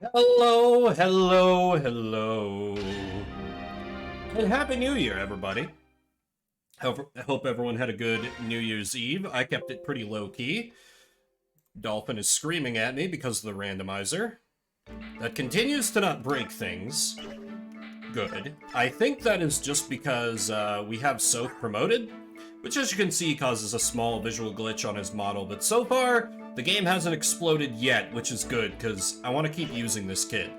Hello, hello, hello. And Happy New Year, everybody. I hope everyone had a good New Year's Eve. I kept it pretty low-key. Dolphin is screaming at me because of the randomizer. That continues to not break things. Good. I think that is just because we have Sothe promoted, which as you can see causes a small visual glitch on his model, but so far, the game hasn't exploded yet, which is good, because I want to keep using this kid.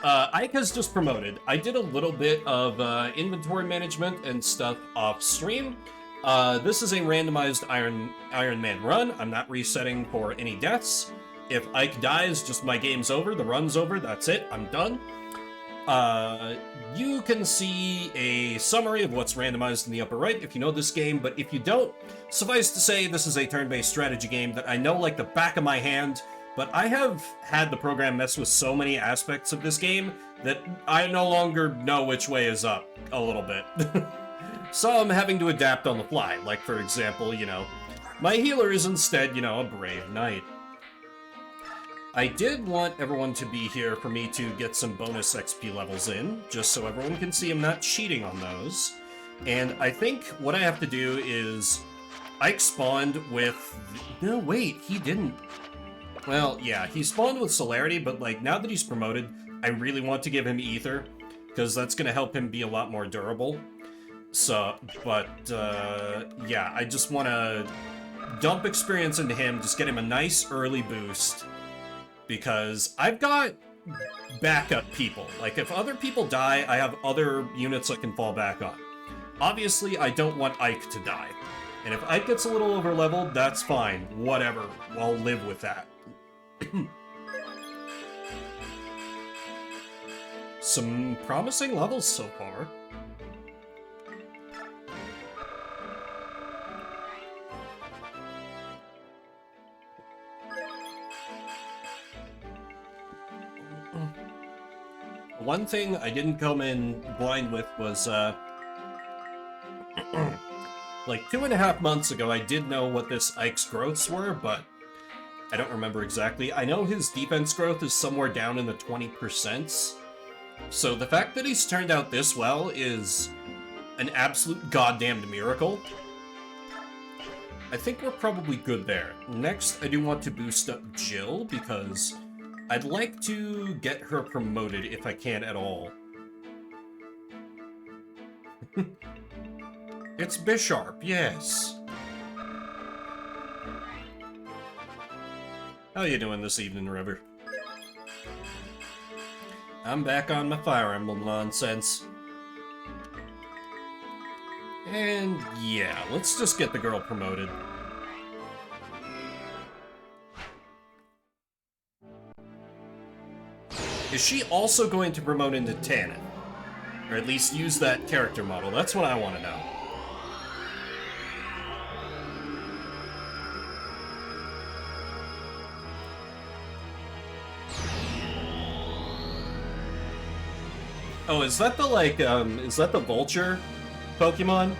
Ike has just promoted. I did a little bit of inventory management and stuff off stream. This is a randomized Ironman run. I'm not resetting for any deaths. If Ike dies, just my game's over, the run's over, that's it, I'm done. You can see a summary of what's randomized in the upper right if you know this game, but if you don't, suffice to say this is a turn-based strategy game that I know like the back of my hand, but I have had the program mess with so many aspects of this game that I no longer know which way is up a little bit. So I'm having to adapt on the fly, like for example, my healer is instead, a brave knight. I did want everyone to be here for me to get some bonus XP levels in, just so everyone can see I'm not cheating on those. And I think what I have to do is... Ike spawned with... No, wait, he didn't. Well, yeah, he spawned with Celerity, but like now that he's promoted, I really want to give him Ether, because that's going to help him be a lot more durable. So, but, yeah, I just want to dump experience into him, just get him a nice early boost. Because I've got backup people. Like, if other people die, I have other units I can fall back on. Obviously, I don't want Ike to die. And if Ike gets a little over-leveled, that's fine. Whatever. I'll live with that. Some promising levels so far. One thing I didn't come in blind with was, like 2.5 months ago, I did know what this Ike's growths were, but I don't remember exactly. I know his defense growth is somewhere down in the 20%. So the fact that he's turned out this well is an absolute goddamned miracle. I think we're probably good there. Next, I do want to boost up Jill, because I'd like to get her promoted if I can at all. It's Bisharp, yes. How you doing this evening, River? I'm back on my Fire Emblem nonsense. And yeah, let's just get the girl promoted. Is she also going to promote into Tannin? Or at least use that character model? That's what I want to know. Oh, is that the, like, is that the Vulture Pokemon?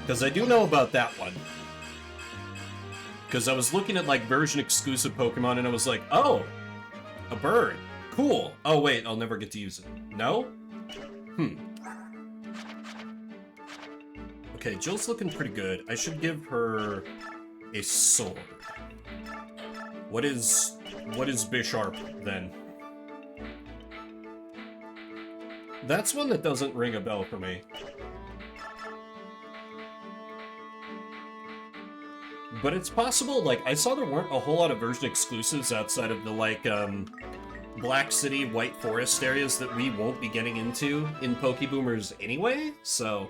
Because I do know about that one. Because I was looking at, like, version-exclusive Pokemon, and I was like, oh, a bird. Cool. Oh, wait, I'll never get to use it. No? Okay, Jill's looking pretty good. I should give her a sword. What is Bisharp, then? That's one that doesn't ring a bell for me. But it's possible, like, I saw there weren't a whole lot of version exclusives outside of the, like, Black City, White Forest areas that we won't be getting into in Pokeboomers anyway, so...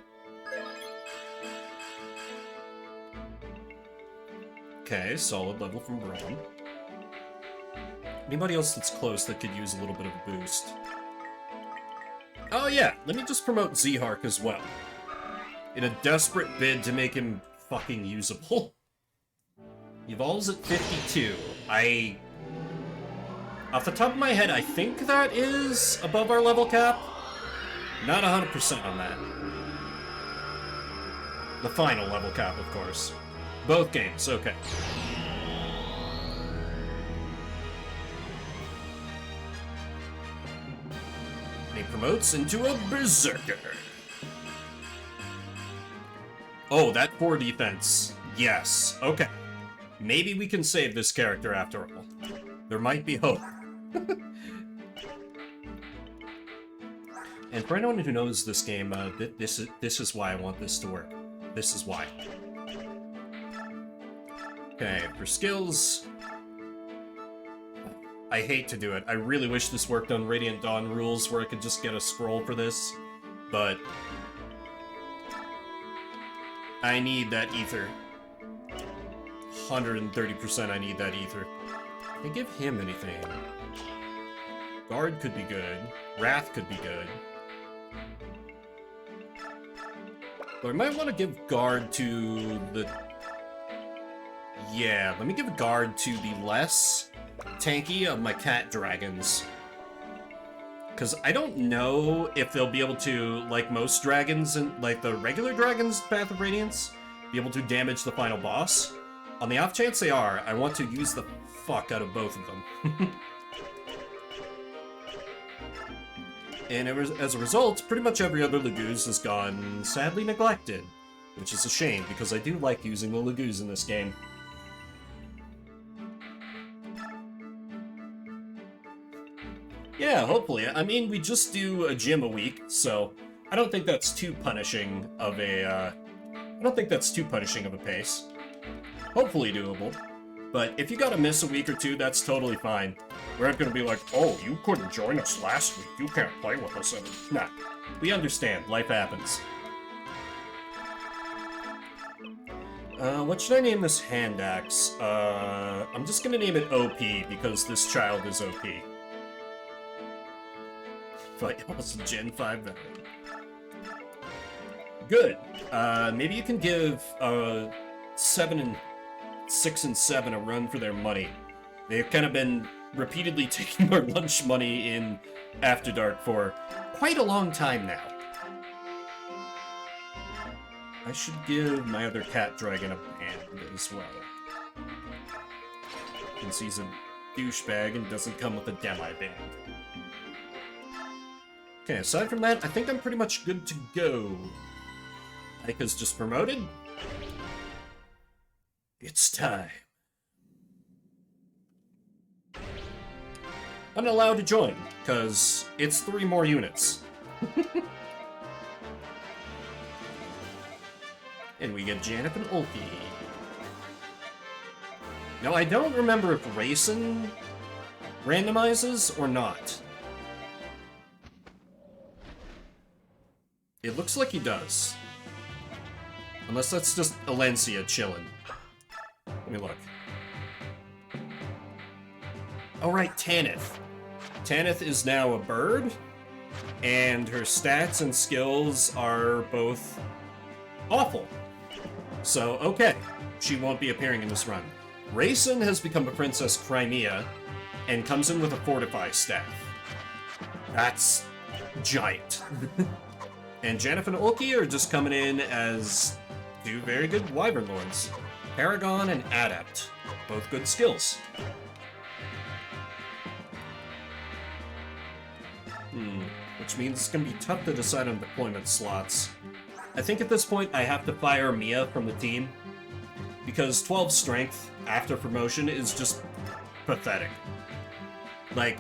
Okay, solid level from Braum. Anybody else that's close that could use a little bit of a boost? Oh yeah, let me just promote Zehark as well. In a desperate bid to make him fucking usable. Evolves at 52. Off the top of my head, I think that is above our level cap. Not 100% on that. The final level cap, of course. Both games, okay. And he promotes into a Berserker. Oh, that 4 defense. Yes. Okay. Maybe we can save this character after all. There might be hope. And for anyone who knows this game, this is why I want this to work. This is why. Okay, for skills... I hate to do it. I really wish this worked on Radiant Dawn rules where I could just get a scroll for this, but... I need that ether. 130% I need that ether. Can I give him anything? Guard could be good. Wrath could be good. But I might want to give Guard to the... Yeah, let me give Guard to the less tanky of my cat dragons. Because I don't know if they'll be able to, like most dragons, and like the regular dragons, Path of Radiance, be able to damage the final boss. On the off chance they are, I want to use the fuck out of both of them. And as a result, pretty much every other Laguz has gone sadly neglected. Which is a shame, because I do like using the Laguz in this game. Yeah, hopefully. I mean, we just do a gym a week, so I don't think that's too punishing of a, pace. Hopefully doable. But if you gotta miss a week or two, that's totally fine. We're not gonna be like, oh, you couldn't join us last week, you can't play with us. Nah, we understand, life happens. What should I name this hand axe? I'm just gonna name it OP, because this child is OP. Fight also Gen 5 veteran. Good. Maybe you can give 6 and 7 a run for their money. They've kind of been repeatedly taking our lunch money in After Dark for quite a long time now. I should give my other cat dragon a hand as well. Since he's a douchebag and doesn't come with a demi-band. Okay, aside from that, I think I'm pretty much good to go. Aika's just promoted. It's time. I'm not allowed to join, because it's 3 more units. And we get Janeth and Ulfi. Now, I don't remember if Rayson randomizes or not. It looks like he does. Unless that's just Alencia chillin'. Let me look. Oh right, Tanith. Tanith is now a bird, and her stats and skills are both awful. So, okay, she won't be appearing in this run. Rayson has become a Princess Crimea, and comes in with a Fortify staff. That's giant. And Janeth and Ulki are just coming in as 2 very good Wyvern Lords. Paragon and Adept. Both good skills. Which means it's going to be tough to decide on deployment slots. I think at this point I have to fire Mia from the team. Because 12 strength after promotion is just pathetic. Like,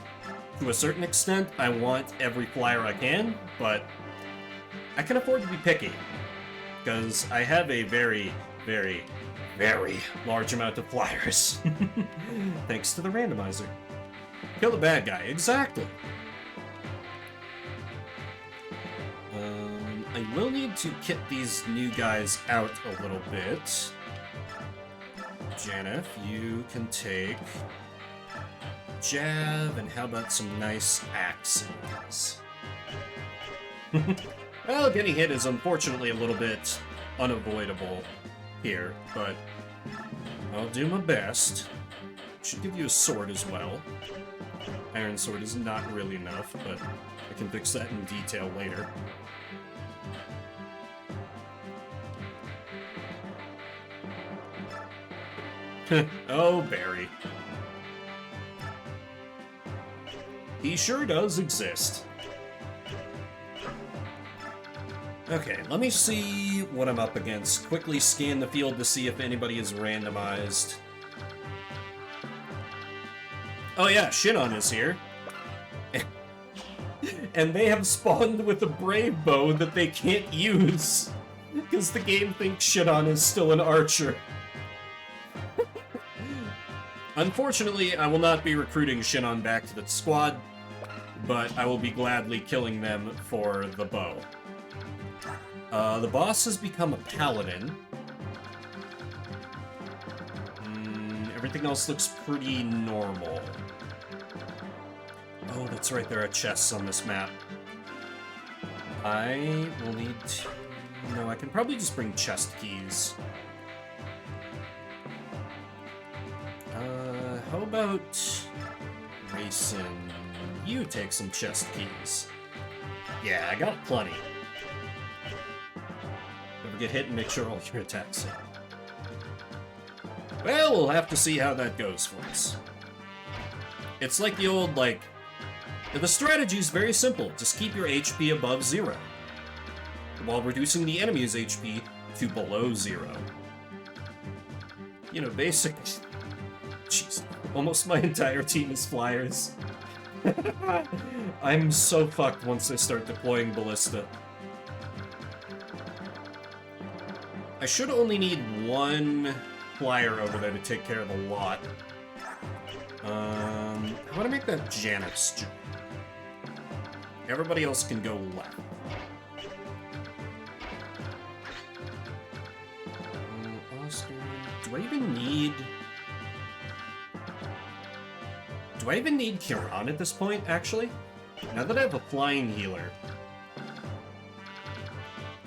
to a certain extent, I want every flyer I can, but I can afford to be picky. Because I have a very, very, very large amount of flyers. Thanks to the randomizer. Kill the bad guy, exactly. I will need to kit these new guys out a little bit. Janeth, you can take Jab, and how about some nice axes? Well, getting hit is unfortunately a little bit unavoidable here, but I'll do my best. Should give you a sword as well. Iron sword is not really enough, but I can fix that in detail later. Oh, Barry. He sure does exist. Okay, let me see what I'm up against. Quickly scan the field to see if anybody is randomized. Oh yeah, Shinon is here. And they have spawned with a Brave Bow that they can't use. Because the game thinks Shinon is still an archer. Unfortunately, I will not be recruiting Shinon back to the squad, but I will be gladly killing them for the bow. The boss has become a paladin. Everything else looks pretty normal. Oh, that's right, there are chests on this map. I will need to... No, I can probably just bring chest keys. How about... Grayson, you take some chest keys. Yeah, I got plenty. Never get hit and make sure all your attacks hit. Well, we'll have to see how that goes for us. It's like the old, like... The strategy's very simple. Just keep your HP above 0, while reducing the enemy's HP to below 0. You know, basic... Jeez, almost my entire team is flyers. I'm so fucked once I start deploying Ballista. I should only need one flyer over there to take care of the lot. I want to make that Janet's job. Everybody else can go left. Oscar... Do I even need Kiran at this point, actually? Now that I have a flying healer.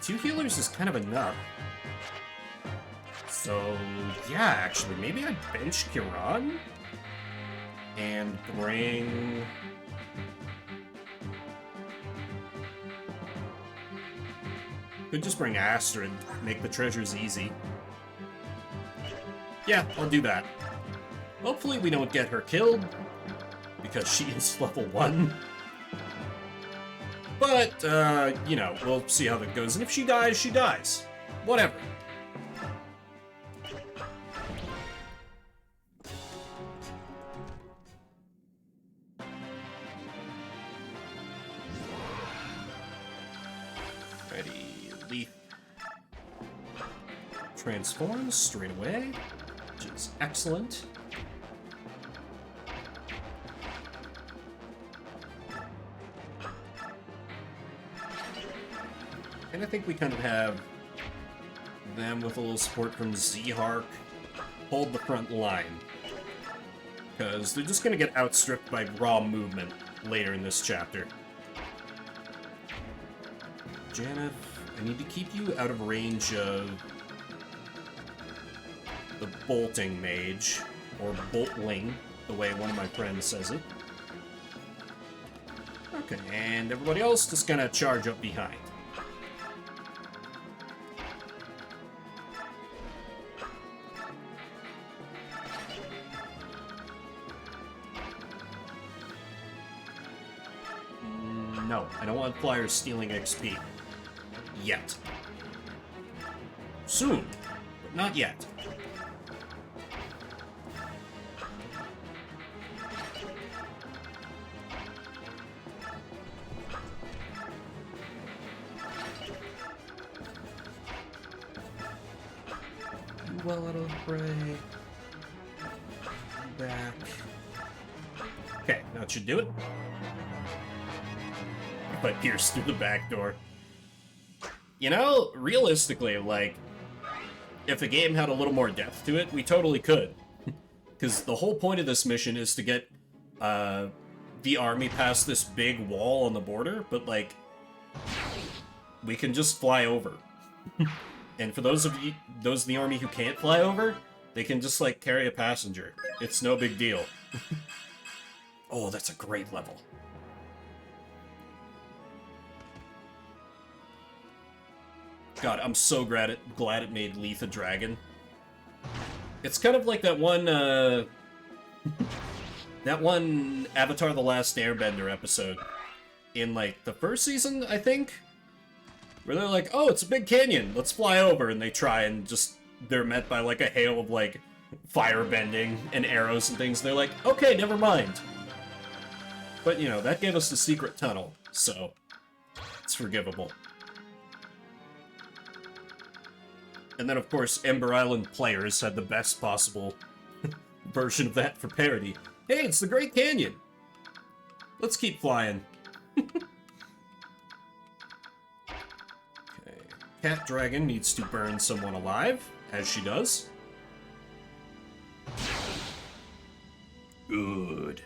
2 healers is kind of enough. So, yeah, actually, maybe I'd bench Kiran? And bring... Could just bring Astrid, make the treasures easy. Yeah, I'll do that. Hopefully we don't get her killed, because she is level 1. But, you know, we'll see how that goes. And if she dies, she dies. Whatever. Ready, Leaf. Transforms straight away, which is excellent. And I think we kind of have them with a little support from Z-Hark hold the front line. Because they're just going to get outstripped by raw movement later in this chapter. Janet, I need to keep you out of range of the bolting mage, or boltling, the way one of my friends says it. Okay, and everybody else just gonna charge up behind. No, I don't want flyers stealing XP. Yet. Soon, but not yet. Well out of the fray. Back. Okay, now it should do it. If I pierce through the back door. You know, realistically, like, if the game had a little more depth to it, we totally could. Because the whole point of this mission is to get the army past this big wall on the border, but, like, we can just fly over. And for those of the army who can't fly over, they can just, like, carry a passenger. It's no big deal. Oh, that's a great level. God, I'm so glad it made Leaf a dragon. It's kind of like that one, that one Avatar: The Last Airbender episode in, like, the first season, I think? Where they're like, oh, it's a big canyon, let's fly over, and they try and just, they're met by like a hail of like fire bending and arrows and things. They're like, okay, never mind. But, you know, that gave us the secret tunnel, so it's forgivable. And then, of course, Ember Island players had the best possible version of that for parody. Hey, it's the Great Canyon! Let's keep flying. Okay. Cat Dragon needs to burn someone alive, as she does. Good.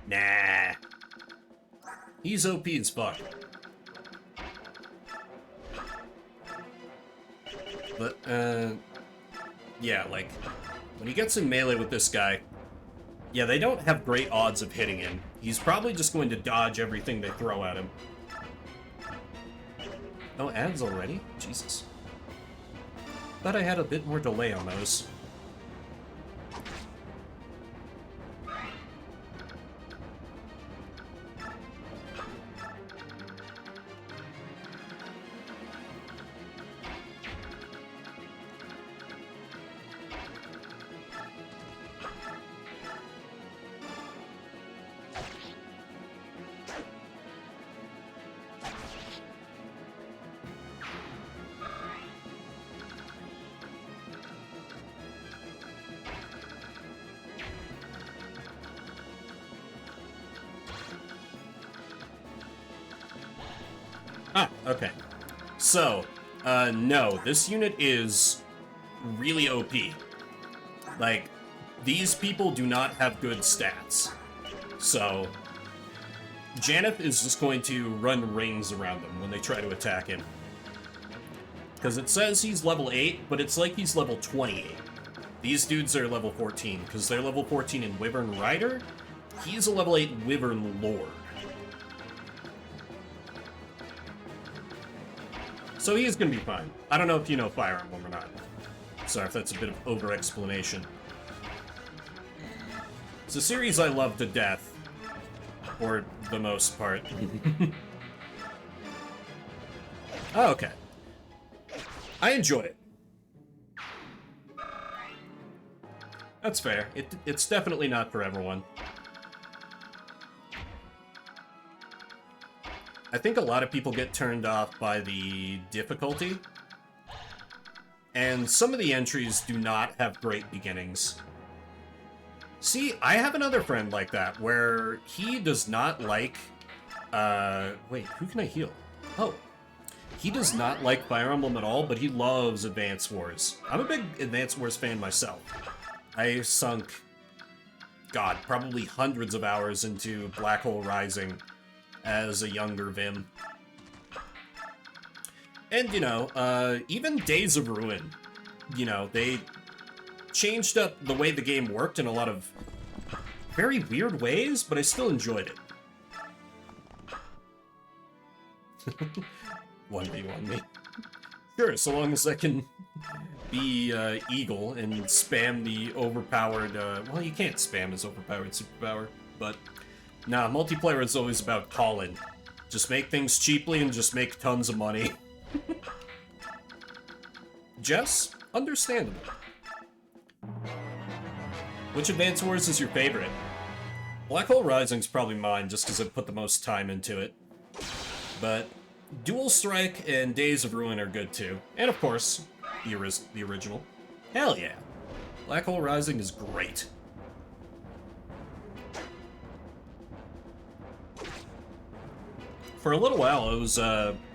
Nah. He's OP as fuck. But, yeah, like, when he gets in melee with this guy, yeah, they don't have great odds of hitting him. He's probably just going to dodge everything they throw at him. Oh, ads already? Jesus. Thought I had a bit more delay on those. Ah, okay. So, no, this unit is really OP. Like, these people do not have good stats. So, Janeth is just going to run rings around them when they try to attack him. Because it says he's level 8, but it's like he's level 28. These dudes are level 14, because they're level 14 in Wyvern Rider. He's a level 8 Wyvern Lord. So he is going to be fine. I don't know if you know Fire Emblem or not. Sorry if that's a bit of over-explanation. It's a series I love to death. For the most part. Oh, okay. I enjoy it. That's fair. It's definitely not for everyone. I think a lot of people get turned off by the difficulty. And some of the entries do not have great beginnings. See, I have another friend like that, where he does not like... wait, who can I heal? Oh. He does not like Fire Emblem at all, but he loves Advance Wars. I'm a big Advance Wars fan myself. I sunk, God, probably hundreds of hours into Black Hole Rising as a younger Vim. And, you know, even Days of Ruin, you know, they changed up the way the game worked in a lot of very weird ways, but I still enjoyed it. 1v1 me. Sure, so long as I can be Eagle and spam the overpowered, well, you can't spam his overpowered superpower, but nah, multiplayer is always about calling. Just make things cheaply and just make tons of money. Jess? Understandable. Which Advance Wars is your favorite? Black Hole Rising's probably mine, just because I've put the most time into it. But Dual Strike and Days of Ruin are good too. And of course, the original. Hell yeah. Black Hole Rising is great. For a little while, I was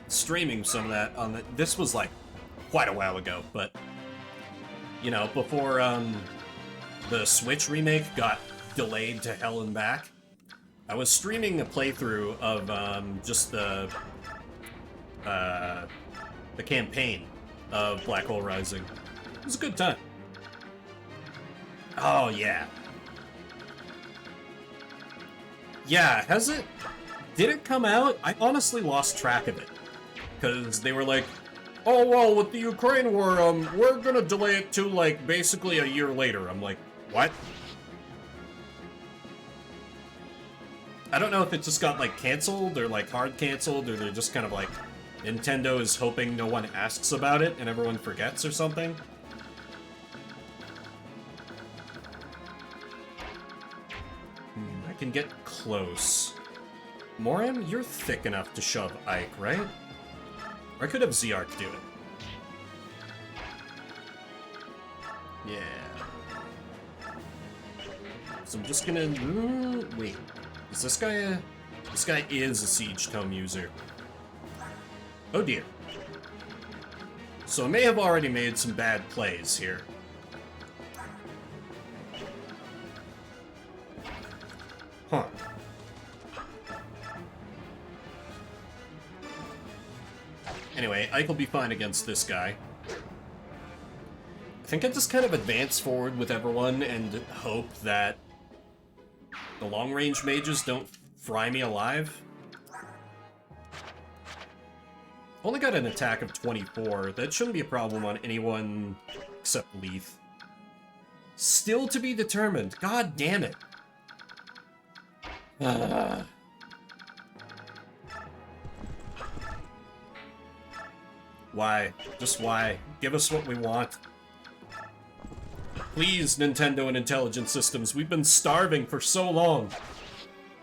streaming some of that on the... This was like quite a while ago, but you know, before the Switch remake got delayed to hell and back, I was streaming a playthrough of just the campaign of Black Hole Rising. It was a good time. Oh yeah. Yeah, has it? Did it come out? I honestly lost track of it. Because they were like, oh, well, with the Ukraine war, we're gonna delay it to, like, basically a year later. I'm like, what? I don't know if it just got, like, canceled, or, like, hard canceled, or they're just kind of, like, Nintendo is hoping no one asks about it and everyone forgets or something. I can get close. Moram, you're thick enough to shove Ike, right? Or I could have Zrk do it. Yeah. So I'm just gonna... wait. Is this guy a... This guy is a Siege Tome user. Oh dear. So I may have already made some bad plays here. Huh. Anyway, Ike will be fine against this guy. I think I just kind of advance forward with everyone and hope that the long-range mages don't fry me alive. Only got an attack of 24. That shouldn't be a problem on anyone except Leith. Still to be determined. God damn it. Why? Just why? Give us what we want. Please, Nintendo and Intelligent Systems, we've been starving for so long.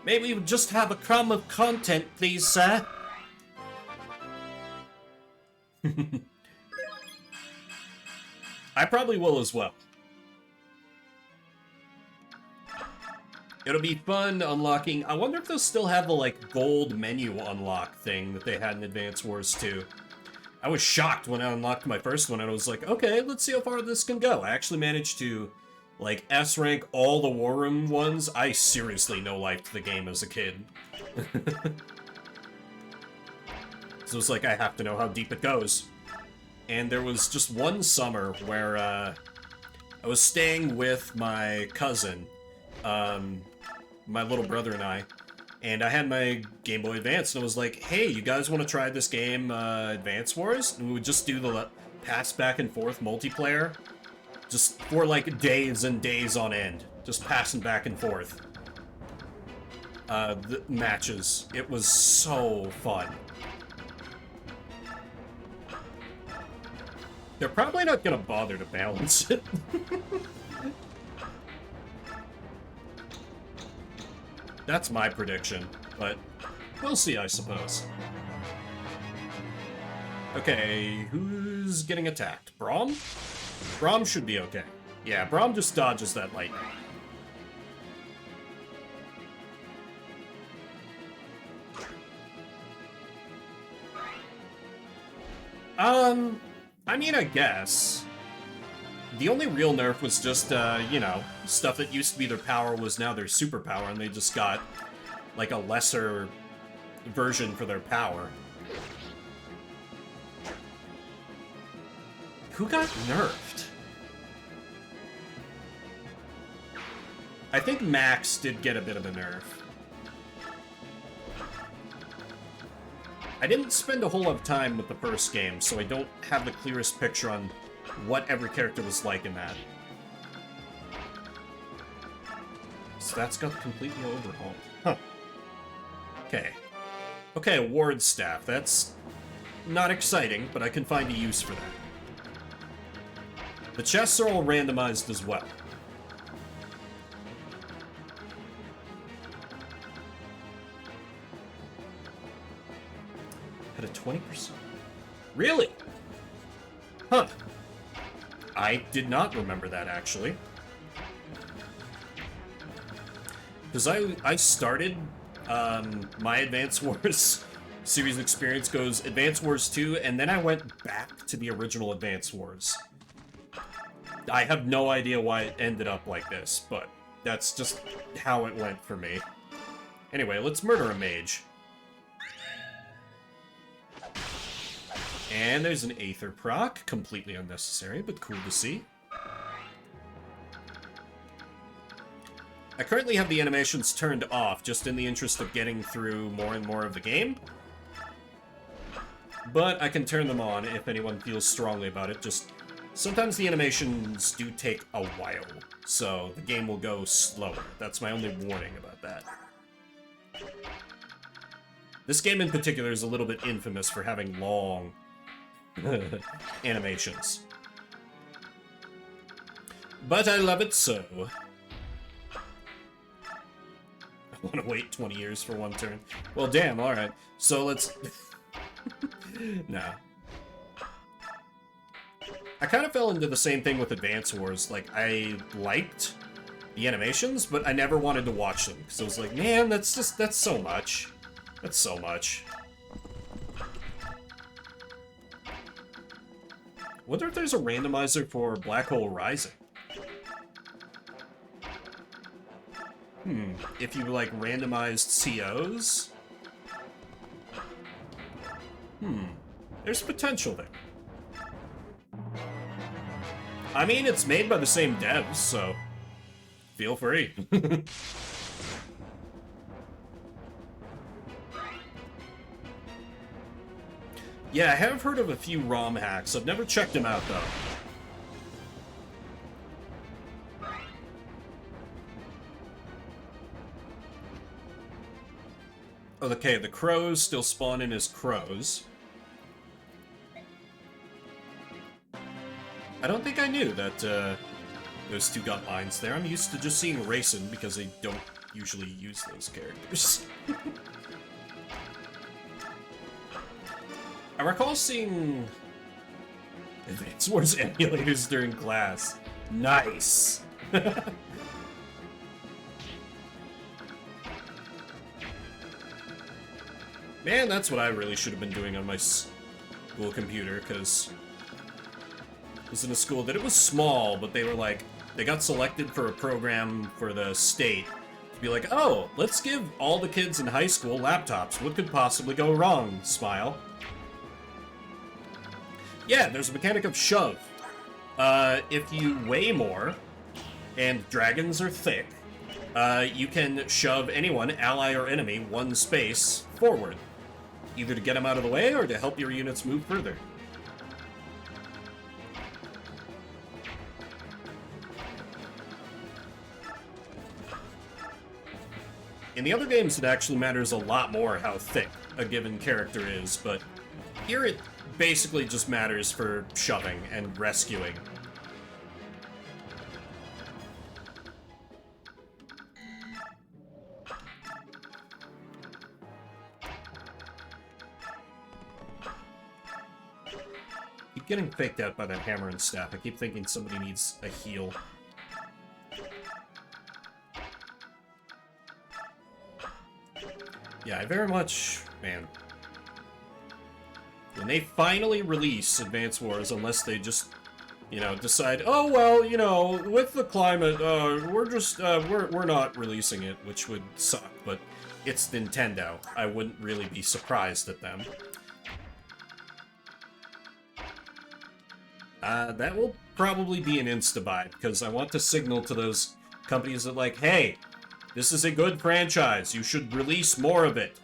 Maybe we just have a crumb of content, please, sir. I probably will as well. It'll be fun unlocking... I wonder if they'll still have the, like, gold menu unlock thing that they had in Advance Wars 2. I was shocked when I unlocked my first one, and I was like, okay, let's see how far this can go. I actually managed to, like, S-rank all the War Room ones. I seriously no-lifed the game as a kid. So it's like, I have to know how deep it goes. And there was just one summer where, I was staying with my cousin, my little brother and I had my Game Boy Advance, and I was like, hey, you guys want to try this game, Advance Wars? And we would just do the pass back and forth multiplayer, just for, like, days and days on end, just passing back and forth. The matches. It was so fun. They're probably not gonna bother to balance it. That's my prediction, but we'll see, I suppose. Okay, who's getting attacked? Braum? Braum should be okay. Yeah, Braum just dodges that lightning. I mean, I guess. The only real nerf was just, you know, stuff that used to be their power was now their superpower, and they just got, like, a lesser version for their power. Who got nerfed? I think Max did get a bit of a nerf. I didn't spend a whole lot of time with the first game, so I don't have the clearest picture on what every character was like in that. So that's got completely overhauled. Huh. Okay. Okay, Ward Staff. That's not exciting, but I can find a use for that. The chests are all randomized as well. Had a 20%. Really? Huh. I did not remember that, actually. Because I started my Advance Wars series experience goes Advance Wars 2, and then I went back to the original Advance Wars. I have no idea why it ended up like this, but that's just how it went for me. Anyway, let's murder a mage. And there's an Aether proc, completely unnecessary, but cool to see. I currently have the animations turned off, just in the interest of getting through more and more of the game. But I can turn them on if anyone feels strongly about it, just sometimes the animations do take a while, so the game will go slower. That's my only warning about that. This game in particular is a little bit infamous for having long animations. But I love it so. I want to wait 20 years for one turn. Well, damn, alright. So let's... Nah. I kind of fell into the same thing with Advance Wars. Like, I liked the animations, but I never wanted to watch them. Because I was like, man, that's so much. That's so much. Wonder if there's a randomizer for Black Hole Rising. If you, like, randomized COs? There's potential there. I mean, it's made by the same devs, so feel free. Yeah, I have heard of a few ROM hacks. I've never checked them out, though. Okay, the crows still spawn in as crows. I don't think I knew that those two got lines there. I'm used to just seeing Racing because they don't usually use those characters. I recall seeing Advance Wars emulators during class. Nice! Man, that's what I really should have been doing on my school computer, because I was in a school that it was small, but they were like, they got selected for a program for the state to be like, oh, let's give all the kids in high school laptops. What could possibly go wrong? Smile. Yeah, there's a mechanic of shove. If you weigh more, and dragons are thick, you can shove anyone, ally or enemy, one space forward. Either to get them out of the way, or to help your units move further. In the other games, it actually matters a lot more how thick a given character is, but here it basically just matters for shoving and rescuing. Keep getting faked out by that hammer and staff. I keep thinking somebody needs a heal. Yeah, I very much... Man. When they finally release Advance Wars, unless they just, you know, decide, oh, well, you know, with the climate, we're just, we're not releasing it, which would suck, but it's Nintendo. I wouldn't really be surprised at them. That will probably be an insta-buy, because I want to signal to those companies that, like, hey, this is a good franchise. You should release more of it.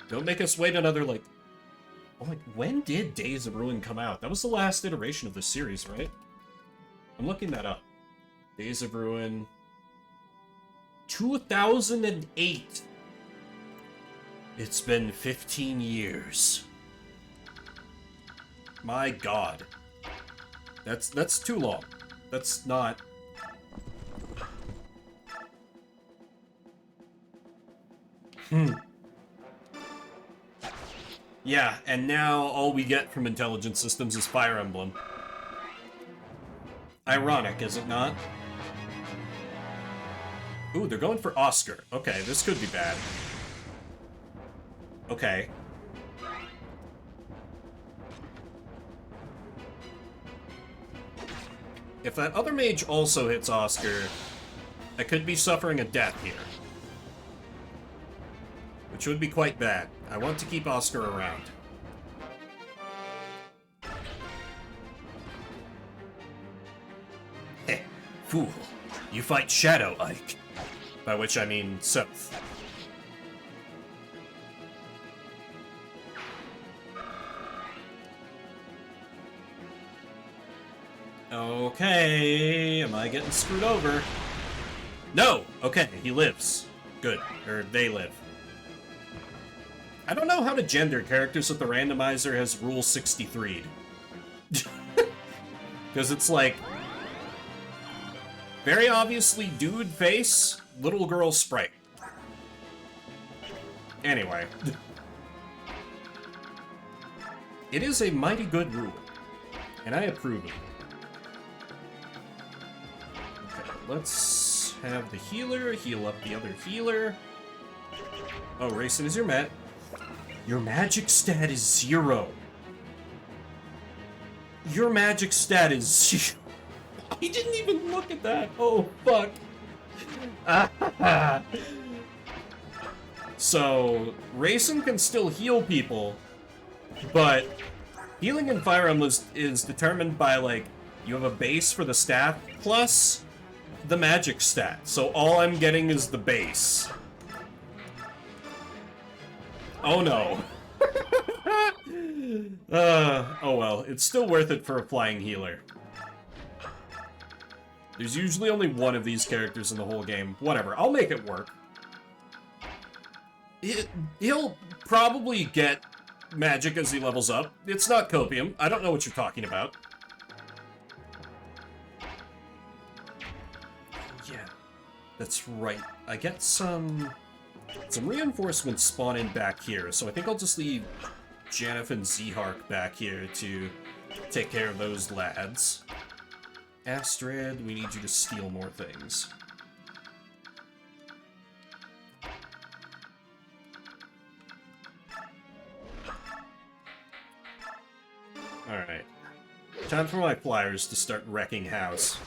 Don't make us wait another, like... Oh, like, when did Days of Ruin come out? That was the last iteration of the series, right? I'm looking that up. Days of Ruin... 2008! It's been 15 years. My god. That's too long. That's not... Yeah, and now all we get from Intelligent Systems is Fire Emblem. Ironic, is it not? Ooh, they're going for Oscar. Okay, this could be bad. Okay. If that other mage also hits Oscar, I could be suffering a death here. Which would be quite bad. I want to keep Oscar around. Heh, fool. You fight Shadow Ike. By which I mean Sothe. Okay, am I getting screwed over? No! Okay, he lives. Good. Or they live. I don't know how to gender characters that the randomizer has Rule 63'd. Because it's like... very obviously dude face, little girl sprite. Anyway. It is a mighty good rule. And I approve of it. Okay, let's have the healer heal up the other healer. Oh, Rayson is your mat. Your magic stat is 0. Your magic stat is 0. I didn't even look at that. Oh, fuck. So, Rayson can still heal people, but healing in Fire Emblem is determined by, like, you have a base for the stat plus the magic stat. So all I'm getting is the base. Oh no. Oh well, it's still worth it for a flying healer. There's usually only one of these characters in the whole game. Whatever, I'll make it work. He'll probably get magic as he levels up. It's not copium. I don't know what you're talking about. Yeah, that's right. I get some reinforcements spawning back here, so I think I'll just leave Janeth and Zehark back here to take care of those lads. Astrid, we need you to steal more things. Alright. Time for my flyers to start wrecking house.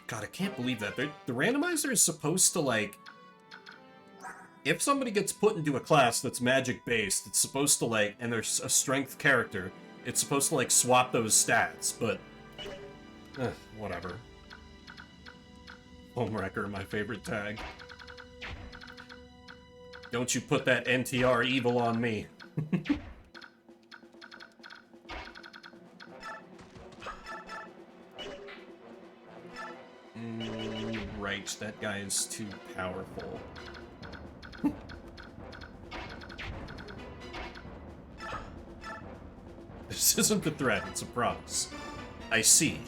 God, I can't believe that. The randomizer is supposed to, like... if somebody gets put into a class that's magic-based, it's supposed to, like... and there's a strength character, it's supposed to, like, swap those stats, but... whatever. Homewrecker, my favorite tag. Don't you put that NTR evil on me. Right, that guy is too powerful. This isn't a threat, it's a promise. I see.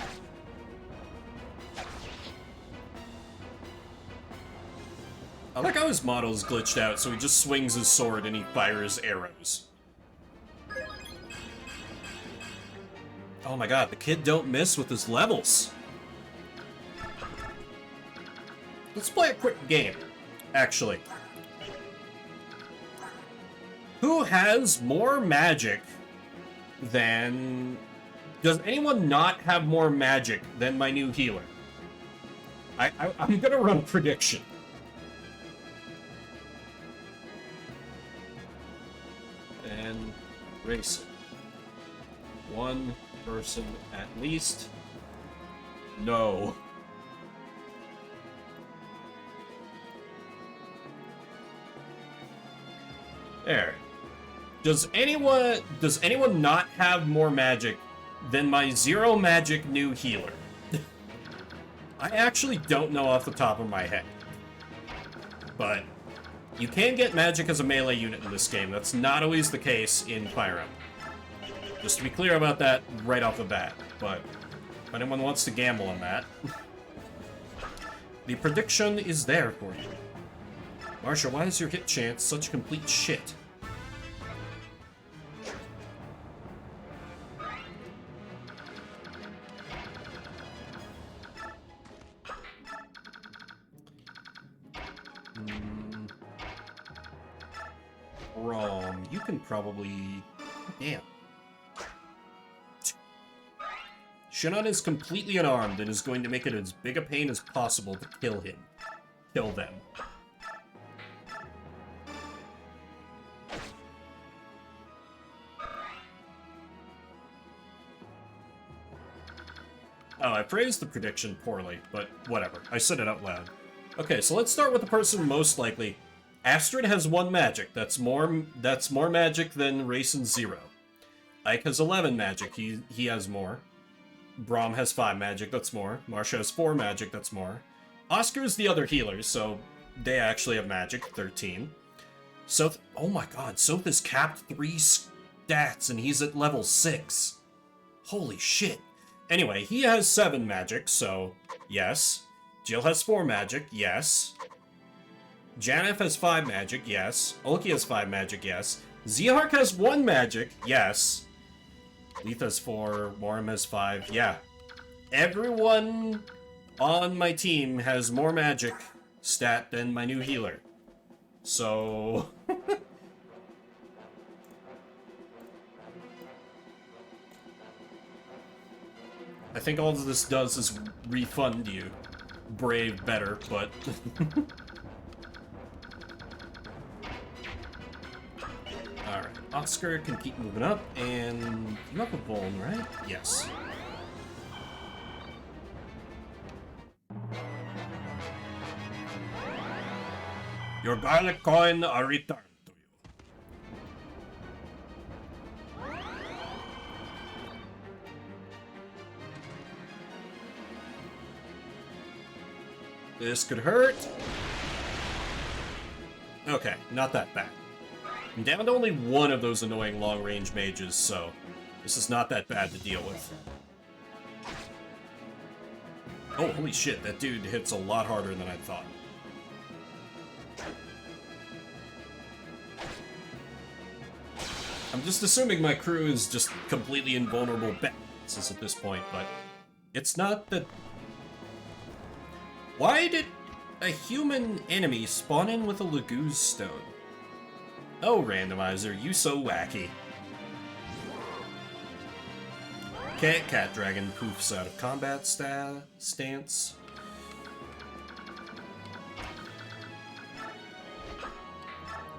I like how his model is glitched out, so he just swings his sword and he fires arrows. Oh my god, the kid don't miss with his levels. Let's play a quick game, actually. Who has more magic than... does anyone not have more magic than my new healer? I'm gonna run a prediction. And race. One person at least. No. There. Does anyone not have more magic than my 0 magic new healer? I actually don't know off the top of my head. But you can get magic as a melee unit in this game. That's not always the case in Fire Emblem. Just to be clear about that right off the bat. But if anyone wants to gamble on that, the prediction is there for you. Marsha, why is your hit chance such complete shit? Rom, you can probably... damn. Shinon is completely unarmed and is going to make it as big a pain as possible to kill him. Kill them. Oh, I phrased the prediction poorly, but whatever. I said it out loud. Okay, so let's start with the person most likely. Astrid has 1 magic. That's more magic than Rayson's 0. Ike has 11 magic. He has more. Braum has 5 magic, that's more. Marsha has 4 magic, that's more. Oscar is the other healer, so they actually have magic, 13. Sothe, oh my god, Sothe is capped 3 stats and he's at level 6. Holy shit. Anyway, he has 7 magic, so yes. Jill has 4 magic, yes. Janeth has 5 magic, yes. Ulki has 5 magic, yes. Zehark has 1 magic, yes. Leith has 4, Morim has 5, yeah. Everyone on my team has more magic stat than my new healer. So... I think all this does is refund you. Brave better, but... Alright, Oscar can keep moving up, and you have a vuln, right? Yes. Your garlic coin are returned to you. This could hurt. Okay, not that bad. I'm down to only one of those annoying long-range mages, so this is not that bad to deal with. Oh, holy shit, that dude hits a lot harder than I thought. I'm just assuming my crew is just completely invulnerable badasses at this point, but it's not that... Why did a human enemy spawn in with a Laguz stone? Oh, Randomizer, you so wacky. Okay, Cat Dragon poofs out of combat stance.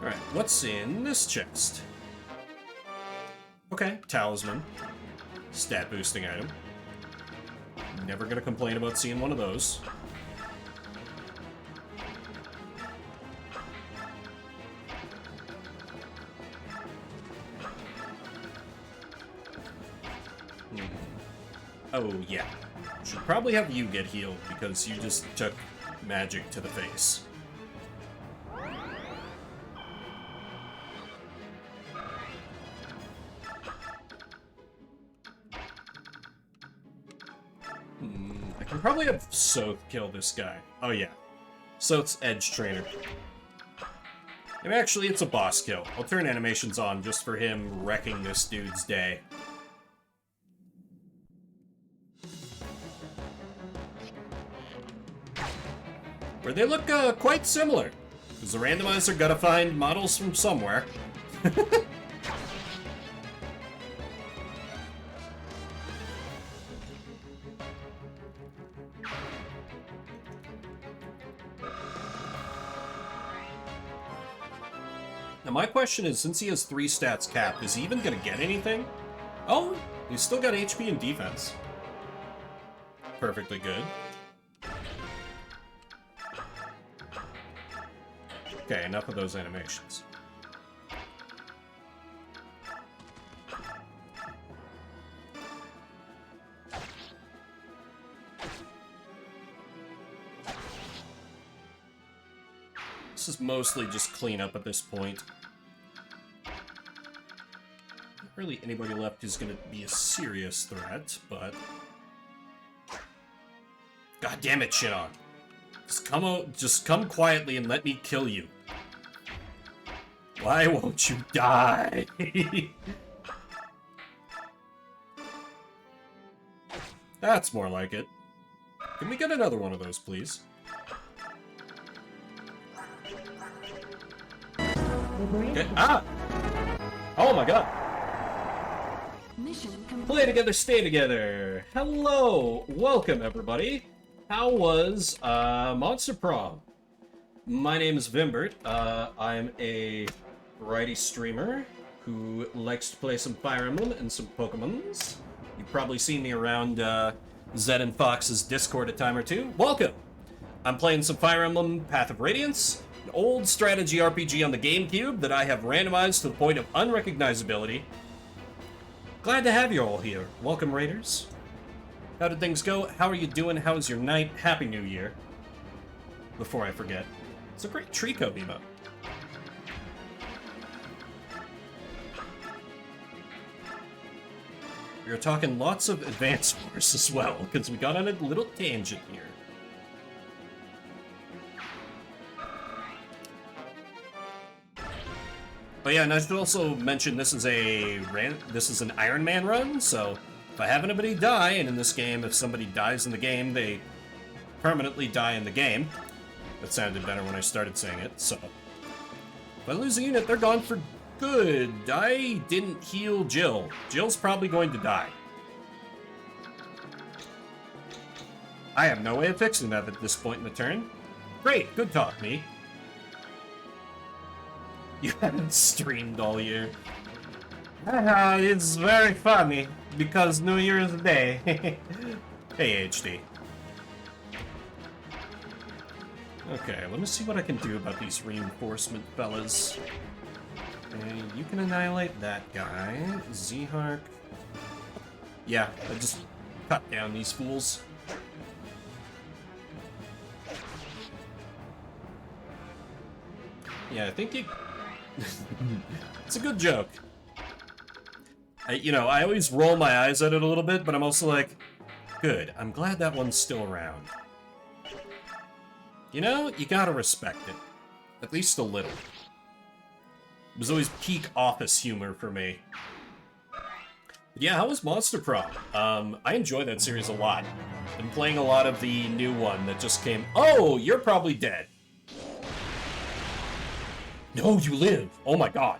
Alright, what's in this chest? Okay, Talisman. Stat boosting item. Never gonna complain about seeing one of those. Oh, yeah. Should probably have you get healed, because you just took magic to the face. I can probably have Sothe kill this guy. Oh, yeah. Sothe's Edge Trainer. And actually, it's a boss kill. I'll turn animations on just for him wrecking this dude's day. Where they look quite similar. Because the randomizer gotta find models from somewhere. Now my question is, since he has 3 stats capped, is he even gonna get anything? Oh, he's still got HP and defense. Perfectly good. Okay, enough of those animations. This is mostly just cleanup at this point. Not really anybody left who's gonna be a serious threat, but... God damn it, Shinon. Just come quietly and let me kill you. Why won't you die? That's more like it. Can we get another one of those, please? Okay. Ah! Oh my god! Play together, stay together! Hello! Welcome, everybody! How was Monster Prom? My name is Vimbert. I'm a variety streamer who likes to play some Fire Emblem and some Pokemons. You've probably seen me around Zed and Fox's Discord a time or two. Welcome! I'm playing some Fire Emblem Path of Radiance, an old strategy RPG on the GameCube that I have randomized to the point of unrecognizability. Glad to have you all here. Welcome, Raiders. How did things go? How are you doing? How's your night? Happy New Year. Before I forget. It's a great Trico emote. We were talking lots of Advance Wars as well, because we got on a little tangent here. But yeah, and I should also mention this is an Ironman run, so if I have anybody die, and in this game, if somebody dies in the game, they permanently die in the game. That sounded better when I started saying it, so. If I lose a unit, they're gone for good. I didn't heal Jill. Jill's probably going to die. I have no way of fixing that at this point in the turn. Great, good talk, me. You haven't streamed all year. Haha, it's very funny, because New Year's Day. Hey, HD. Okay, let me see what I can do about these reinforcement fellas. Okay, you can annihilate that guy. Z-Hark. Yeah, I just cut down these fools. Yeah, I think you... It's a good joke. I always roll my eyes at it a little bit, but I'm also like, good, I'm glad that one's still around. You know, you gotta respect it. At least a little. It was always peak office humor for me. But yeah, how was Monster Prom? I enjoy that series a lot. Been playing a lot of the new one that just came. Oh, you're probably dead. No, you live! Oh my god.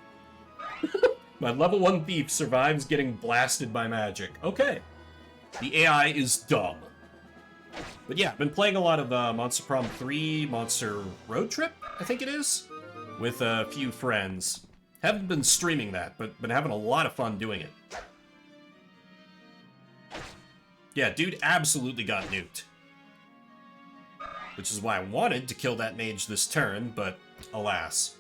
My level 1 thief survives getting blasted by magic. Okay. The AI is dumb. But yeah, I've been playing a lot of Monster Prom 3, Monster Road Trip, I think it is, with a few friends. Haven't been streaming that, but been having a lot of fun doing it. Yeah, dude absolutely got nuked. Which is why I wanted to kill that mage this turn, but alas.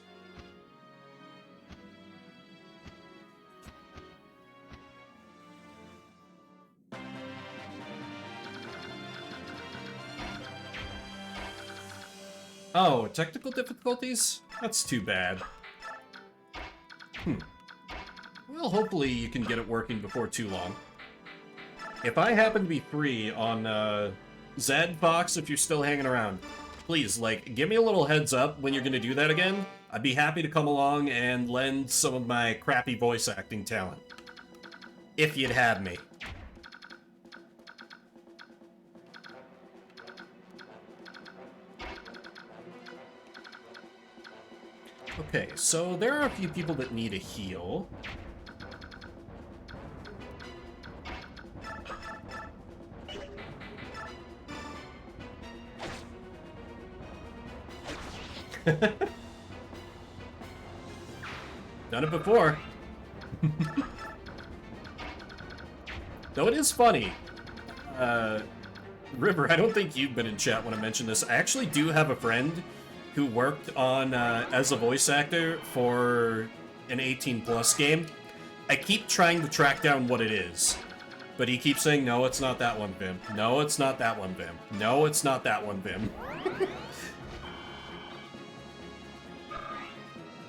Oh, technical difficulties? That's too bad. Well, hopefully you can get it working before too long. If I happen to be free on, Zed, Fox, if you're still hanging around, please, give me a little heads up when you're gonna do that again. I'd be happy to come along and lend some of my crappy voice acting talent. If you'd have me. Okay, so there are a few people that need a heal. Done it before. Though it is funny. River, I don't think you've been in chat when I mentioned this. I actually do have a friend who worked on as a voice actor for an 18+ game. I keep trying to track down what it is, but he keeps saying, no, it's not that one, Vim. No, it's not that one, Vim. No, it's not that one, Vim.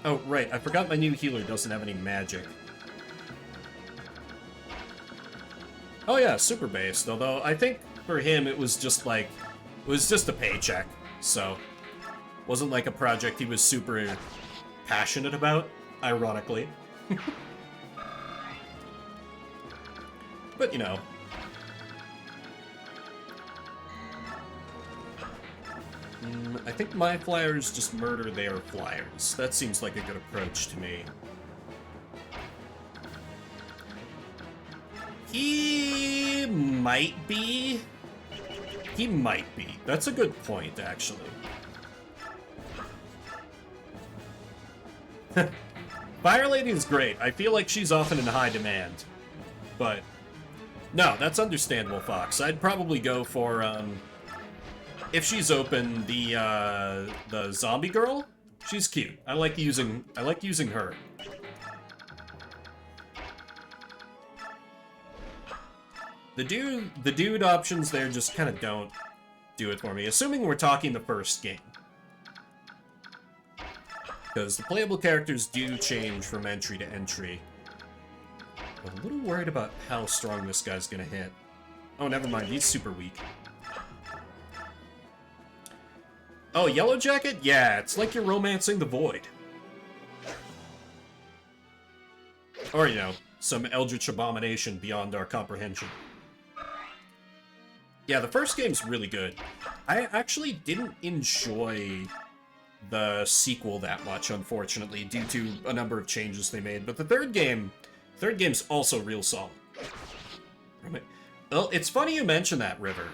Oh, right, I forgot my new healer doesn't have any magic. Oh yeah, super based, although I think for him it was just a paycheck, so wasn't like a project he was super passionate about, ironically. But, you know. I think my flyers just murder their flyers. That seems like a good approach to me. He might be. He might be. That's a good point, actually. Fire Lady is great. I feel like she's often in high demand. But, no, that's understandable, Fox. I'd probably go for, if she's open, the zombie girl. She's cute. I like using her. The dude options there just kind of don't do it for me. Assuming we're talking the first game. Because the playable characters do change from entry to entry. I'm a little worried about how strong this guy's gonna hit. Oh, never mind, he's super weak. Oh, Yellow Jacket? Yeah, it's like you're romancing the Void. Or, you know, some eldritch abomination beyond our comprehension. Yeah, the first game's really good. I actually didn't enjoy the sequel that much, unfortunately, due to a number of changes they made. But the third game's also real solid. Well, it's funny you mention that, River.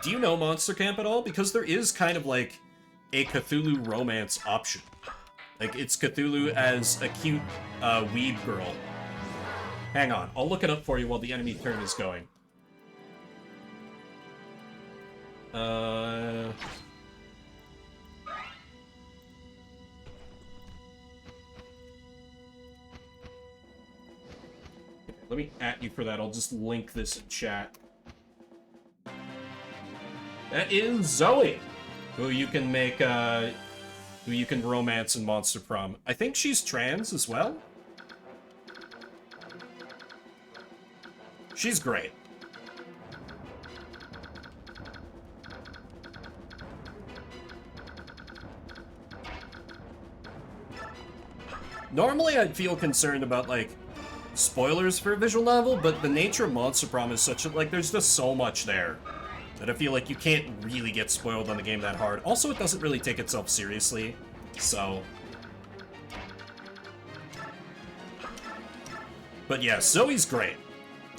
Do you know Monster Camp at all? Because there is kind of like a Cthulhu romance option. Like, it's Cthulhu as a cute weeb girl. Hang on, I'll look it up for you while the enemy turn is going. Let me at you for that. I'll just link this in chat. That is Zoe, who you can make, who you can romance in Monster Prom. I think she's trans as well. She's great. Normally, I'd feel concerned about, like, spoilers for a visual novel, but the nature of Monster Prom is such that, like, there's just so much there that I feel like you can't really get spoiled on the game that hard. Also, it doesn't really take itself seriously, so... But yeah, Zoe's great.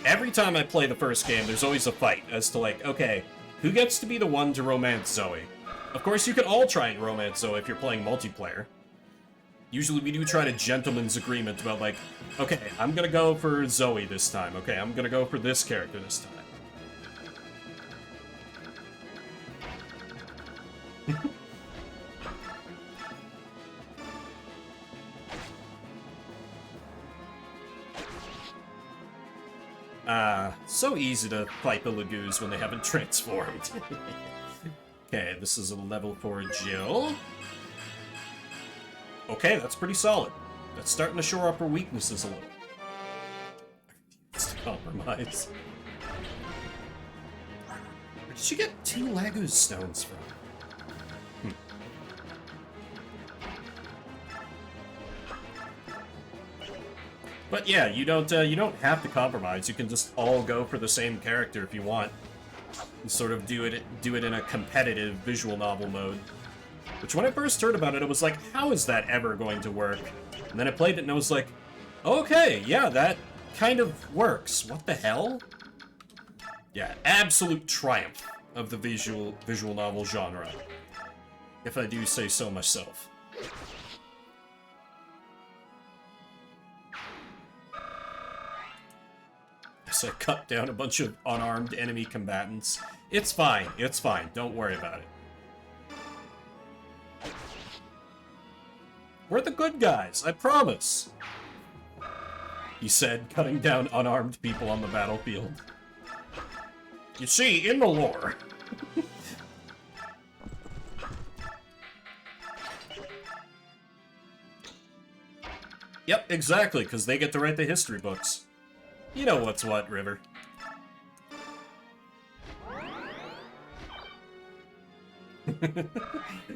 Every time I play the first game, there's always a fight as to, like, okay, who gets to be the one to romance Zoe? Of course, you can all try and romance Zoe if you're playing multiplayer. Usually we do try to gentleman's agreement about, like, okay, I'm gonna go for Zoe this time. Okay, I'm gonna go for this character this time. So easy to fight the Lagoos when they haven't transformed. Okay, this is a level for Jill. Okay, that's pretty solid. That's starting to shore up her weaknesses a little. I refuse to compromise. Where did you get 2 Lagoos stones from? But yeah, you don't have to compromise. You can just all go for the same character if you want, and sort of do it in a competitive visual novel mode. Which, when I first heard about it, I was like, how is that ever going to work? And then I played it and I was like, okay, yeah, that kind of works. What the hell? Yeah, absolute triumph of the visual novel genre, if I do say so myself. As I cut down a bunch of unarmed enemy combatants. It's fine, don't worry about it. We're the good guys, I promise, he said, cutting down unarmed people on the battlefield. You see, in the lore... Yep, exactly, because they get to write the history books. You know what's what, River.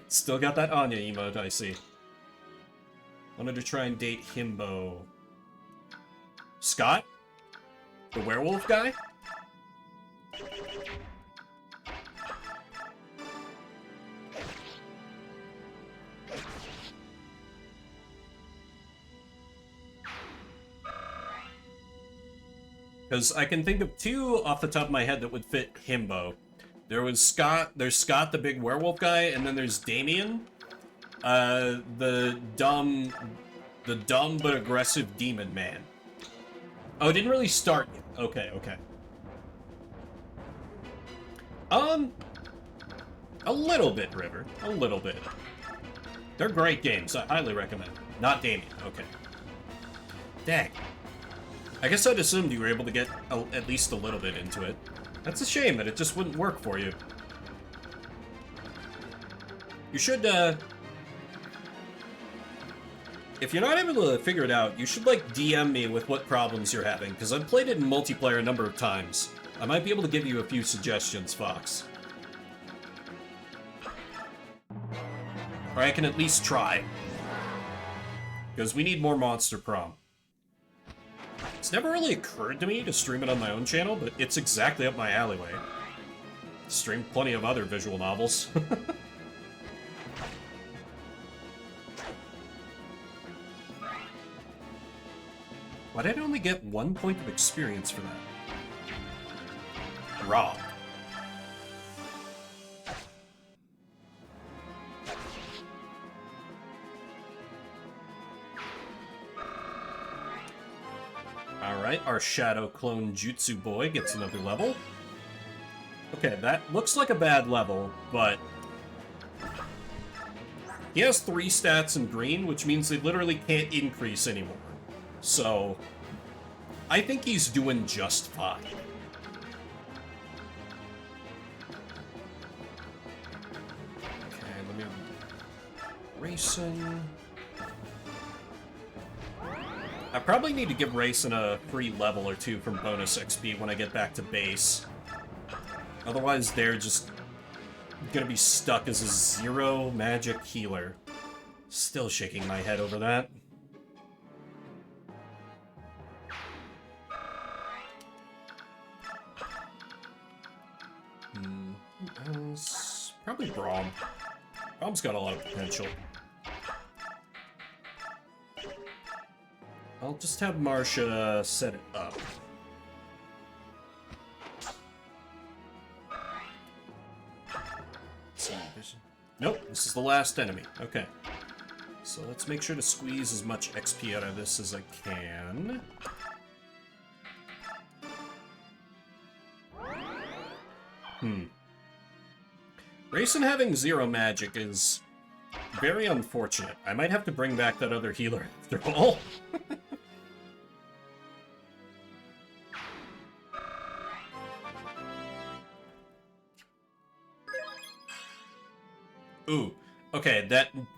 Still got that Anya emote, I see. Wanted to try and date Himbo. Scott? The werewolf guy? Because I can think of 2 off the top of my head that would fit Himbo. There's Scott the big werewolf guy, and then there's Damien, the dumb but aggressive demon man. Oh, it didn't really start yet. Okay. A little bit, River. A little bit. They're great games. I highly recommend. Not Damien. Okay. Dang. I guess I'd assumed you were able to get at least a little bit into it. That's a shame that it just wouldn't work for you. You should, if you're not able to figure it out, you should, like, DM me with what problems you're having, because I've played it in multiplayer a number of times. I might be able to give you a few suggestions, Fox. Or I can at least try. Because we need more Monster Prom. It's never really occurred to me to stream it on my own channel, but it's exactly up my alleyway. Streamed plenty of other visual novels. Why did I only get 1 point of experience for that? Rob. Alright, our Shadow Clone Jutsu Boy gets another level. Okay, that looks like a bad level, but he has 3 stats in green, which means they literally can't increase anymore. So, I think he's doing just fine. Okay, let me... Racing... I probably need to give Racing a free level or 2 from bonus XP when I get back to base. Otherwise, they're just gonna be stuck as a 0 magic healer. Still shaking my head over that. Who else? Probably Braum. Braum's got a lot of potential. I'll just have Marcia set it up. Nope, this is the last enemy. Okay. So let's make sure to squeeze as much XP out of this as I can. Racing having 0 magic is very unfortunate. I might have to bring back that other healer after all. Ooh, okay,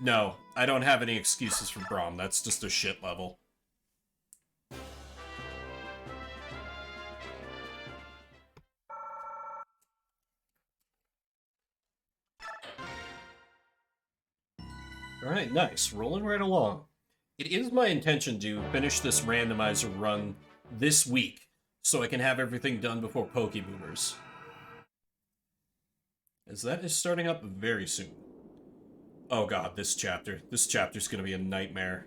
no, I don't have any excuses for Braum. That's just a shit level. Alright, nice. Rolling right along. It is my intention to finish this randomizer run this week, so I can have everything done before Pokeboomers. As that is starting up very soon. Oh god, this chapter. This chapter's gonna be a nightmare.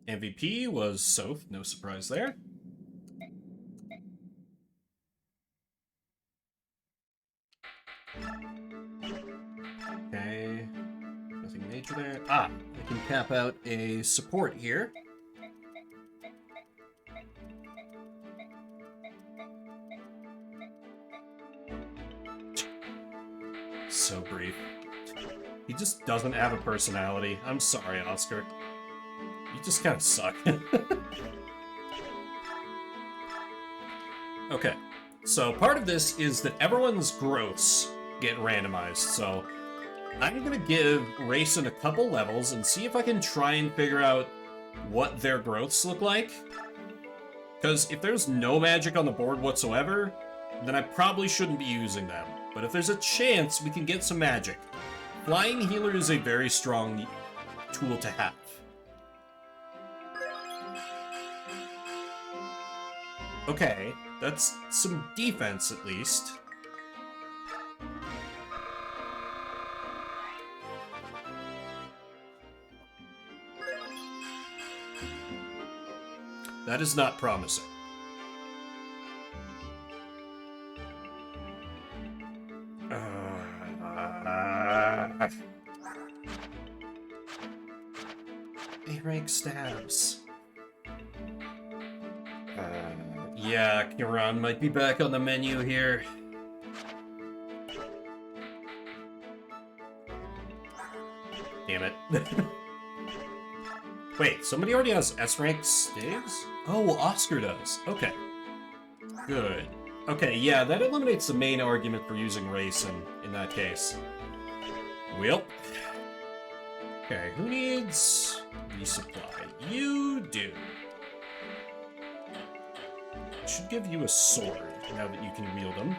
MVP was Sothe, no surprise there. Okay, nothing major there. Ah, I can cap out a support here. So brief. He just doesn't have a personality. I'm sorry, Oscar. You just kind of suck. Okay, so part of this is that everyone's growths get randomized, so I'm gonna give Racing a couple levels and see if I can try and figure out what their growths look like. Because if there's no magic on the board whatsoever, then I probably shouldn't be using them. But if there's a chance we can get some magic, Flying Healer is a very strong tool to have. Okay, that's some defense at least. That is not promising. A-rank stabs. Yeah, Kiran might be back on the menu here. Damn it. Wait, somebody already has S-rank Stigs? Oh, Oscar does. Okay. Good. Okay, yeah, that eliminates the main argument for using Race in that case. Well. Okay, who needs resupply? You do. I should give you a sword now that you can wield them.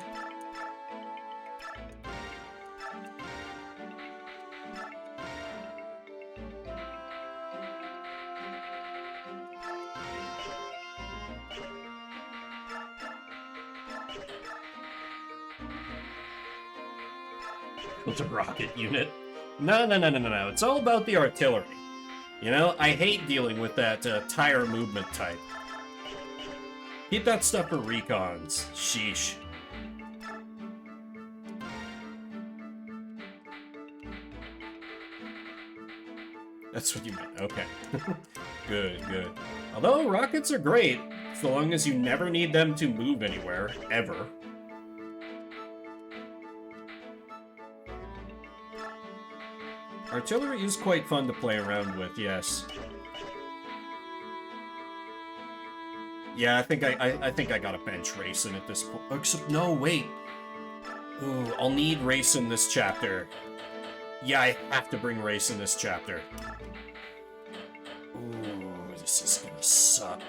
It's a rocket unit. No. It's all about the artillery. You know, I hate dealing with that tire movement type. Keep that stuff for recons. Sheesh. That's what you meant. Okay. Good. Although rockets are great, so long as you never need them to move anywhere, ever. Artillery is quite fun to play around with, yes. Yeah, I think I got a bench Racing at this point. Except, no, wait. Ooh, I'll need Racing this chapter. Yeah, I have to bring Racing this chapter. Ooh, this is gonna suck.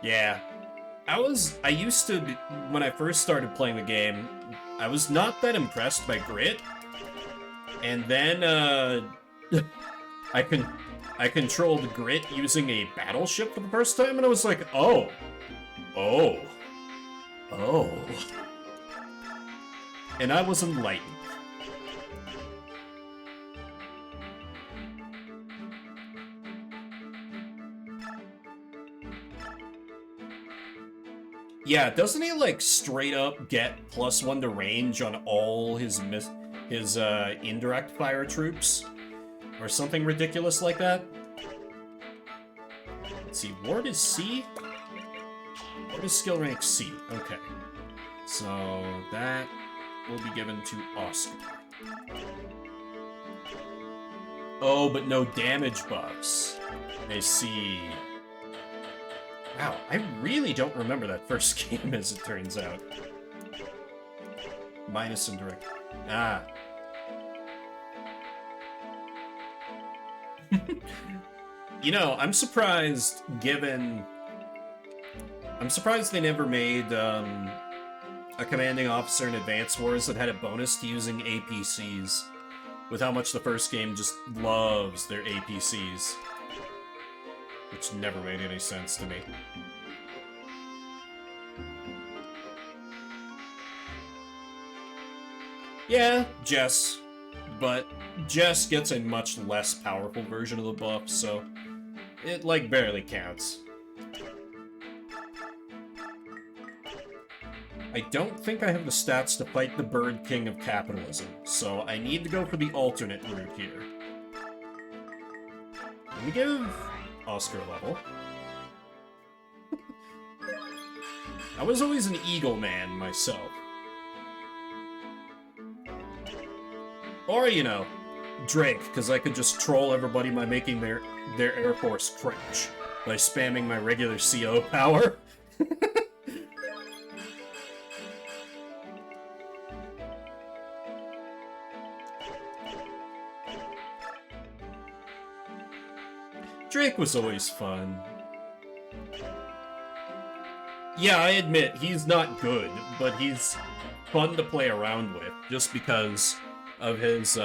Yeah. I used to, when I first started playing the game, I was not that impressed by Grit. And then, I controlled Grit using a battleship for the first time, and I was like, oh. And I was enlightened. Yeah, doesn't he, like, straight up get +1 to range on all his indirect fire troops? Or something ridiculous like that? Let's see, Ward is C? Ward is skill rank C, okay. So, that will be given to Oscar. Oh, but no damage buffs. I see. Wow, I really don't remember that first game, as it turns out. Minus indirect. Ah. You know, I'm surprised, I'm surprised they never made, a commanding officer in Advance Wars that had a bonus to using APCs, with how much the first game just loves their APCs. Which never made any sense to me. Yeah, Jess. But Jess gets a much less powerful version of the buff, so it, like, barely counts. I don't think I have the stats to fight the Bird King of Capitalism, so I need to go for the alternate route here. Let me give Oscar a level. I was always an Eagle man myself. Or, you know, Drake, because I could just troll everybody by making their Air Force cringe by spamming my regular CO power. Drake was always fun. Yeah, I admit, he's not good, but he's fun to play around with, just because of his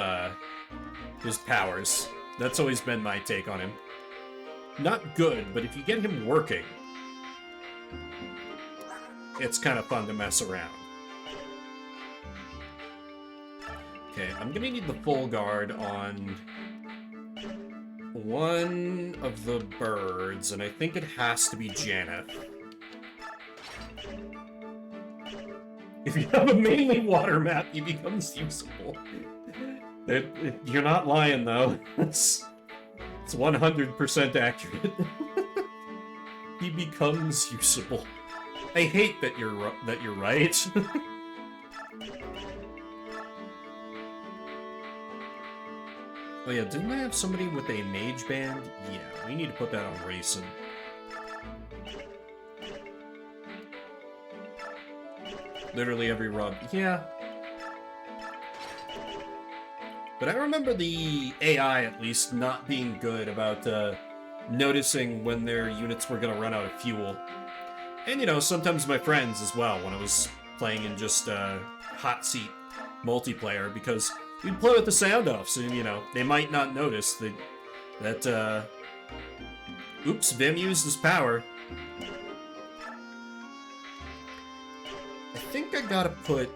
powers. That's always been my take on him. Not good, but if you get him working, it's kind of fun to mess around. Okay, I'm gonna need the full guard on one of the birds, and I think it has to be Janet. If you have a mainly water map, he becomes usable. You're not lying, though. It's 100% accurate. He becomes usable. I hate that you're right. Oh yeah, didn't I have somebody with a mage band? Yeah, we need to put that on racing. Literally every rub. Yeah. But I remember the AI, at least, not being good about noticing when their units were going to run out of fuel. And, you know, sometimes my friends as well, when I was playing in just hot seat multiplayer, because we'd play with the sound off, so, you know, they might not notice that oops, Vim used his power. I think I gotta put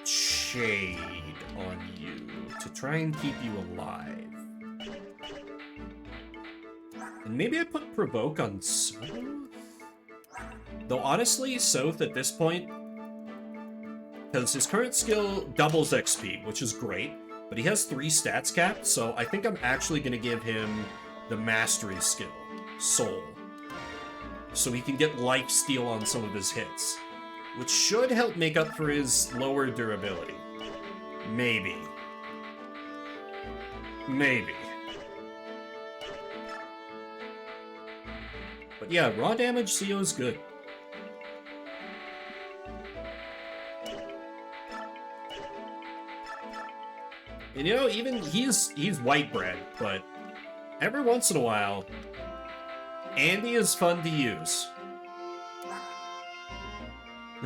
Shade on you to try and keep you alive. And maybe I put Provoke on Sothe? Though honestly, Sothe at this point, because his current skill doubles XP, which is great, but he has 3 stats capped, so I think I'm actually going to give him the Mastery skill, Soul, so he can get Life Steal on some of his hits, which should help make up for his lower durability. Maybe. Maybe. But yeah, raw damage CO is good. And you know, even he's white bread, but every once in a while, Andy is fun to use.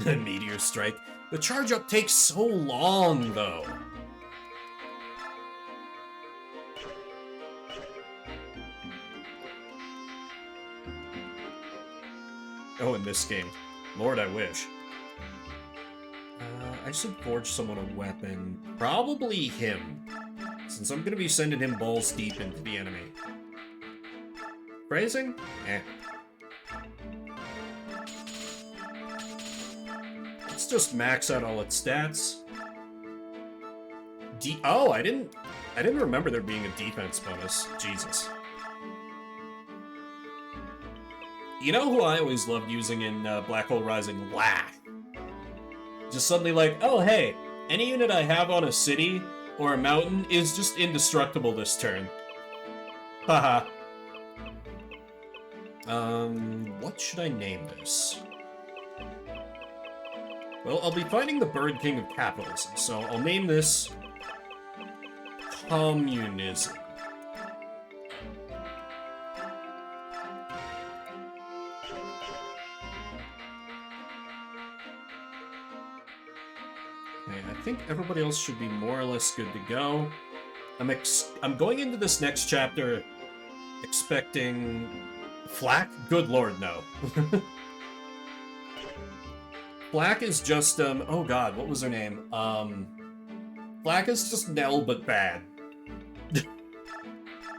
Meteor Strike. The charge up takes so long, though. Oh, in this game. Lord, I wish. I should forge someone a weapon. Probably him, since I'm going to be sending him balls deep into the enemy. Phrasing? Eh. Let's just max out all its stats. Oh, I didn't remember there being a defense bonus. Jesus. You know who I always loved using in Black Hole Rising? Laugh. Just suddenly like, oh hey, any unit I have on a city or a mountain is just indestructible this turn. Haha. What should I name this? Well, I'll be fighting the Bird King of Capitalism, so I'll name this Communism. I think everybody else should be more or less good to go. I'm going into this next chapter expecting Flak? Good lord, no. Flak is just, oh god, what was her name? Flak is just Nell, but bad.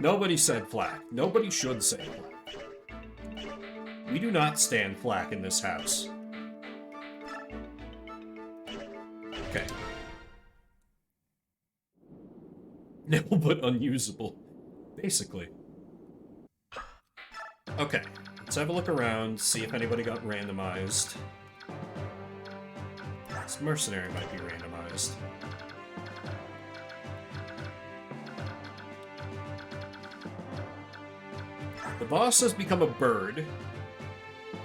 Nobody said Flak. Nobody should say Flak. We do not stand Flak in this house. Okay. Nell, but unusable. Basically. Okay. Let's have a look around, see if anybody got randomized. This mercenary might be randomized. The boss has become a bird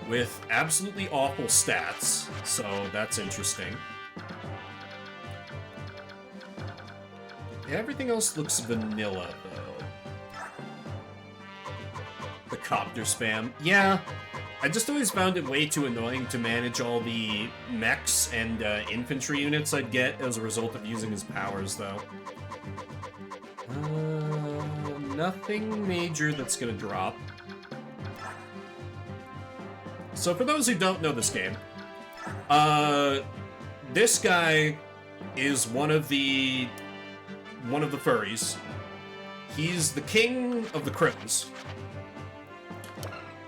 with absolutely awful stats, so that's interesting. Everything else looks vanilla, though. The copter spam. Yeah, I just always found it way too annoying to manage all the mechs and infantry units I'd get as a result of using his powers, though. Nothing major that's gonna drop. So for those who don't know this game, this guy is one of the furries. He's the king of the crows.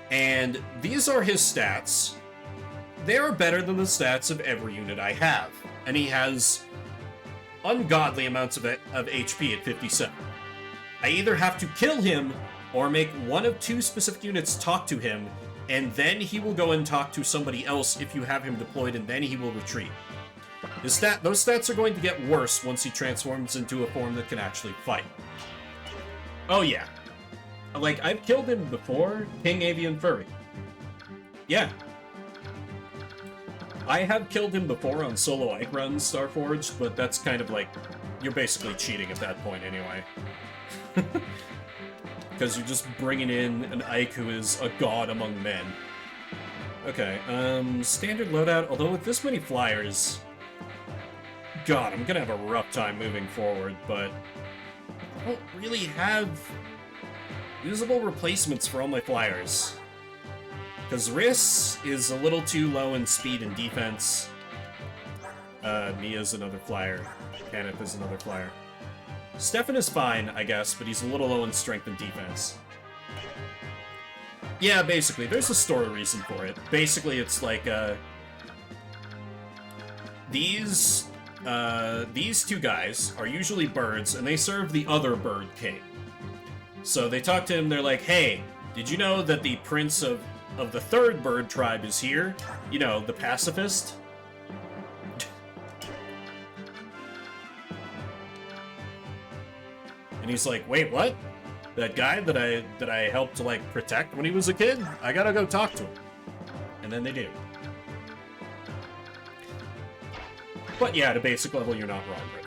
And these are his stats. They are better than the stats of every unit I have. And he has ungodly amounts of HP at 57. I either have to kill him or make one of 2 specific units talk to him, and then he will go and talk to somebody else if you have him deployed, and then he will retreat. Those stats are going to get worse once he transforms into a form that can actually fight. Oh, yeah. Like, I've killed him before, King Avian Furry. Yeah. I have killed him before on solo Ike runs, Starforged, but that's kind of like... You're basically cheating at that point anyway. Because you're just bringing in an Ike who is a god among men. Okay, standard loadout, although with this many flyers... God, I'm gonna have a rough time moving forward, but... I don't really have usable replacements for all my flyers. Because Riss is a little too low in speed and defense. Mia's another flyer. Kenneth is another flyer. Stefan is fine, I guess, but he's a little low in strength and defense. Yeah, basically, there's a story reason for it. Basically, it's like, these two guys are usually birds, and they serve the other bird king. So they talk to him, they're like, hey, did you know that the prince of the third bird tribe is here? You know, the pacifist? And he's like, wait, what? That guy that I helped to, like, protect when he was a kid? I gotta go talk to him. And then they do. But yeah, at a basic level, you're not wrong, right?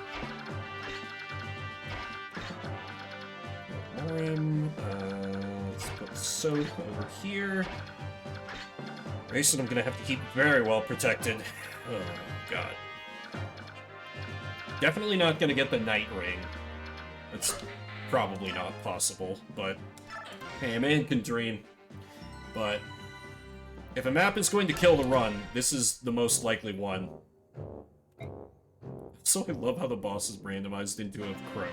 Let's put Sothe over here. Grayson, I'm gonna have to keep very well protected. Oh, God. Definitely not gonna get the Night Ring. That's probably not possible, but hey, a man can dream. But if a map is going to kill the run, this is the most likely one. So I love how the boss is randomized into a crow.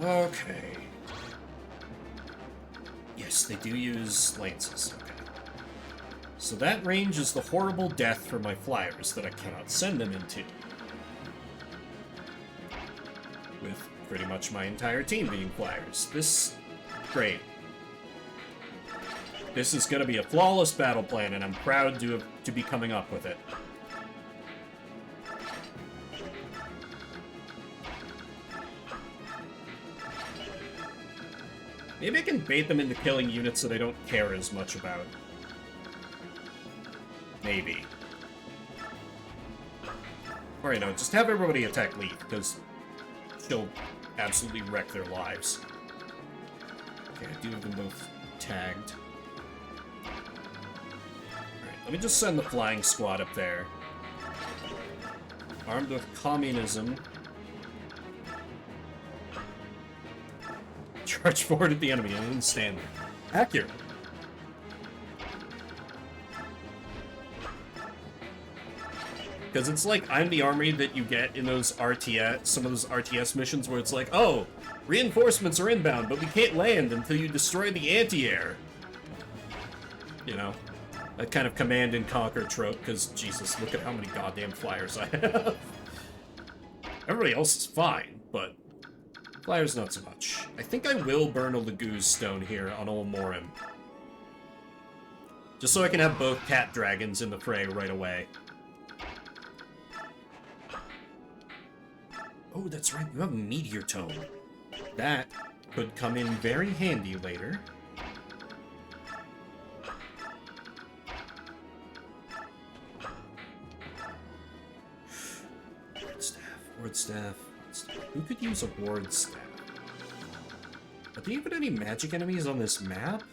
Okay. Yes, they do use lances. Okay. So that range is the horrible death for my flyers that I cannot send them into. With pretty much my entire team being flyers. Great. This is gonna be a flawless battle plan, and I'm proud to be coming up with it. Maybe I can bait them into killing units that I don't care as much about. Maybe. Or, you know, just have everybody attack Leaf, because she'll absolutely wreck their lives. Okay, I do have them both tagged. Alright, let me just send the flying squad up there. Armed with communism. Charge forward at the enemy, and then stand there. Accurate. Because it's like I'm the army that you get in those RTS, some of those RTS missions where it's like, oh, reinforcements are inbound, but we can't land until you destroy the anti-air. You know, that kind of command and conquer trope, because, Jesus, look at how many goddamn flyers I have. Everybody else is fine, but flyers not so much. I think I will burn a Laguz stone here on Ol Morim. Just so I can have both cat dragons in the fray right away. Oh, that's right, you have a Meteor Tome. That could come in very handy later. Ward staff. Who could use a ward staff? Are there even any magic enemies on this map?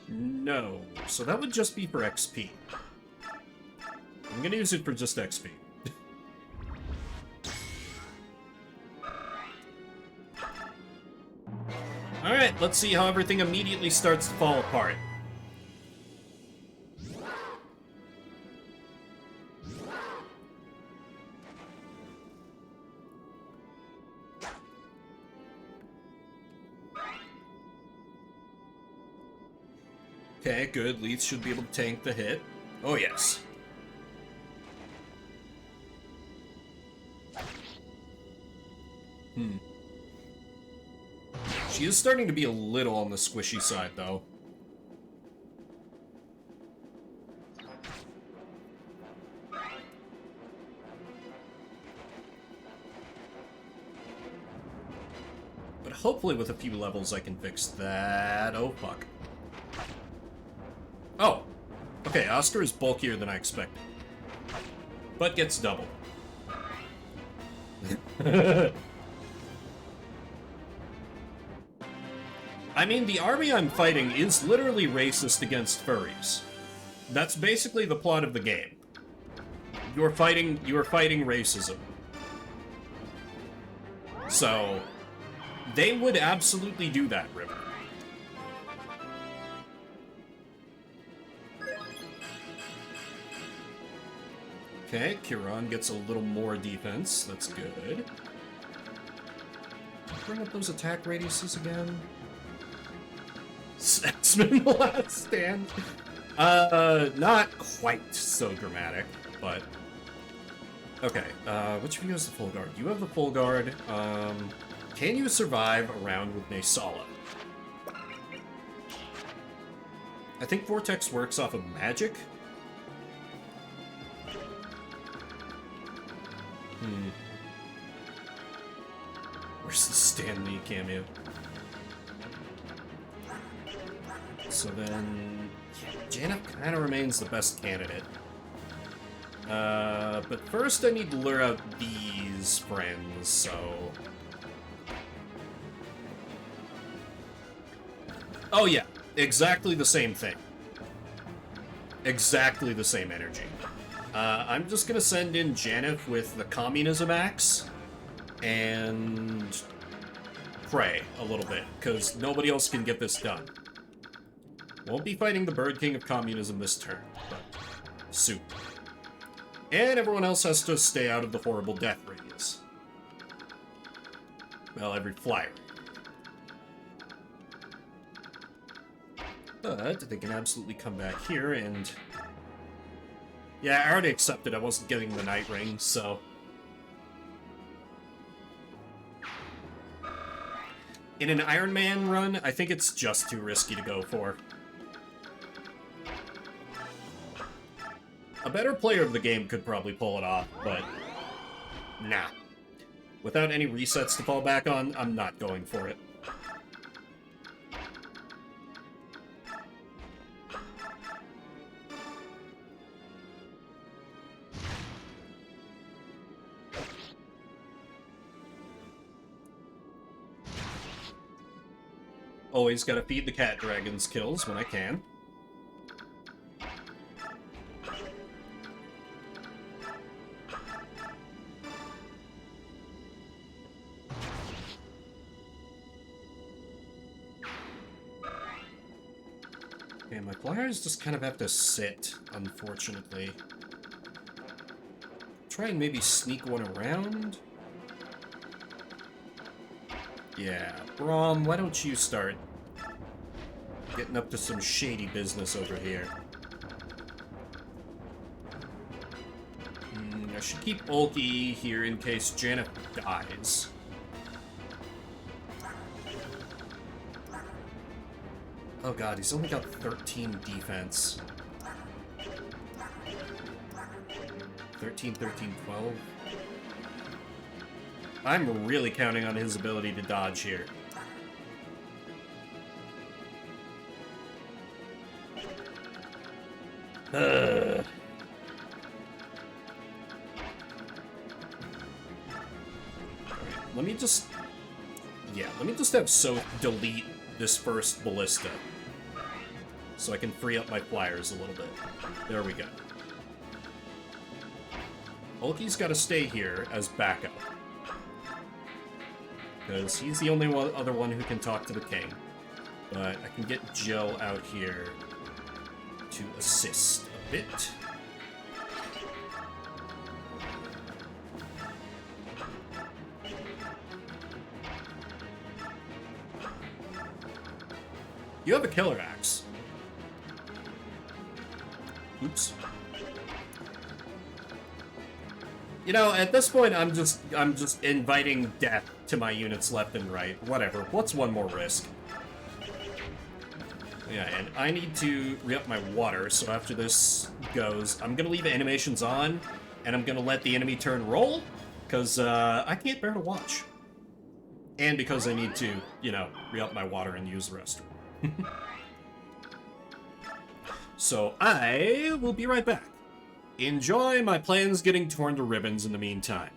No. So that would just be for XP. I'm gonna use it for just XP. Alright, let's see how everything immediately starts to fall apart. Okay, good. Leeds should be able to tank the hit. Oh, yes. She is starting to be a little on the squishy side, though. hopefully with a few levels I can fix that. Oh, fuck. Oh. Okay, Oscar is bulkier than I expected. But gets double. I mean, the army I'm fighting is literally racist against furries. That's basically the plot of the game. You're fighting racism. So, they would absolutely do that, River. Okay, Kiran gets a little more defense. That's good. Bring up those attack radiuses again. X-Men The Last Stand. Not quite so dramatic, but... Okay, which of you has the full guard? You have the full guard. Can you survive a round with Naysala? I think Vortex works off of magic. Where's the Stan Lee cameo? So then... Janet kind of remains the best candidate. But first I need to lure out these friends, so... Oh yeah, exactly the same thing. Exactly the same energy. I'm just gonna send in Janeth with the Communism Axe, and pray a little bit, because nobody else can get this done. Won't be fighting the Bird King of Communism this turn, but soon. And everyone else has to stay out of the horrible death radius. Well, every flyer. But they can absolutely come back here and... Yeah, I already accepted I wasn't getting the Night Ring, so... In an Ironman run, I think it's just too risky to go for. A better player of the game could probably pull it off, but... Nah. Without any resets to fall back on, I'm not going for it. Always gotta feed the cat dragons kills when I can. Okay, my flyers just kind of have to sit, unfortunately. Try and maybe sneak one around. Yeah, Braum, why don't you start getting up to some shady business over here? I should keep Ulki here in case Janet dies. Oh god, he's only got 13 defense. 13, 13, 12. I'm really counting on his ability to dodge here. Let me just... Yeah, let me just have Sothe delete this first ballista. So I can free up my flyers a little bit. There we go. Ulki's got to stay here as backup. Because he's the only other one who can talk to the king. But I can get Jill out here to assist a bit. You have a killer axe. Oops. You know, at this point, I'm just inviting death to my units left and right. Whatever. What's one more risk? Yeah, and I need to re-up my water, so after this goes, I'm gonna leave animations on, and I'm gonna let the enemy turn roll, because I can't bear to watch. and because I need to, you know, re-up my water and use the restroom. So I will be right back. Enjoy my plans getting torn to ribbons in the meantime.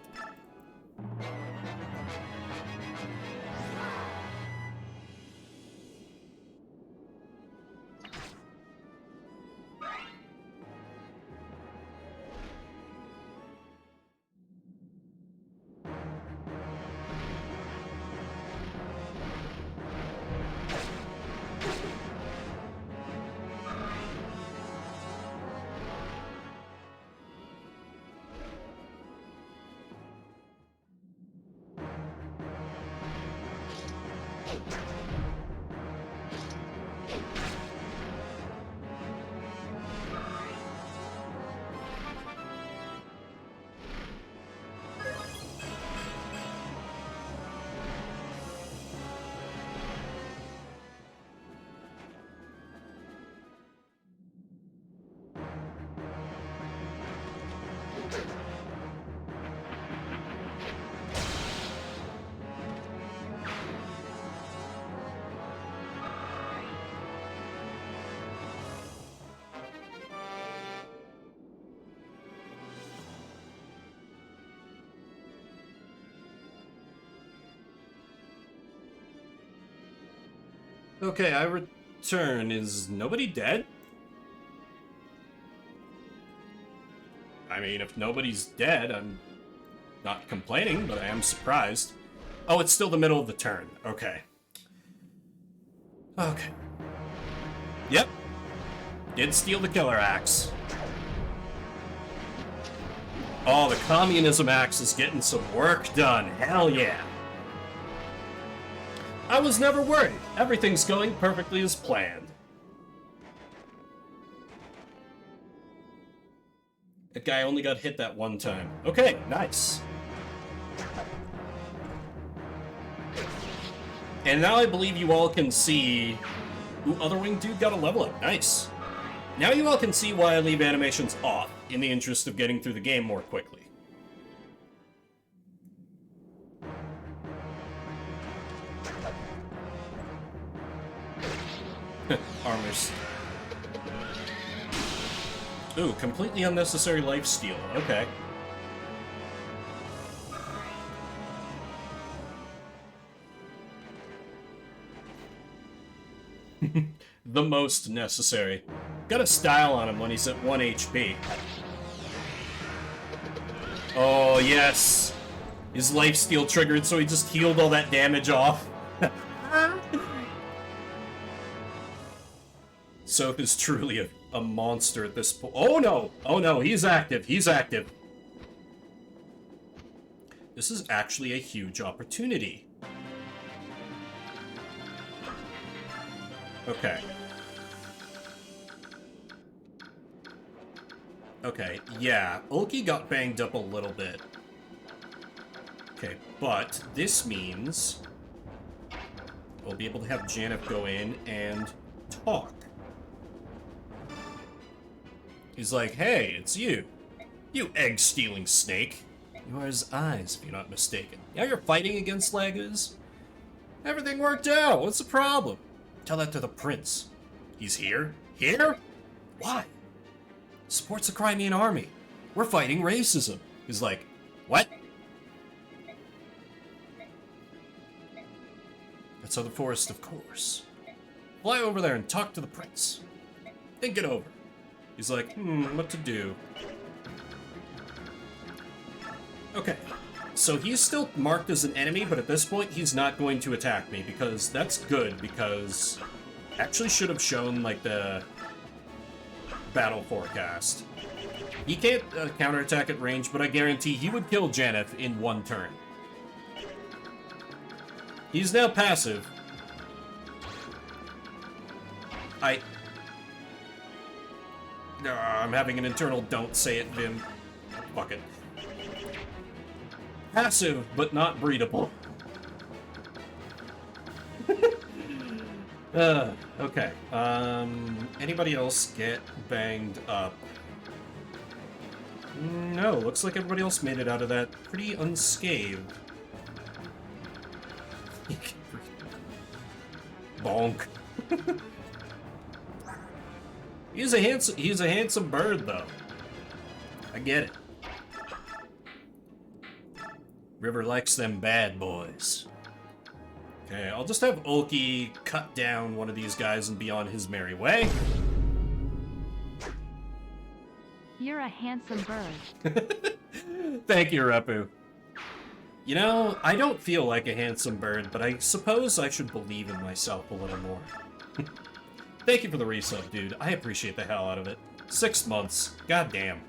Okay, I return. Is nobody dead? I mean, if nobody's dead, I'm not complaining, but I am surprised. Oh, it's still the middle of the turn. Okay. Okay. Yep. Did steal the killer axe. Oh, the communism axe is getting some work done. Hell yeah. I was never worried. Everything's going perfectly as planned. That guy only got hit that one time. Okay, nice. And now I believe you all can see... Ooh, Other Wing Dude got a level up. Nice. Now you all can see why I leave animations off, in the interest of getting through the game more quickly. Armors. Ooh, completely unnecessary lifesteal. Okay. The most necessary. Got a style on him when he's at 1 HP. Oh, yes. His lifesteal triggered, so he just healed all that damage off. Sothe is truly a monster at this point. Oh no! Oh no, he's active. He's active. This is actually a huge opportunity. Okay. Okay, yeah. Ulki got banged up a little bit. Okay, but this means we'll be able to have Janeth go in and talk. He's like, hey, it's you. You egg-stealing snake. You are his eyes, if you're not mistaken. Now you're fighting against Lagus? Everything worked out. What's the problem? Tell that to the prince. He's here? Here? Why? Supports the Crimean army. We're fighting racism. He's like, what? That's on the forest, of course. Fly over there and talk to the prince. Think it over. He's like, what to do? Okay, so he's still marked as an enemy, but at this point he's not going to attack me, because that's good, because I actually should have shown, like, the battle forecast. He can't counterattack at range, but I guarantee he would kill Janeth in one turn. He's now passive. I'm having an internal don't say it, Vim. Fuck it. Passive, but not breedable. Okay. Anybody else get banged up? No, looks like everybody else made it out of that pretty unscathed. Bonk. He's a handsome bird, though. I get it. River likes them bad boys. Okay, I'll just have Ulki cut down one of these guys and be on his merry way. You're a handsome bird. Thank you, Repu. You know, I don't feel like a handsome bird, but I suppose I should believe in myself a little more. Thank you for the resub, dude. I appreciate the hell out of it. 6 months. God damn.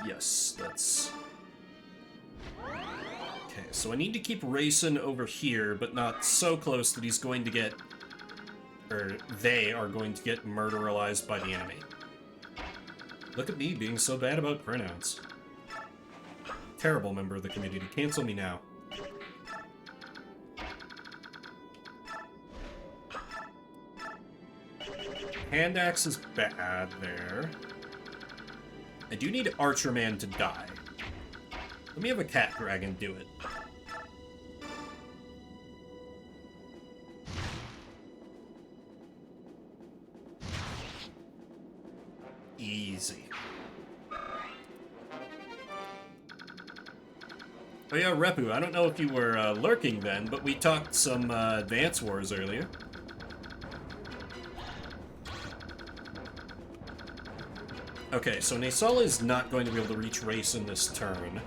Yes, that's... Okay, so I need to keep racing over here, but not so close that he's going to get... Or they are going to get murderalized by the enemy. Look at me being so bad about pronouns. Terrible member of the community. Cancel me now. Hand axe is bad there. I do need Archer Man to die. Let me have a cat dragon do it. Easy. Oh yeah, Repu, I don't know if you were lurking then, but we talked some Advance Wars earlier. Okay, so Nasal is not going to be able to reach race in this turn.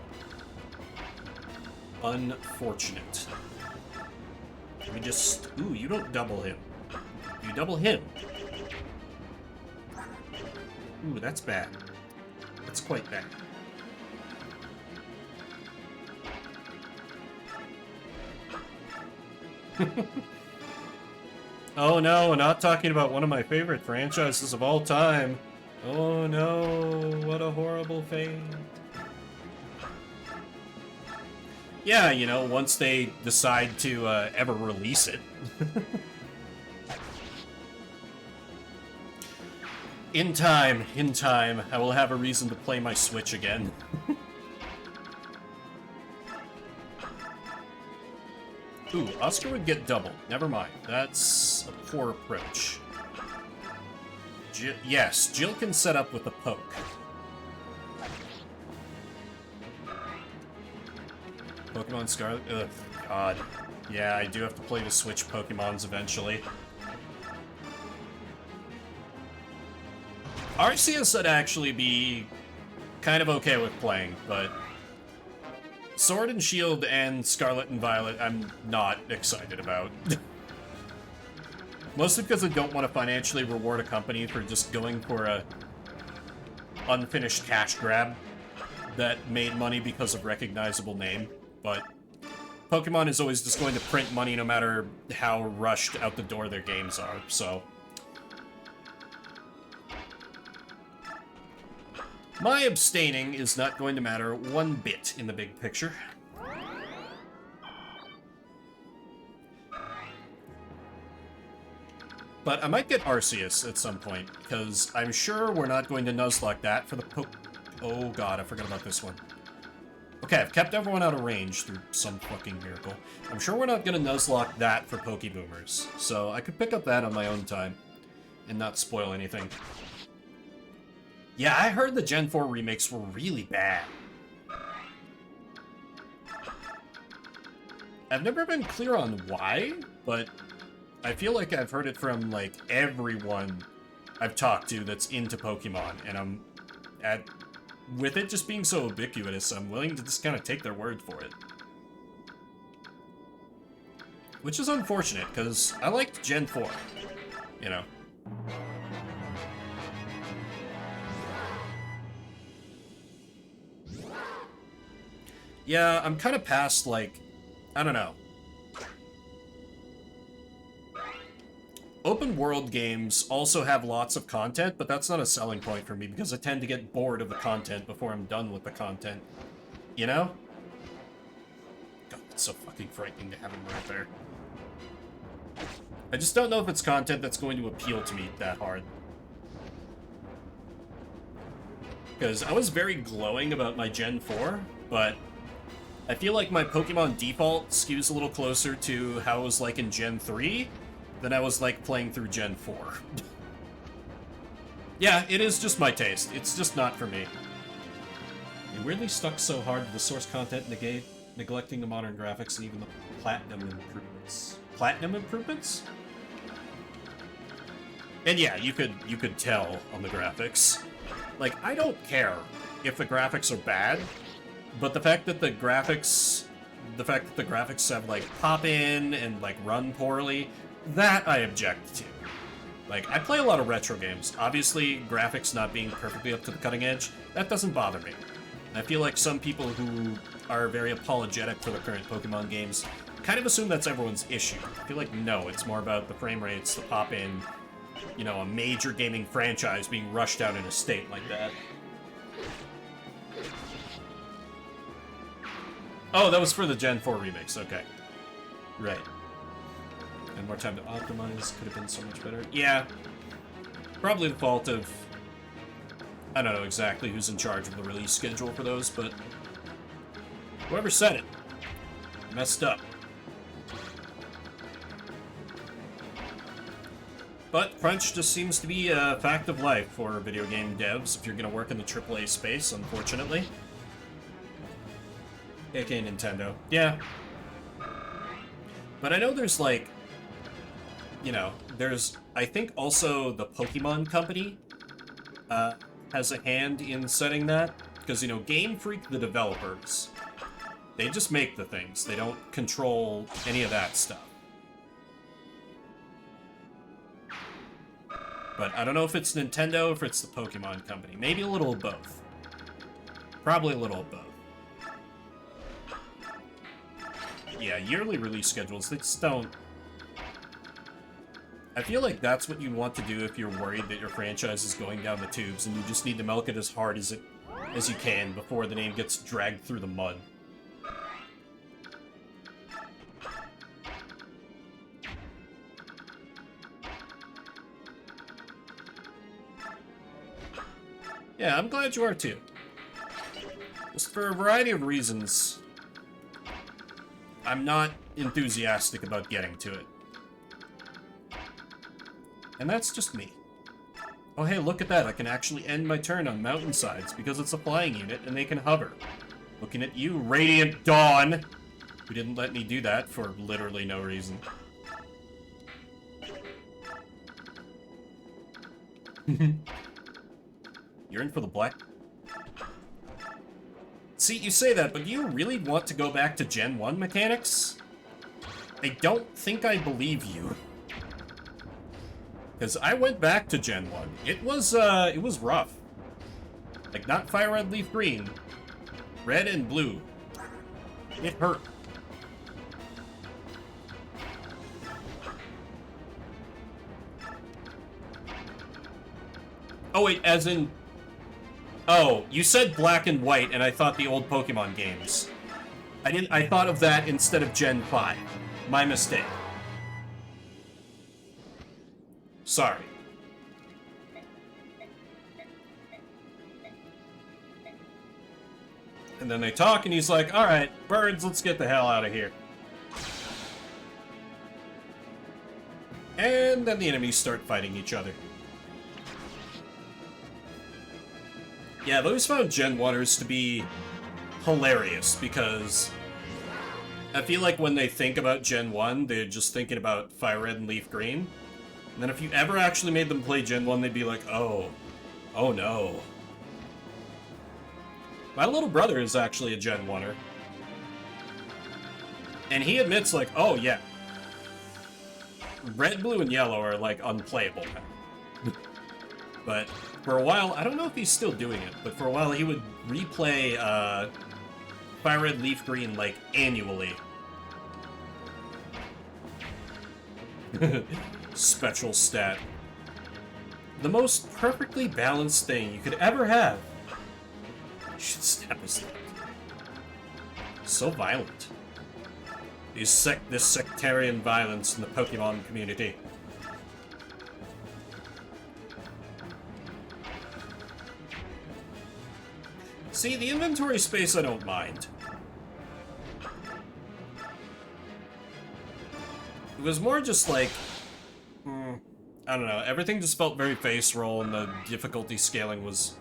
Unfortunate. Can we just... Ooh, you don't double him. You double him. Ooh, that's bad. That's quite bad. Oh no, we're not talking about one of my favorite franchises of all time. Oh no, what a horrible fate. Yeah, you know, once they decide to ever release it. In time, I will have a reason to play my Switch again. Ooh, Oscar would get double. Never mind. That's a poor approach. Yes, Jill can set up with a poke. Pokemon Scarlet? Ugh, God. Yeah, I do have to play the Switch Pokemons eventually. Arceus would actually be kind of okay with playing, but Sword and Shield and Scarlet and Violet I'm not excited about. Mostly because I don't want to financially reward a company for just going for a unfinished cash grab that made money because of recognizable name, but Pokemon is always just going to print money no matter how rushed out the door their games are, so... My abstaining is not going to matter one bit in the big picture. But I might get Arceus at some point, because I'm sure we're not going to Nuzlocke that for the Oh god, I forgot about this one. Okay, I've kept everyone out of range through some fucking miracle. I'm sure we're not going to Nuzlocke that for Pokeboomers, so I could pick up that on my own time and not spoil anything. Yeah, I heard the Gen 4 remakes were really bad. I've never been clear on why, but I feel like I've heard it from, like, everyone I've talked to that's into Pokemon, and with it just being so ubiquitous, I'm willing to just kind of take their word for it. Which is unfortunate, because I liked Gen 4, you know. Yeah, I'm kind of past, like, I don't know. Open world games also have lots of content, but that's not a selling point for me because I tend to get bored of the content before I'm done with the content. You know? God, it's so fucking frightening to have him right there. I just don't know if it's content that's going to appeal to me that hard. Because I was very glowing about my Gen 4, but I feel like my Pokemon default skews a little closer to how it was like in Gen 3 than I was like playing through Gen 4. Yeah, it is just my taste. It's just not for me. It weirdly stuck so hard to the source content neglecting the modern graphics and even the platinum improvements. Platinum improvements? And yeah, you could tell on the graphics. Like, I don't care if the graphics are bad, but the fact that the graphics have like pop in and like run poorly, that I object to. Like, I play a lot of retro games. Obviously, graphics not being perfectly up to the cutting edge, that doesn't bother me. I feel like some people who are very apologetic for the current Pokemon games kind of assume that's everyone's issue. I feel like, no, it's more about the frame rates, the pop-in, you know, a major gaming franchise being rushed out in a state like that. Oh, that was for the Gen 4 remix, okay. Right. And more time to optimize, could have been so much better. Yeah. Probably the fault of... I don't know exactly who's in charge of the release schedule for those, but... whoever said it messed up. But crunch just seems to be a fact of life for video game devs if you're going to work in the AAA space, unfortunately. AKA Nintendo. Yeah. But I know there's, like... you know, there's... I think also the Pokemon Company has a hand in setting that. Because, you know, Game Freak, the developers, they just make the things. They don't control any of that stuff. But I don't know if it's Nintendo or if it's the Pokemon Company. Maybe a little of both. Probably a little of both. Yeah, yearly release schedules, they just don't... I feel like that's what you want to do if you're worried that your franchise is going down the tubes and you just need to milk it as hard as you can before the name gets dragged through the mud. Yeah, I'm glad you are too. Just for a variety of reasons, I'm not enthusiastic about getting to it. And that's just me. Oh hey, look at that, I can actually end my turn on mountainsides because it's a flying unit and they can hover. Looking at you, Radiant Dawn, who didn't let me do that for literally no reason. You're in for the black... See, you say that, but do you really want to go back to Gen 1 mechanics? I don't think I believe you. Because I went back to Gen 1. It was rough. Like, not Fire Red, Leaf Green. Red and Blue. It hurt. Oh, wait, as in... Oh, you said Black and White, and I thought the old Pokemon games. I thought of that instead of Gen 5. My mistake. Sorry. And then they talk, and he's like, alright, birds, let's get the hell out of here. And then the enemies start fighting each other. Yeah, I've always found Gen 1ers to be hilarious, because I feel like when they think about Gen 1, they're just thinking about Fire Red and Leaf Green. And then if you ever actually made them play Gen 1, they'd be like, oh no. My little brother is actually a Gen 1er. And he admits, like, oh yeah, Red, Blue, and Yellow are, like, unplayable now. But for a while, I don't know if he's still doing it, but for a while he would replay Fire Red, Leaf Green, like, annually. Special stat. The most perfectly balanced thing you could ever have. You should stab his leg. So violent. This sectarian violence in the Pokemon community. See, the inventory space I don't mind. It was more just like, I don't know, everything just felt very face roll and the difficulty scaling was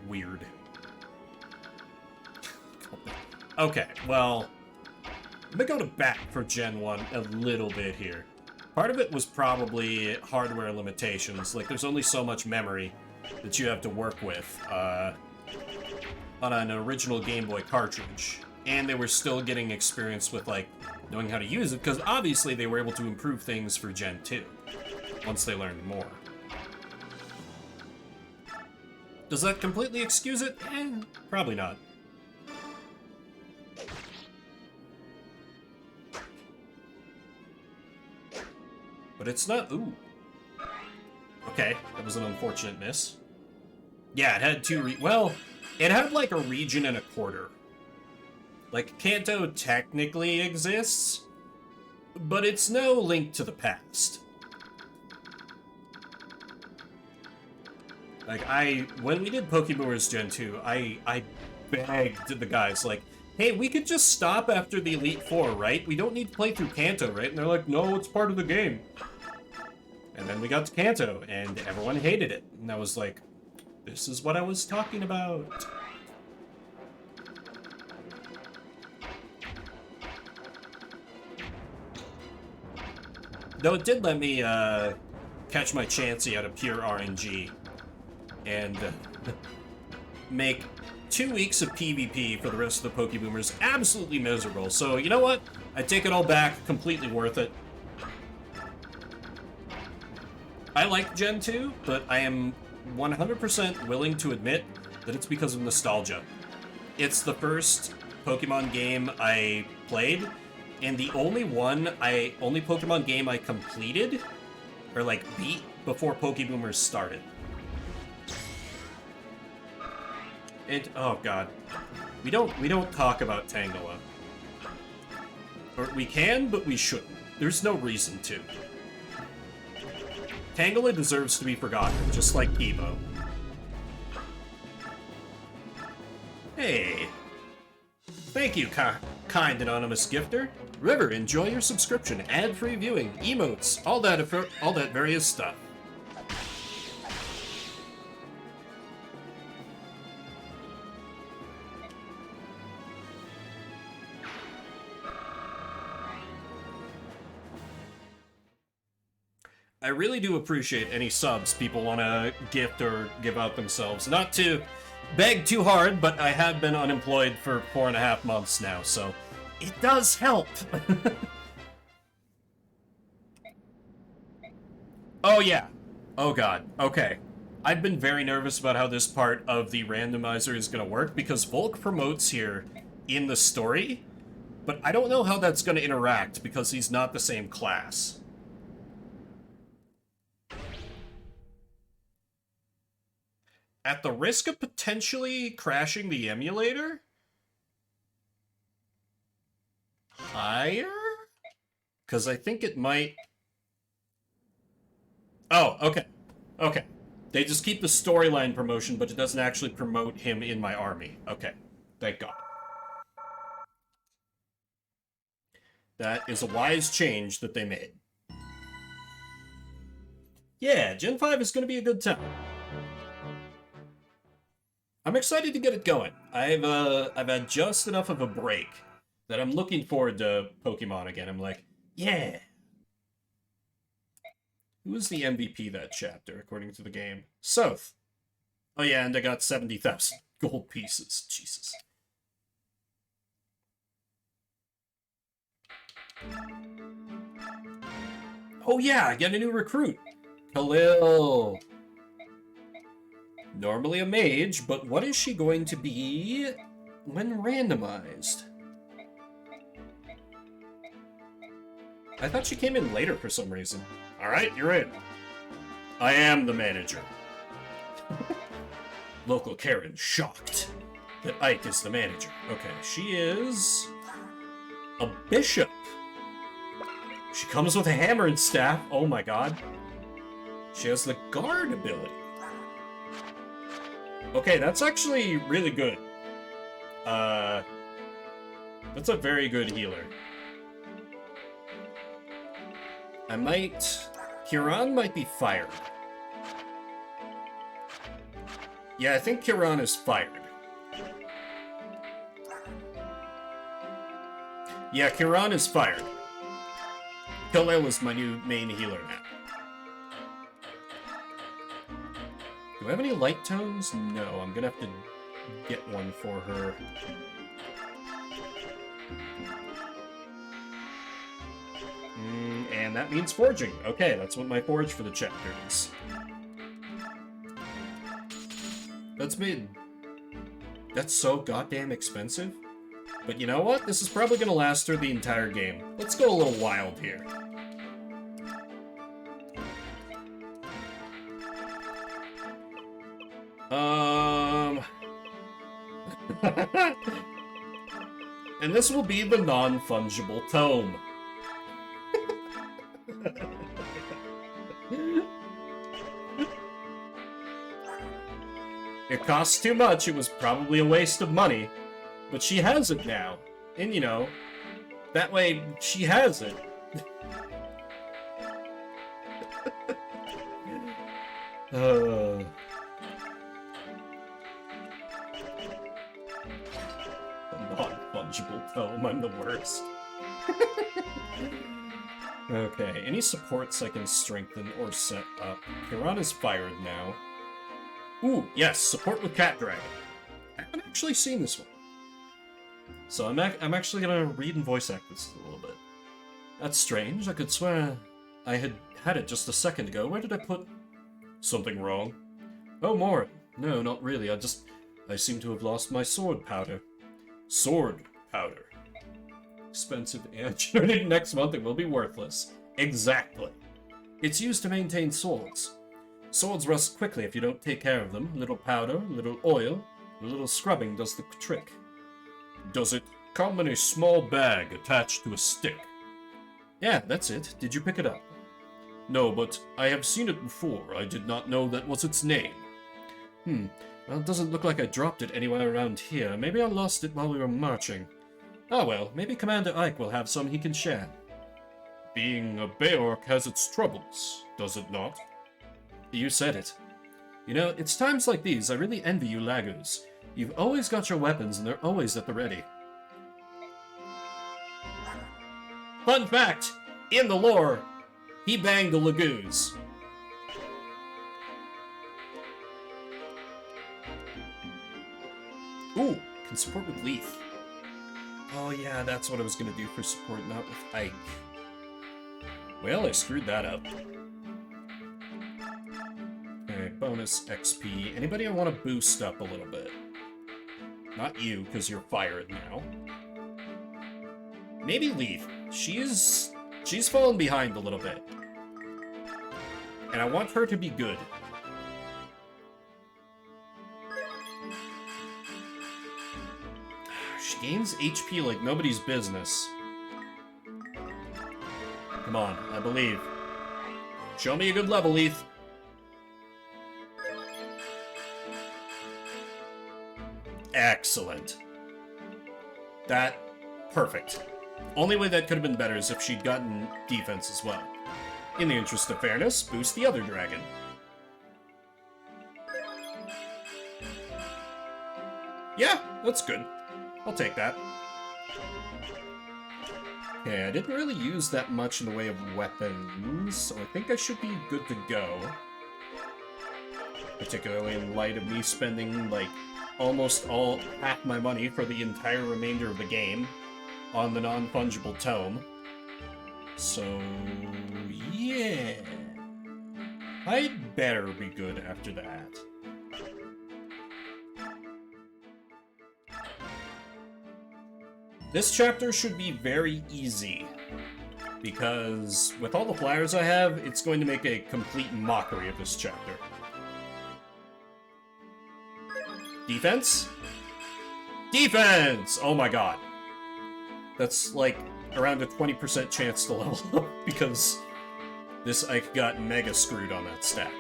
weird. Okay, well, I'm gonna go to bat for Gen 1 a little bit here. Part of it was probably hardware limitations, like there's only so much memory that you have to work with on an original Game Boy cartridge. And they were still getting experience with, like, knowing how to use it, because obviously they were able to improve things for Gen 2 once they learned more. Does that completely excuse it? Probably not. But it's not... Ooh. Okay, that was an unfortunate miss. Yeah, it had two well, it had like a region and a quarter. Like, Kanto technically exists, but it's no Link to the Past. Like, when we did Pokéboomers Gen 2, I begged the guys, like, hey, we could just stop after the Elite Four, right? We don't need to play through Kanto, right? And they're like, no, it's part of the game. And then we got to Kanto, and everyone hated it. And I was like, this is what I was talking about. Though it did let me catch my Chansey out of pure RNG and make 2 weeks of PvP for the rest of the Pokéboomers absolutely miserable. So, you know what? I take it all back. Completely worth it. I like Gen 2, but I am 100% willing to admit that it's because of nostalgia. It's the first Pokemon game I played, and the only Pokemon game I completed, or like beat, before Pokéboomers started. Oh god. We don't talk about Tangela. Or we can, but we shouldn't. There's no reason to. Tangela deserves to be forgotten, just like Evo. Hey. Thank you, kind anonymous gifter. River, enjoy your subscription, ad-free viewing, emotes, all that various stuff. I really do appreciate any subs people want to gift or give out themselves. Not to beg too hard, but I have been unemployed for 4.5 months now, so it does help. Oh yeah. Oh god. Okay. I've been very nervous about how this part of the randomizer is going to work, because Volk promotes here in the story, but I don't know how that's going to interact, because he's not the same class. At the risk of potentially crashing the emulator? Higher? Because I think it might... Oh, okay. Okay. They just keep the storyline promotion, but it doesn't actually promote him in my army. Okay. Thank God. That is a wise change that they made. Yeah, Gen 5 is going to be a good time. I'm excited to get it going. I've had just enough of a break that I'm looking forward to Pokemon again. I'm like, yeah. Who was the MVP that chapter, according to the game? Sothe. Oh yeah, and I got 70,000 gold pieces. Jesus. Oh yeah, I get a new recruit. Khalil. Normally a mage, but what is she going to be when randomized? I thought she came in later for some reason. Alright, you're in. I am the manager. Local Karen shocked that Ike is the manager. Okay, she is a bishop. She comes with a hammer and staff. Oh my god. She has the guard ability. Okay, that's actually really good. That's a very good healer. Kiran might be fired. Yeah, I think Kiran is fired. Yeah, Kiran is fired. Khalil is my new main healer now. Do I have any light tones? No, I'm gonna have to get one for her. And that means forging. Okay, that's what my forge for the chapter is. That's so goddamn expensive. But you know what? This is probably gonna last her the entire game. Let's go a little wild here. And this will be the non-fungible tome. It costs too much, it was probably a waste of money. But she has it now. And, you know, that way she has it. Non-fungible tome, I'm the worst. Okay, any supports I can strengthen or set up. Kiran is fired now. Ooh, yes, support with Cat Dragon. I haven't actually seen this one. So I'm actually gonna read and voice act this a little bit. That's strange. I could swear I had it just a second ago. Where did I put something wrong? Oh, more. No, not really. I seem to have lost my sword powder. Sword powder. Expensive and generated next month. It will be worthless. Exactly. It's used to maintain swords. Swords rust quickly if you don't take care of them. A little powder, a little oil, a little scrubbing does the trick. Does it come in a small bag attached to a stick? Yeah, that's it. Did you pick it up? No, but I have seen it before. I did not know that was its name. Well, it doesn't look like I dropped it anywhere around here. Maybe I lost it while we were marching. Ah well, maybe Commander Ike will have some he can share. Being a Beorc has its troubles, does it not? You said it. You know, it's times like these I really envy you laggers. You've always got your weapons and they're always at the ready. Fun fact! In the lore, he banged the Lagoos. Ooh, can support with Leaf. Oh yeah, that's what I was gonna do for support, not with Ike. Well, I screwed that up. Alright, bonus XP. Anybody I want to boost up a little bit? Not you, because you're fired now. Maybe Leaf. She's fallen behind a little bit. And I want her to be good. She gains HP like nobody's business. Come on, I believe. Show me a good level, Leaf. Excellent. Perfect. Only way that could have been better is if she'd gotten defense as well. In the interest of fairness, boost the other dragon. Yeah, that's good. I'll take that. Okay, I didn't really use that much in the way of weapons, so I think I should be good to go. Particularly in light of me spending, like, almost half my money for the entire remainder of the game on the non-fungible tome. So, yeah. I'd better be good after that. This chapter should be very easy, because with all the flyers I have, it's going to make a complete mockery of this chapter. Defense? Defense! Oh my god. That's like around a 20% chance to level up, because this Ike got mega screwed on that stat.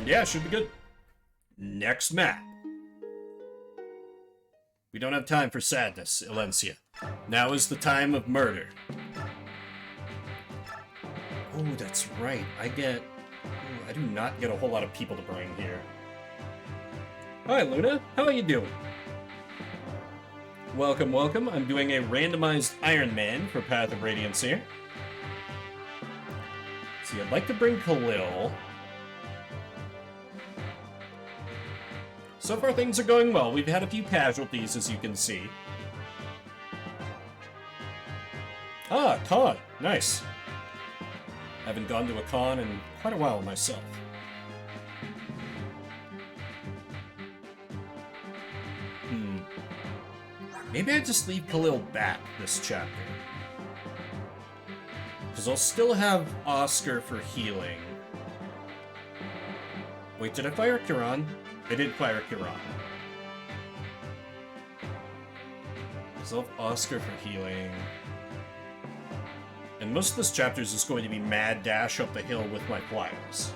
Yeah, should be good. Next map. We don't have time for sadness, Elencia. Now is the time of murder. Oh, that's right. I do not get a whole lot of people to bring here. Hi, Luna. How are you doing? Welcome, welcome. I'm doing a randomized Ironman for Path of Radiance here. See, I'd like to bring Khalil. So far, things are going well. We've had a few casualties, as you can see. Ah, con. Nice. Haven't gone to a con in quite a while myself. Maybe I just leave Khalil back this chapter. Because I'll still have Oscar for healing. Wait, did I fire Kiran? I did fire Kiran. Because I'll have Oscar for healing. And most of this chapter is just going to be mad dash up the hill with my flyers.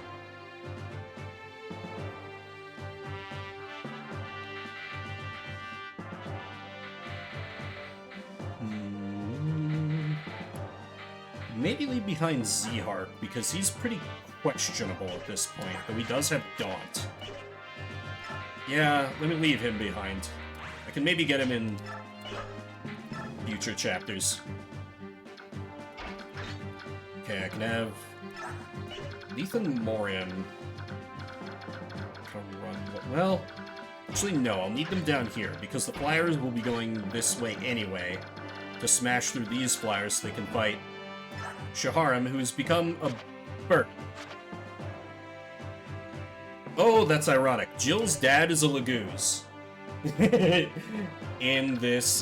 Maybe leave behind Zhark, because he's pretty questionable at this point, though he does have Daunt. Yeah, let me leave him behind. I can maybe get him in future chapters. Okay, I can have Lethan Morian. Well, actually no, I'll need them down here, because the flyers will be going this way anyway, to smash through these flyers so they can fight Shaharam, who's become a bird. Oh, that's ironic. Jill's dad is a Laguz. in this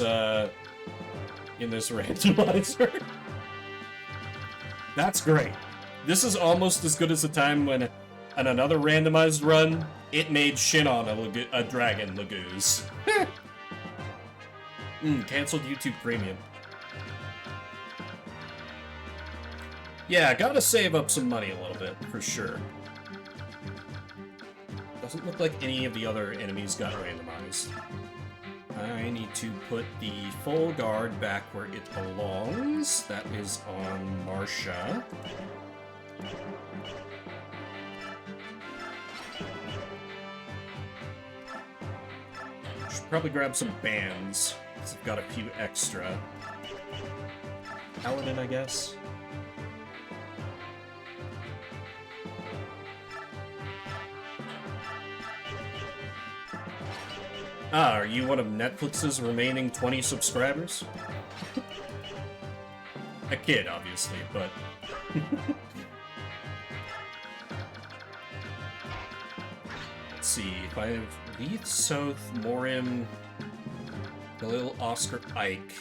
randomizer. That's great. This is almost as good as the time when, on another randomized run, it made Shinon a dragon Laguz. Cancelled YouTube Premium. Yeah, gotta save up some money a little bit, for sure. Doesn't look like any of the other enemies got randomized. I need to put the full guard back where it belongs. That is on Marsha. Should probably grab some bands, because I've got a few extra. Paladin, I guess. Ah, are you one of Netflix's remaining 20 subscribers? A kid, obviously, but... Let's see, if I have Leith, Sothe, Morim, Khalil, Oscar, Ike,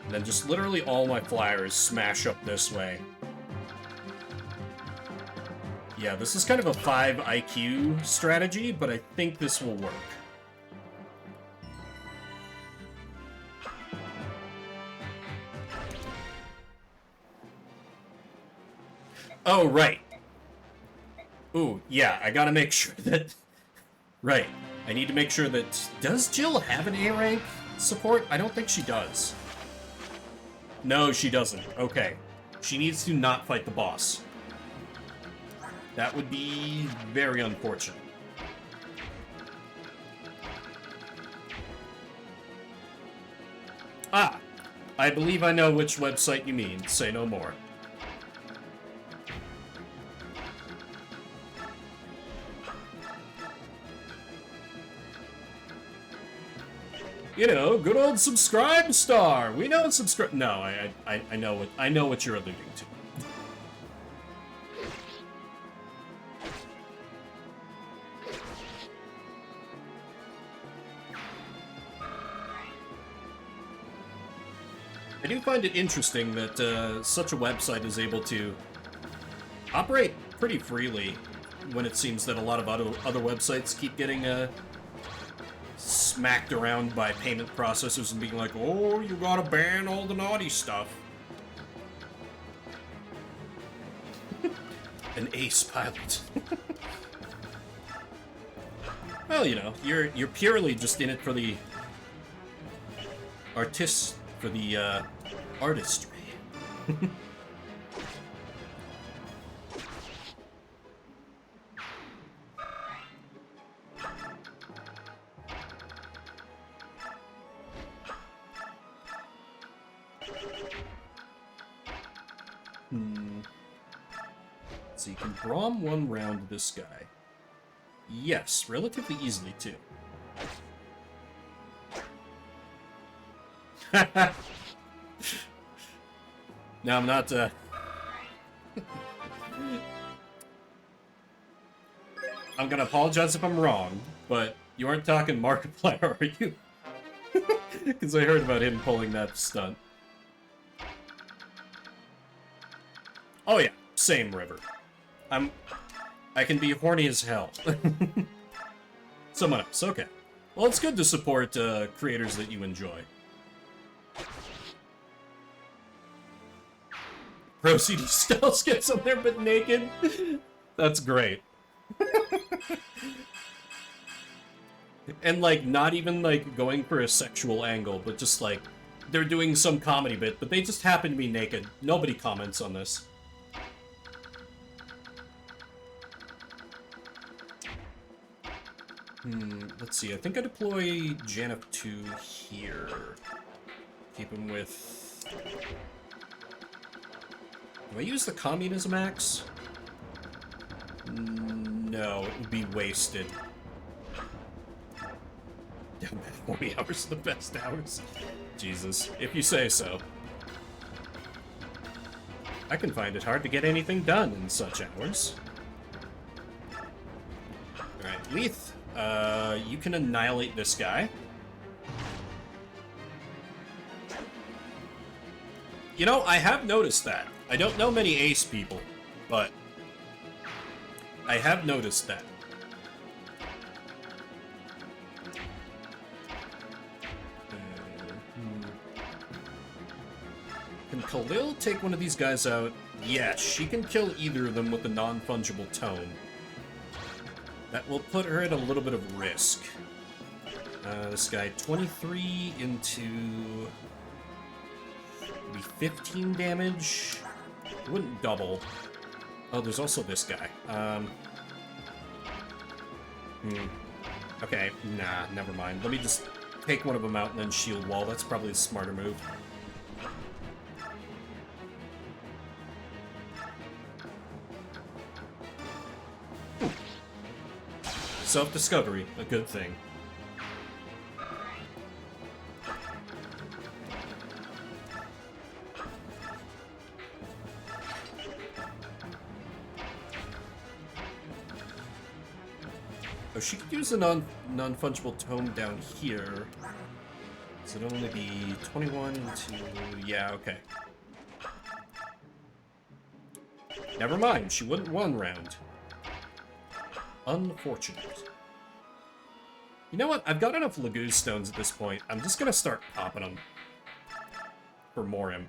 and then just literally all my flyers smash up this way. Yeah, this is kind of a 5 IQ strategy, but I think this will work. Oh, right. Ooh, yeah, I gotta make sure that... Right. I need to make sure that... Does Jill have an A rank support? I don't think she does. No, she doesn't. Okay. She needs to not fight the boss. That would be very unfortunate. Ah! I believe I know which website you mean. Say no more. You know, good old Subscribe Star. We know subscribe. No, I know what you're alluding to. I do find it interesting that such a website is able to operate pretty freely when it seems that a lot of other websites keep getting smacked around by payment processors and being like, oh, you gotta ban all the naughty stuff. An ace pilot. Well, you know, you're purely just in it for the artistry. So you can Braum one round this guy. Yes, relatively easily, too. No, I'm not, I'm gonna apologize if I'm wrong, but you aren't talking Markiplier, are you? Because I heard about him pulling that stunt. Oh yeah, same River. I can be horny as hell. Someone else, okay. Well, it's good to support creators that you enjoy. Pro CD Styles gets on there but naked. That's great. And, like, not even, like, going for a sexual angle, but just, like, they're doing some comedy bit, but they just happen to be naked. Nobody comments on this. Let's see, I think I deploy Janif 2 here. Keep him with... Do I use the Communism Axe? No, it would be wasted. Damn, 40 hours are the best hours. Jesus, if you say so. I can find it hard to get anything done in such hours. Alright, Leith, you can annihilate this guy. You know, I have noticed that. I don't know many ace people, but I have noticed that. Can Khalil take one of these guys out? Yes, she can kill either of them with the non-fungible tome. That will put her at a little bit of risk. This guy, 23 into... maybe 15 damage? It wouldn't double. Oh, there's also this guy. Okay, nah, never mind. Let me just take one of them out and then shield wall. That's probably a smarter move. Self-discovery, a good thing. Oh, she could use a non-fungible tome down here. So it'd only be 21 to... yeah, okay. Never mind, she wouldn't one round. Unfortunate. You know what? I've got enough Laguz stones at this point. I'm just gonna start popping them. For Morim.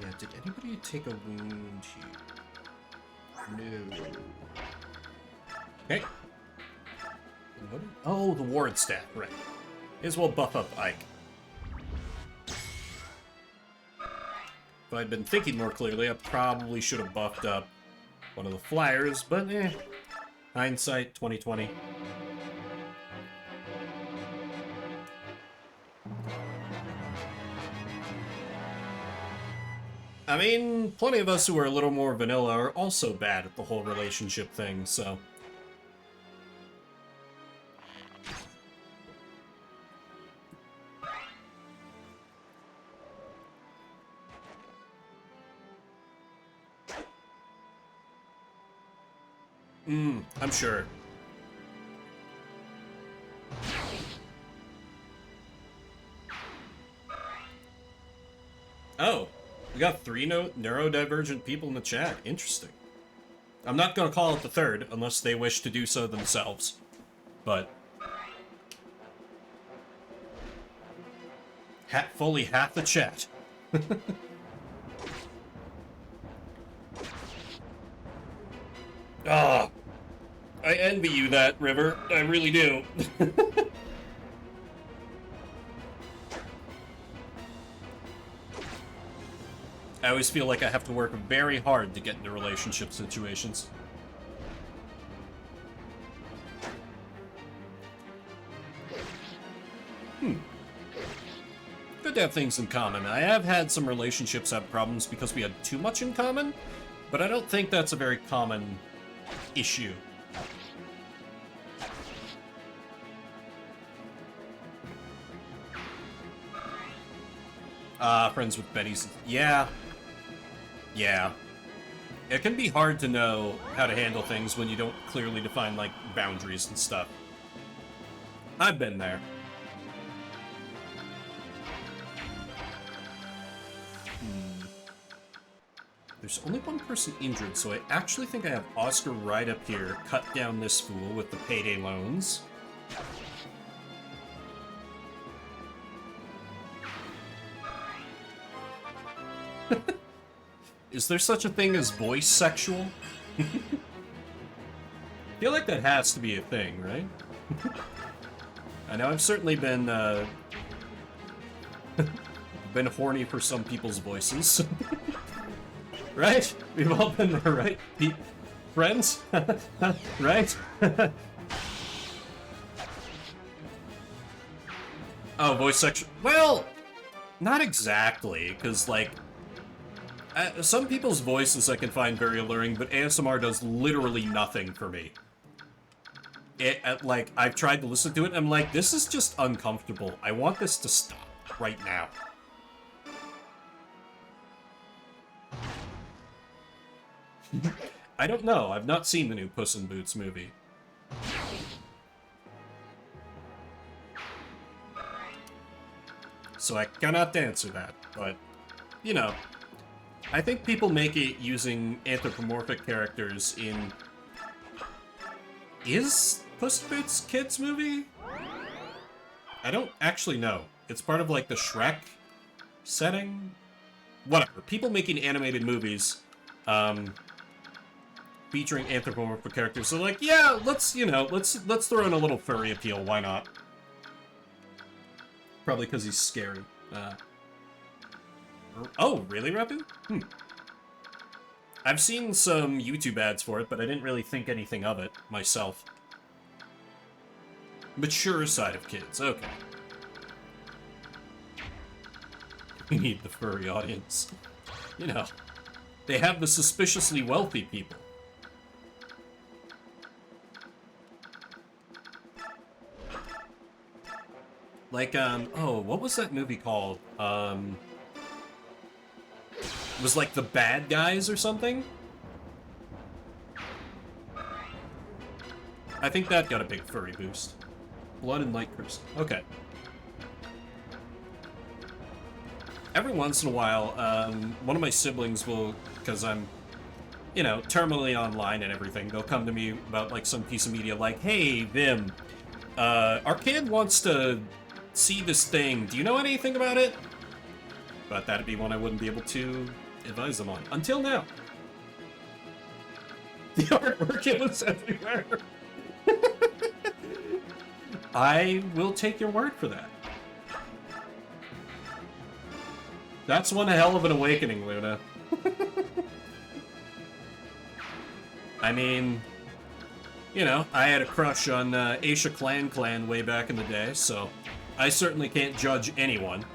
Yeah, did anybody take a wound here? No. Okay. Oh, the ward stat, right. May as well buff up Ike. If I'd been thinking more clearly, I probably should have buffed up one of the flyers, but hindsight, 2020. I mean, plenty of us who are a little more vanilla are also bad at the whole relationship thing, so... I'm sure. Oh, we got 3 neurodivergent people in the chat. Interesting. I'm not going to call it the third, unless they wish to do so themselves. But... fully half the chat. Ah, I envy you that, River. I really do. I always feel like I have to work very hard to get into relationship situations. Good to have things in common. I have had some relationships have problems because we had too much in common, but I don't think that's a very common issue. Friends with Betty's. Yeah. Yeah. It can be hard to know how to handle things when you don't clearly define, like, boundaries and stuff. I've been there. There's only one person injured, so I actually think I have Oscar right up here. Cut down this fool with the payday loans. Is there such a thing as voice sexual? I feel like that has to be a thing, right? I know I've certainly been been horny for some people's voices. Right? We've all been there, right? Friends? Right? Oh, voice section. Well, not exactly, because, like, some people's voices I can find very alluring, but ASMR does literally nothing for me. Like, I've tried to listen to it, and I'm like, this is just uncomfortable. I want this to stop right now. I don't know. I've not seen the new Puss in Boots movie. So I cannot answer that, but, you know, I think people make it using anthropomorphic characters in... Is Puss in Boots kids movie? I don't actually know. It's part of, like, the Shrek setting? Whatever. People making animated movies, featuring anthropomorphic characters. So, like, yeah, let's, you know, let's throw in a little furry appeal. Why not? Probably because he's scary. Oh, really, Rabu? I've seen some YouTube ads for it, but I didn't really think anything of it myself. Mature side of kids, okay. We need the furry audience. You know, they have the suspiciously wealthy people. Like, oh, what was that movie called? It was like The Bad Guys or something? I think that got a big furry boost. Blood and Light Crystal. Okay. Every once in a while, one of my siblings will, because I'm, you know, terminally online and everything, they'll come to me about, like, some piece of media like, hey, Vim, our kid wants to see this thing. Do you know anything about it? But that'd be one I wouldn't be able to advise them on. Until now. The artwork, it was everywhere. I will take your word for that. That's one hell of an awakening, Luna. I mean, you know, I had a crush on Aisha Clan way back in the day, so I certainly can't judge anyone.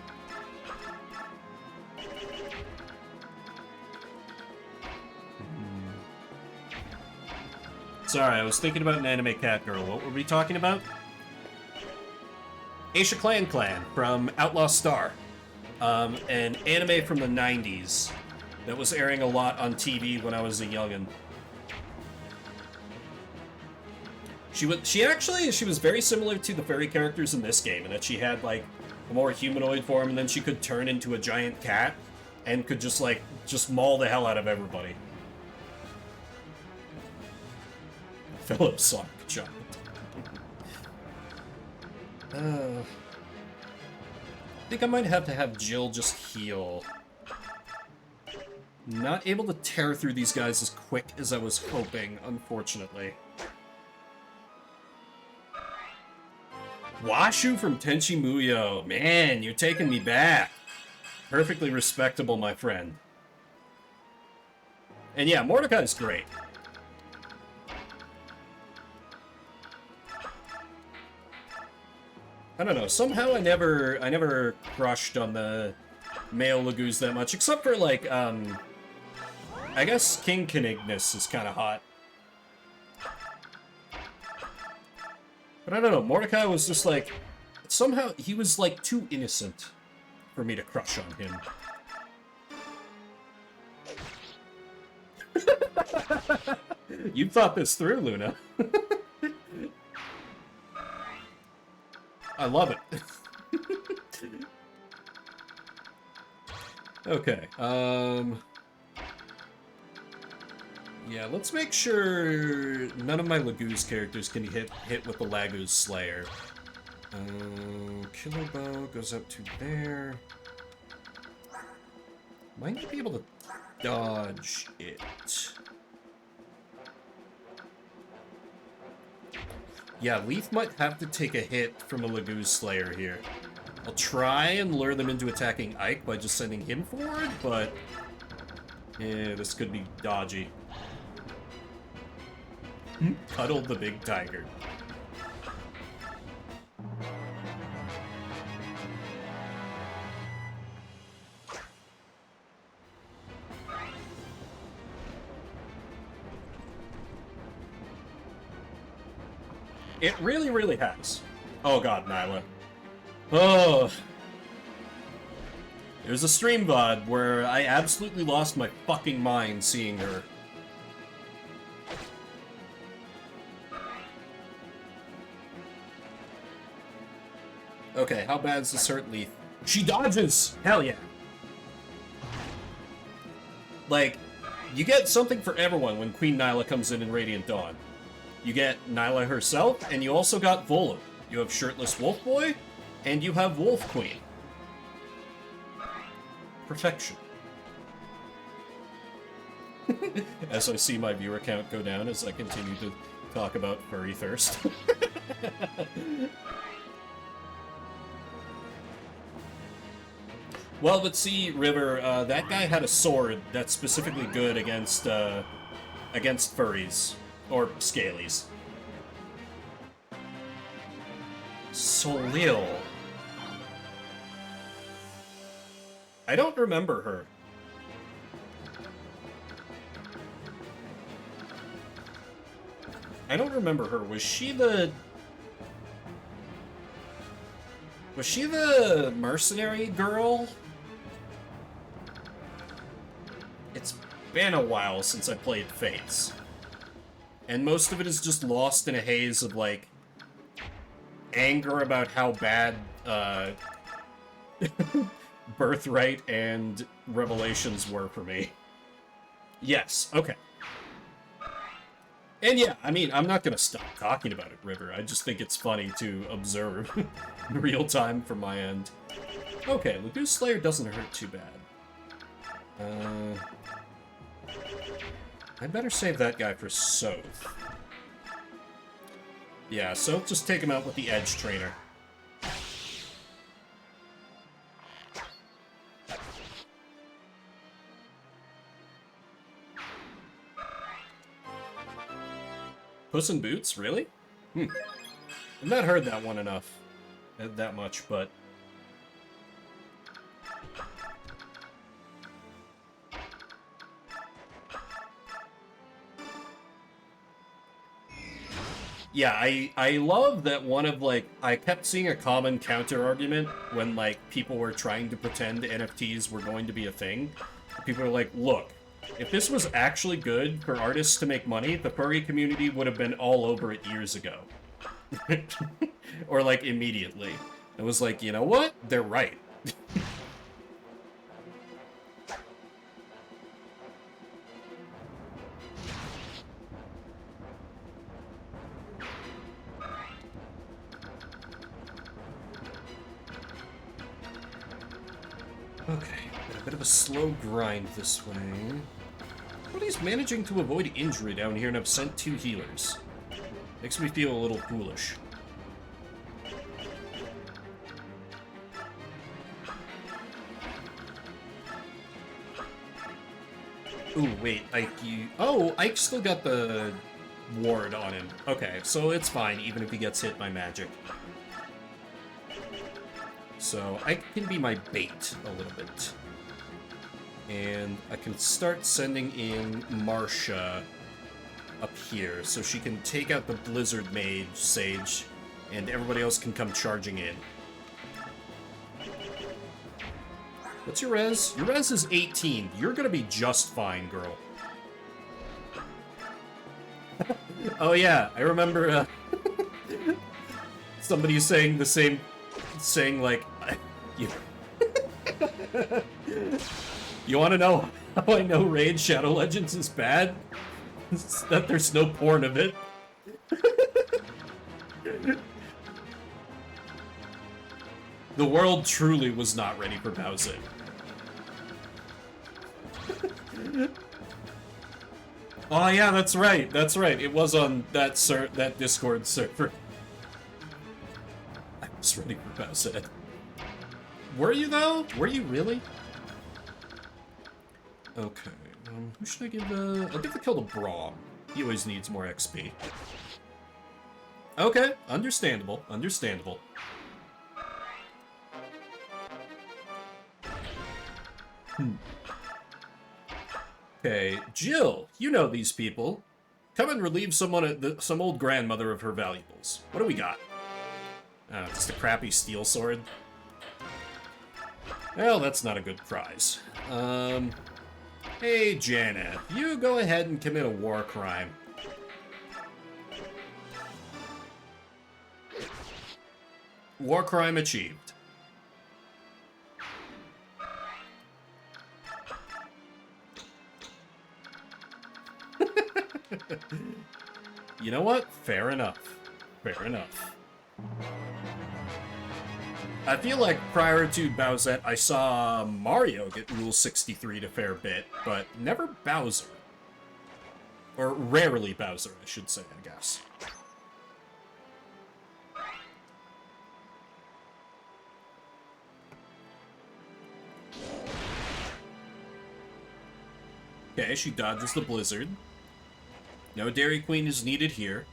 Sorry, I was thinking about an anime cat girl. What were we talking about? Aisha Clan from Outlaw Star. An anime from the 90s that was airing a lot on TV when I was a youngin'. She was very similar to the fairy characters in this game, in that she had, like, a more humanoid form, and then she could turn into a giant cat, and could just maul the hell out of everybody. Philip Sonic Child. I think I might have to have Jill just heal. Not able to tear through these guys as quick as I was hoping, unfortunately. Washu from Tenchi Muyo. Man, you're taking me back. Perfectly respectable, my friend. And yeah, Mordecai's great. I don't know, somehow I never crushed on the male Lagoos that much, except for, like, I guess King Canignus is kind of hot. But I don't know, Mordecai was just like, somehow he was, like, too innocent for me to crush on him. You thought this through, Luna. I love it. Okay, yeah, let's make sure none of my Lagoos characters can hit with the Lagoos Slayer. Killer Bow goes up to there. Might not be able to dodge it. Yeah, Leaf might have to take a hit from a Lagoos Slayer here. I'll try and lure them into attacking Ike by just sending him forward, but... yeah, this could be dodgy. Cuddle the big tiger. It really, really has. Oh god, Nyla. Oh. There's a stream VOD where I absolutely lost my fucking mind seeing her. Okay, how bad is this hurt Leaf? She dodges! Hell yeah. Like, you get something for everyone when Queen Nyla comes in Radiant Dawn. You get Nyla herself, and you also got Volu. You have Shirtless Wolf Boy, and you have Wolf Queen. Perfection. As I see my viewer count go down as I continue to talk about furry thirst. Well, let's see, River, that guy had a sword that's specifically good against furries. Or scalies. Solil. I don't remember her. I don't remember her. Was she the mercenary girl? It's been a while since I played Fates. And most of it is just lost in a haze of, like, anger about how bad, Birthright and Revelations were for me. Yes, okay. And yeah, I mean, I'm not gonna stop talking about it, River. I just think it's funny to observe in real time from my end. Okay, Lagoos Slayer doesn't hurt too bad. I'd better save that guy for Sothe. Yeah, Sothe, just take him out with the Edge Trainer. Puss in Boots? Really? I've not heard that one enough. That much, but... Yeah, I love that one of, like, I kept seeing a common counter-argument when, like, people were trying to pretend NFTs were going to be a thing. People were like, look, if this was actually good for artists to make money, the furry community would have been all over it years ago. Or, like, immediately. I was like, you know what? They're right. Okay, Bit of a slow grind this way. Everybody's managing to avoid injury down here, and I've sent 2 healers. Makes me feel a little foolish. Ooh, wait, Ike, you... Oh, Ike still got the ward on him. Okay, so it's fine, even if he gets hit by magic. So, Ike can be my bait a little bit. And I can start sending in Marsha up here, so she can take out the Blizzard Mage, Sage, and everybody else can come charging in. What's your res? Your res is 18. You're gonna be just fine, girl. Oh yeah, I remember somebody saying the same, like, you, you wanna know how I know Raid Shadow Legends is bad? It's that there's no porn of it. The world truly was not ready for Bowser. Oh yeah, that's right. That's right. It was on that that Discord server. I was ready for Bowser. Were you though? Were you really? Okay. Who should I give I'll give the kill to Braum. He always needs more XP. Okay, understandable. Understandable. Okay, Jill, you know these people. Come and relieve someone some old grandmother of her valuables. What do we got? Just a crappy steel sword. Well, that's not a good prize. Hey, Janet, you go ahead and commit a war crime. War crime achieved. You know what? Fair enough. Fair enough. I feel like prior to Bowsette, I saw Mario get Rule 63 a fair bit, but never Bowser. Or rarely Bowser, I should say, I guess. Okay, she dodges the blizzard. No Dairy Queen is needed here.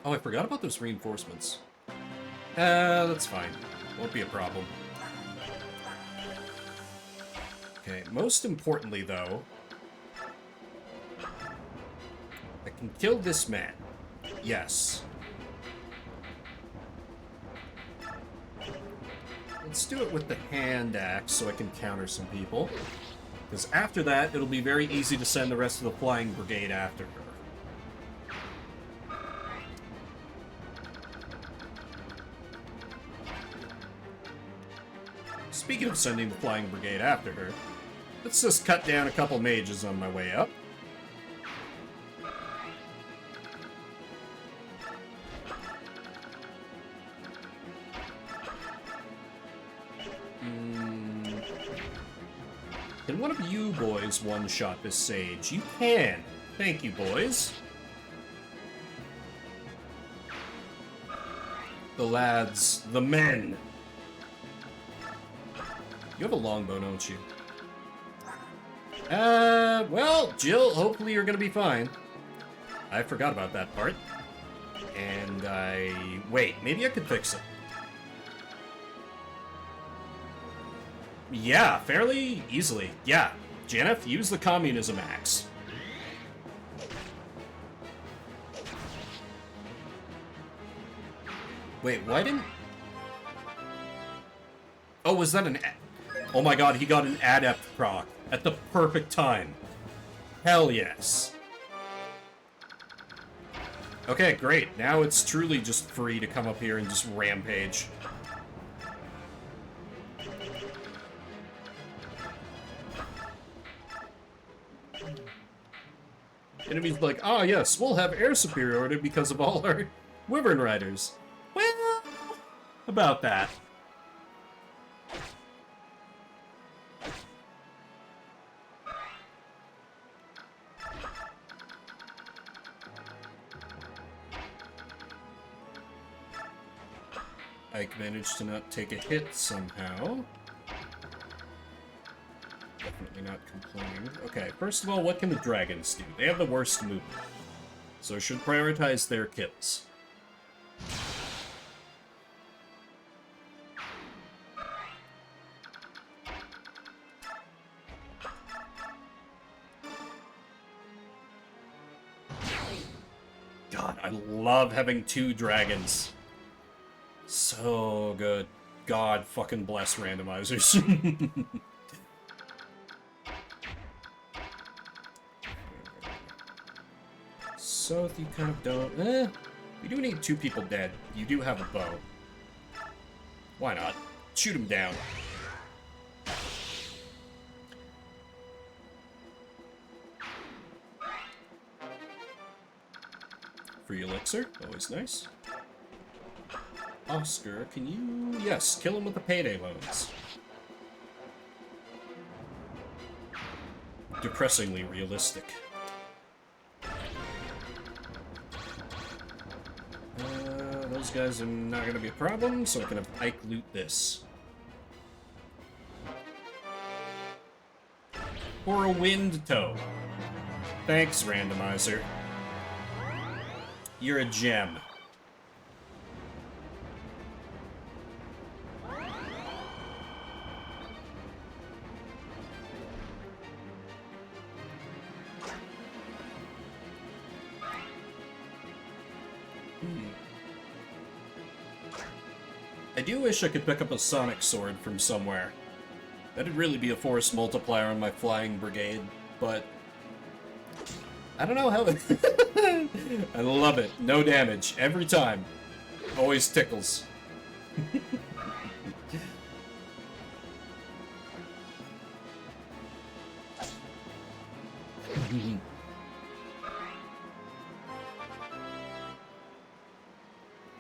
Oh, I forgot about those reinforcements. That's fine. Won't be a problem. Okay, most importantly, though, I can kill this man. Yes. Let's do it with the hand axe so I can counter some people. Because after that, it'll be very easy to send the rest of the flying brigade after her. Speaking of sending the flying brigade after her, let's just cut down a couple mages on my way up. Can one of you boys one-shot this sage? You can. Thank you, boys. The lads. The men. You have a longbow, don't you? Well, Jill, hopefully you're gonna be fine. I forgot about that part. And wait, maybe I could fix it. Yeah, fairly easily. Yeah, Janeth, use the communism axe. Wait, why didn't... Oh, was that an... Oh my god, he got an adept proc at the perfect time. Hell yes. Okay, great. Now it's truly just free to come up here and just rampage. Enemy's like, ah, yes, we'll have air superiority because of all our Wyvern Riders. Well, about that. Ike managed to not take a hit somehow. Definitely not complaining. Okay, first of all, what can the dragons do? They have the worst movement, so should prioritize their kills. God, I love having 2 dragons. So good. God fucking bless randomizers. So if you kind of don't... you do need 2 people dead. You do have a bow. Why not? Shoot him down. Free elixir. Always nice. Oscar, can you... Yes, kill him with the payday loans. Depressingly realistic. Those guys are not going to be a problem, so I can have Ike loot this. For a wind toe. Thanks, randomizer. You're a gem. I do wish I could pick up a sonic sword from somewhere. That'd really be a force multiplier on my flying brigade, but... I don't know how... I love it. No damage. Every time. Always tickles.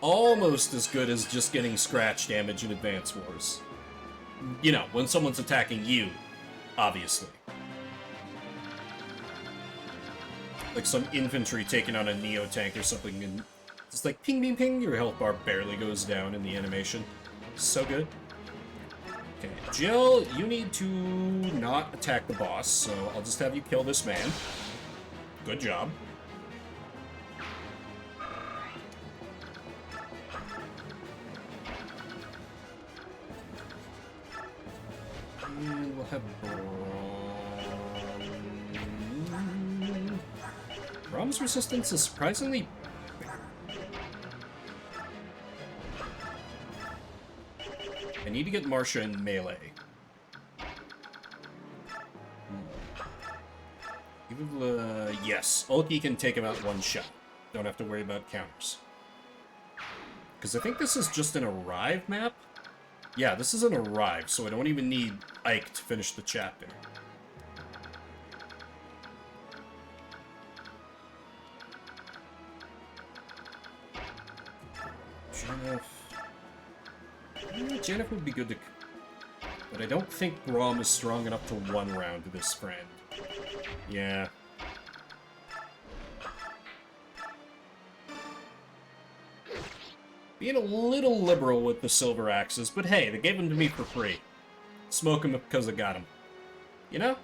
Almost as good as just getting scratch damage in Advance Wars. You know, when someone's attacking you, obviously. Like some infantry taking on a Neo tank or something, and just like ping, ping, ping, your health bar barely goes down in the animation. So good. Okay, Jill, you need to not attack the boss, so I'll just have you kill this man. Good job. And we'll have Brom's resistance is surprisingly... I need to get Marcia in melee. Yes, Ulki can take him out one shot. Don't have to worry about counters. Because I think this is just an arrive map? Yeah, this is an arrive, so I don't even need Ike to finish the chapter. Janeth would be good to... But I don't think Brom is strong enough to one round this friend. Yeah. Being a little liberal with the silver axes, but hey, they gave them to me for free. Smoke them because I got them. You know?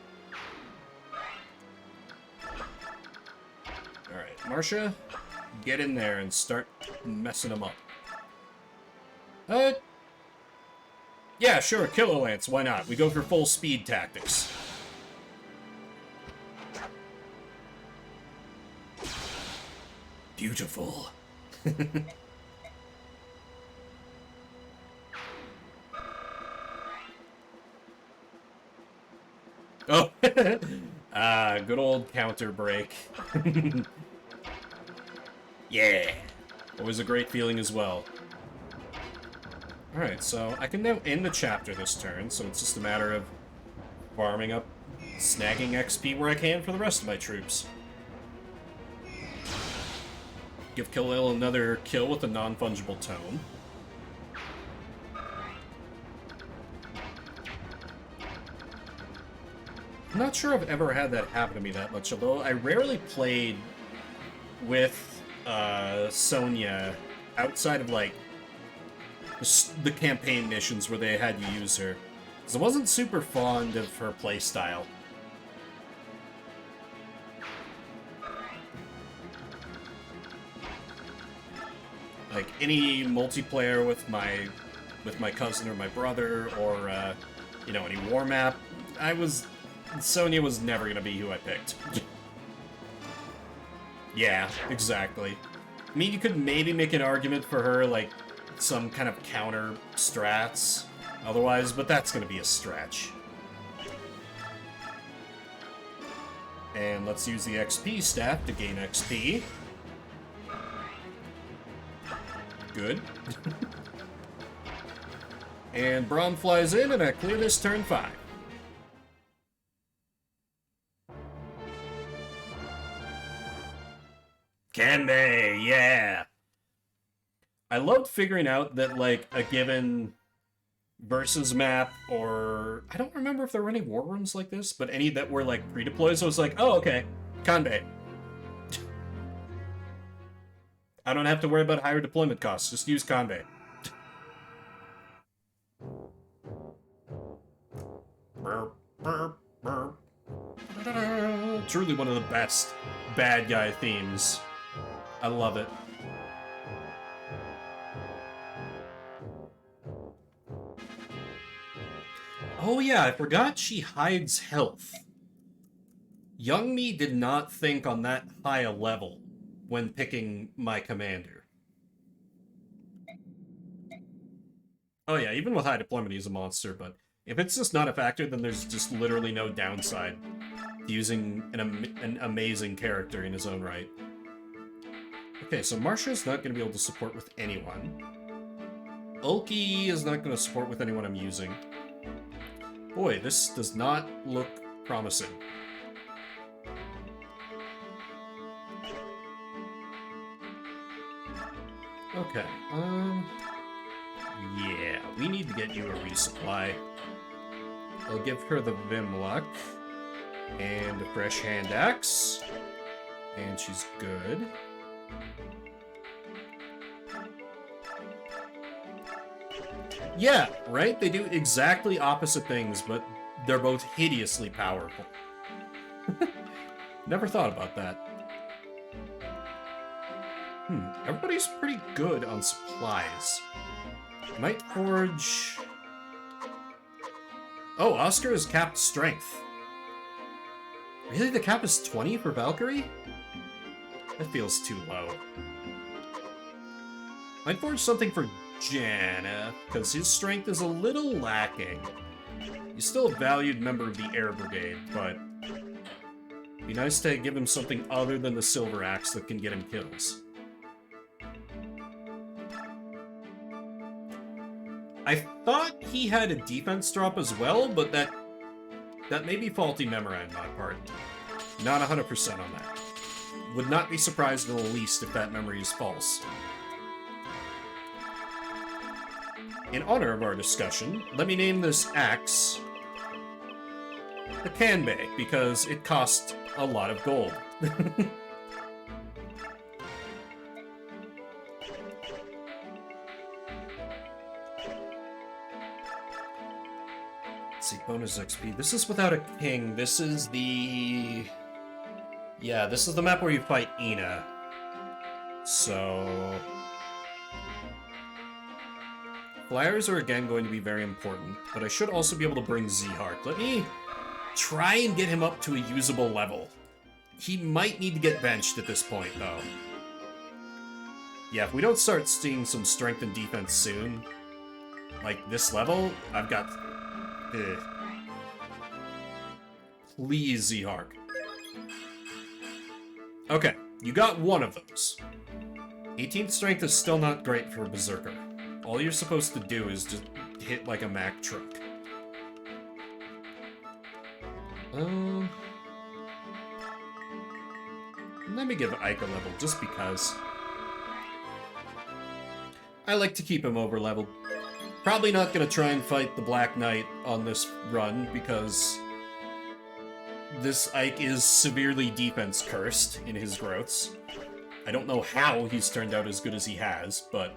Alright, Marcia, get in there and start messing them up. Yeah, sure, Killer Lance, why not? We go for full speed tactics. Beautiful. Oh, good old counter break. Yeah, always a great feeling as well. Alright, so I can now end the chapter this turn, so it's just a matter of farming up, snagging XP where I can for the rest of my troops. Give Khalil another kill with a non-fungible tome. I'm not sure I've ever had that happen to me that much, although I rarely played with Sonya outside of, like, the campaign missions where they had to use her. Because I wasn't super fond of her playstyle. Like, any multiplayer with my cousin or my brother, or, you know, any war map, Sonya was never gonna be who I picked. Yeah, exactly. I mean, you could maybe make an argument for her, like, some kind of counter strats, otherwise, but that's gonna be a stretch. And let's use the XP staff to gain XP. Good. And Braum flies in, and I clear this turn 5. Kanbei, yeah! I loved figuring out that, like, a given versus map, or... I don't remember if there were any war rooms like this, but any that were, like, pre-deploys, I was like, oh, okay, Kanbei. I don't have to worry about higher deployment costs, just use Kanbei. Truly one of the best bad guy themes. I love it. Oh yeah, I forgot she hides health. Young me did not think on that high a level when picking my commander. Oh yeah, even with high deployment he's a monster, but if it's just not a factor, then there's just literally no downside to using an amazing character in his own right. Okay, so Marsha's not going to be able to support with anyone. Ulki is not going to support with anyone I'm using. Boy, this does not look promising. Okay, yeah, we need to get you a resupply. I'll give her the Vimluck and a fresh hand axe, and she's good. Yeah, right? They do exactly opposite things, but they're both hideously powerful. Never thought about that. Everybody's pretty good on supplies. Might Forge... Oh, Oscar is capped strength. Really? The cap is 20 for Valkyrie? That feels too low. Might Forge something for Janna, because his strength is a little lacking. He's still a valued member of the Air Brigade, but it'd be nice to give him something other than the Silver Axe that can get him kills. I thought he had a defense drop as well, but that may be faulty memory on my part. Not 100% on that. Would not be surprised in the least if that memory is false. In honor of our discussion, let me name this axe the Kanbei, because it cost a lot of gold. Let's see, bonus XP. This is without a king. This is the... Yeah, this is the map where you fight Ina. So... Flyers are again going to be very important, but I should also be able to bring Z-Hark. Let me try and get him up to a usable level. He might need to get benched at this point, though. Yeah, if we don't start seeing some strength and defense soon, like this level, I've got... Please, Z-Hark. Okay, you got one of those. 18th strength is still not great for a Berserker. All you're supposed to do is just hit like a Mack truck. Let me give Ike a level, just because. I like to keep him over-leveled. Probably not gonna try and fight the Black Knight on this run, because this Ike is severely defense cursed in his growths. I don't know how he's turned out as good as he has, but...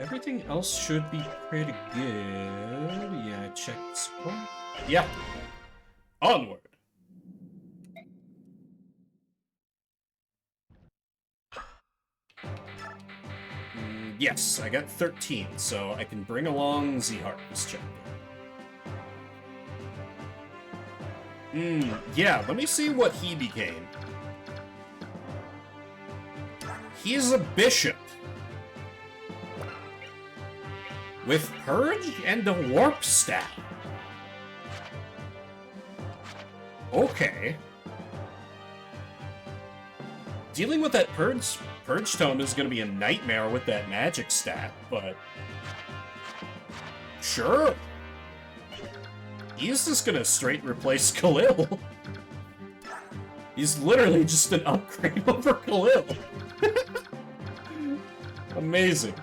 everything else should be pretty good. Yeah, check support. Yeah. Onward. Yes, I got 13, so I can bring along Z-Heart this chapter. Yeah, let me see what he became. He's a bishop. With Purge and a Warp Staff. Okay. Dealing with that Purge Tome is going to be a nightmare with that magic stat, but... sure. He's just going to straight replace Khalil. He's literally just an upgrade over Khalil. Amazing.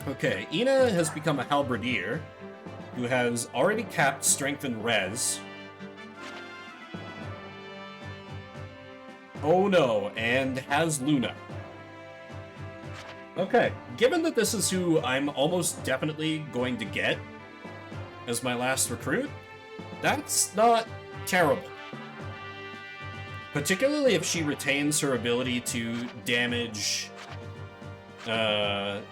Okay, Ina has become a Halberdier, who has already capped Strength and Res. Oh no, and has Luna. Okay, given that this is who I'm almost definitely going to get as my last recruit, that's not terrible. Particularly if she retains her ability to damage the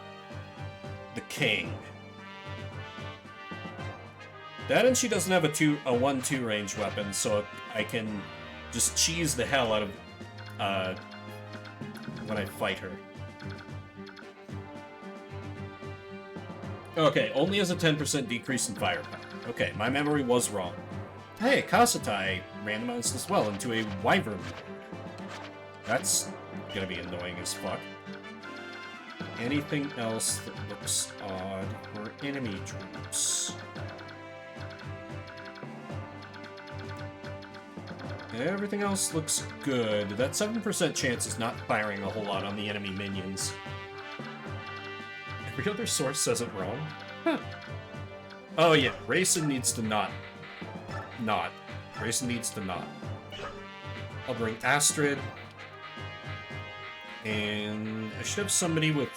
king. That, and she doesn't have a 1-2 range weapon, so I can just cheese the hell out of when I fight her. Okay, only has a 10% decrease in firepower. Okay, my memory was wrong. Hey, Kasatai randomized as well into a Wyvern. That's gonna be annoying as fuck. Anything else that looks odd for enemy troops? Everything else looks good. That 7% chance is not firing a whole lot on the enemy minions. Every other source says it wrong. Huh. Oh yeah, Rayson needs to not. Rayson needs to not. I'll bring Astrid. And I should have somebody with...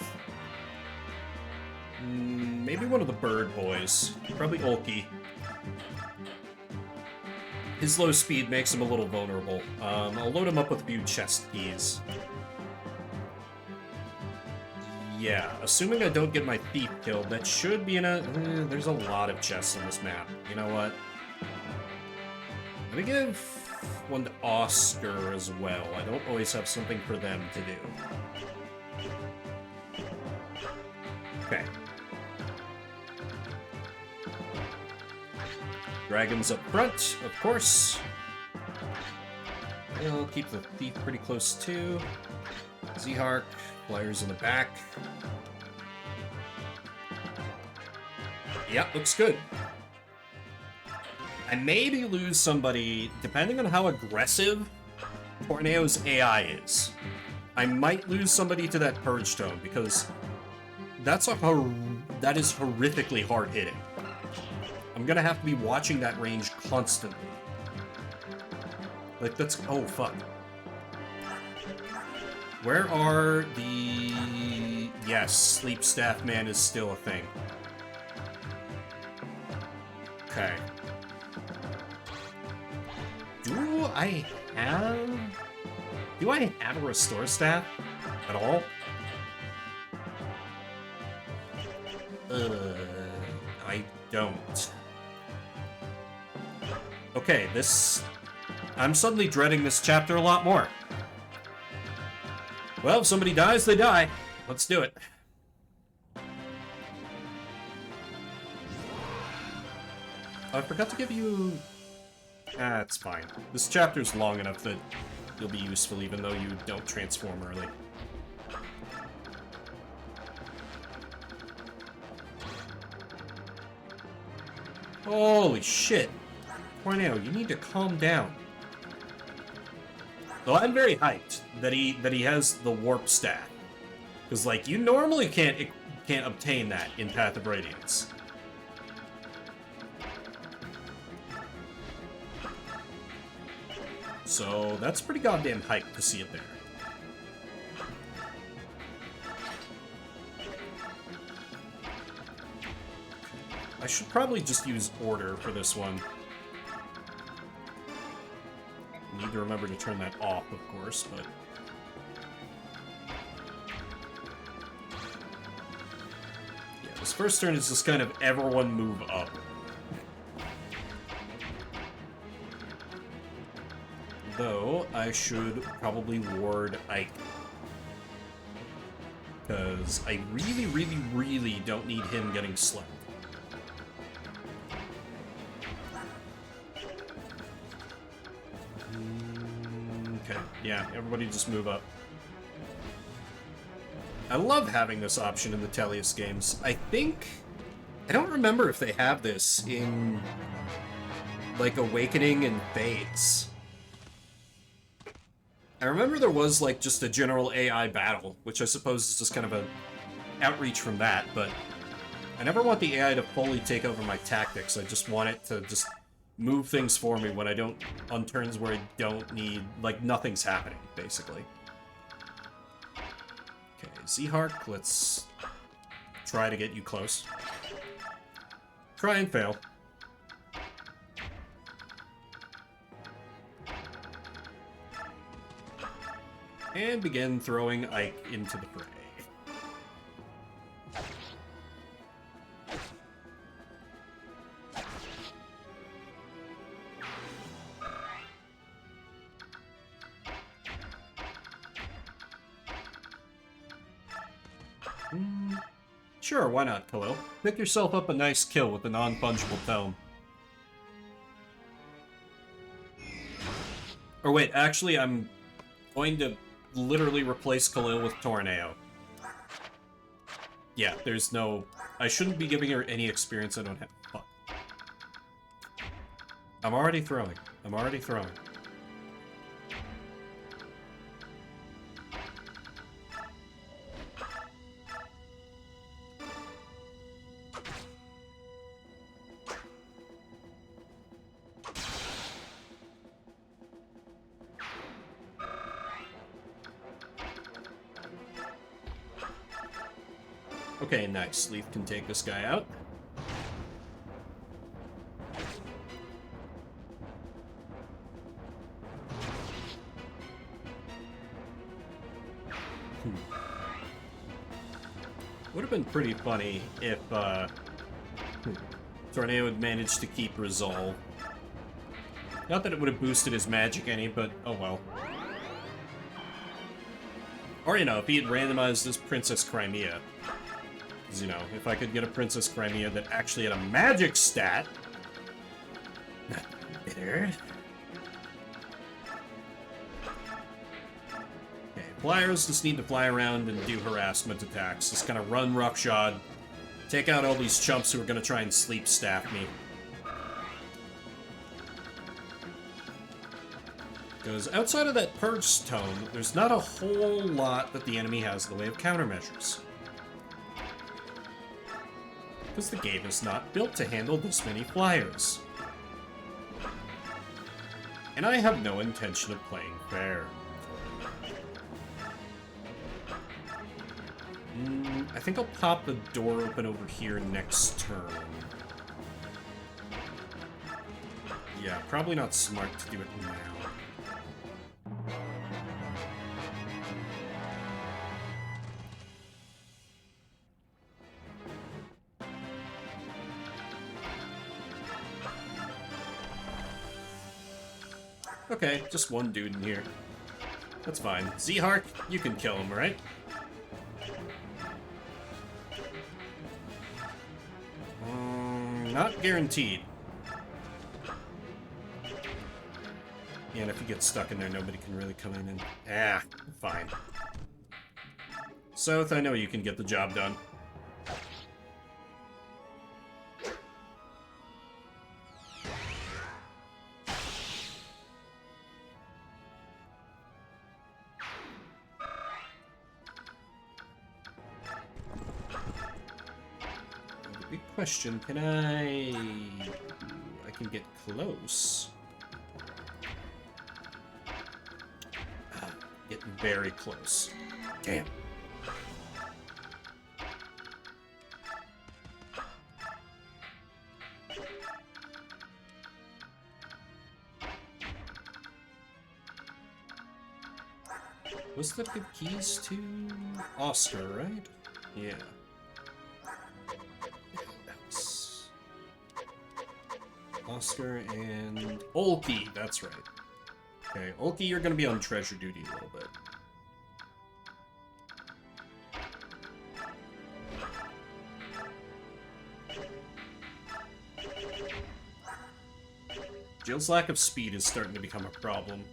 maybe one of the bird boys. Probably Ulki. His low speed makes him a little vulnerable. I'll load him up with a few chest keys. Yeah, assuming I don't get my thief killed, that should be in a... there's a lot of chests on this map. You know what? Let me give one to Oscar as well. I don't always have something for them to do. Okay. Dragons up front, of course. We'll keep the thief pretty close too. Z-Hark, flyers in the back. Yep, looks good. I maybe lose somebody, depending on how aggressive Torneo's AI is. I might lose somebody to that Purge Tome, because that is horrifically hard-hitting. I'm gonna have to be watching that range constantly. Like, that's... oh, fuck. Where are the... yes, Sleep Staff Man is still a thing. Okay. Do I have a Restore Staff at all? I don't. Okay, I'm suddenly dreading this chapter a lot more. Well, if somebody dies, they die. Let's do it. I forgot to give you... ah, it's fine. This chapter's long enough that you'll be useful even though you don't transform early. Holy shit. Tornado, you need to calm down. Though I'm very hyped that he has the warp stat. Because, like, you normally can't obtain that in Path of Radiance. So, that's pretty goddamn hype to see it there. I should probably just use Order for this one. Need to remember to turn that off, of course, but... yeah, this first turn is just kind of everyone move up. Though, I should probably ward Ike. Because I really, really, really don't need him getting slept. Okay, yeah, everybody just move up. I love having this option in the Tellius games. I don't remember if they have this in, like, Awakening and Fates. I remember there was, like, just a general AI battle, which I suppose is just kind of an outreach from that, but I never want the AI to fully take over my tactics. I just want it to just move things for me when I don't, on turns where I don't need, like, nothing's happening, basically. Okay, Z-Hark, let's try to get you close. Try and fail. And begin throwing Ike into the fray. Sure, why not, Khalil? Pick yourself up a nice kill with the non-fungible tome. Or wait, actually, I'm going to literally replace Khalil with Tornado. Yeah, there's no... I shouldn't be giving her any experience I don't have. Fuck. I'm already throwing. I'm already throwing. Okay, nice. Leaf can take this guy out. Would have been pretty funny if Tornado had managed to keep Resolve. Not that it would have boosted his magic any, but oh well. Or, you know, if he had randomized his Princess Crimea. Because, you know, if I could get a Princess Crimea that actually had a magic stat... Not bitter. Okay, flyers just need to fly around and do harassment attacks. Just kind of run roughshod. Take out all these chumps who are going to try and sleep staff me. Because outside of that Purge Tome, there's not a whole lot that the enemy has in the way of countermeasures. Because the game is not built to handle this many flyers. And I have no intention of playing fair. I think I'll pop the door open over here next turn. Yeah, probably not smart to do it now. Okay, just one dude in here. That's fine. Z-Hark, you can kill him, right? Not guaranteed. Yeah, and if he gets stuck in there, nobody can really come in and... Ah, fine. Sothe, I know you can get the job done. question. Can I... I can get close. Get very close. Damn. Was that give keys to Oscar, right? Yeah. That's Oscar and Olkey, that's right. Okay, Olkey, you're gonna be on treasure duty a little bit. Jill's lack of speed is starting to become a problem.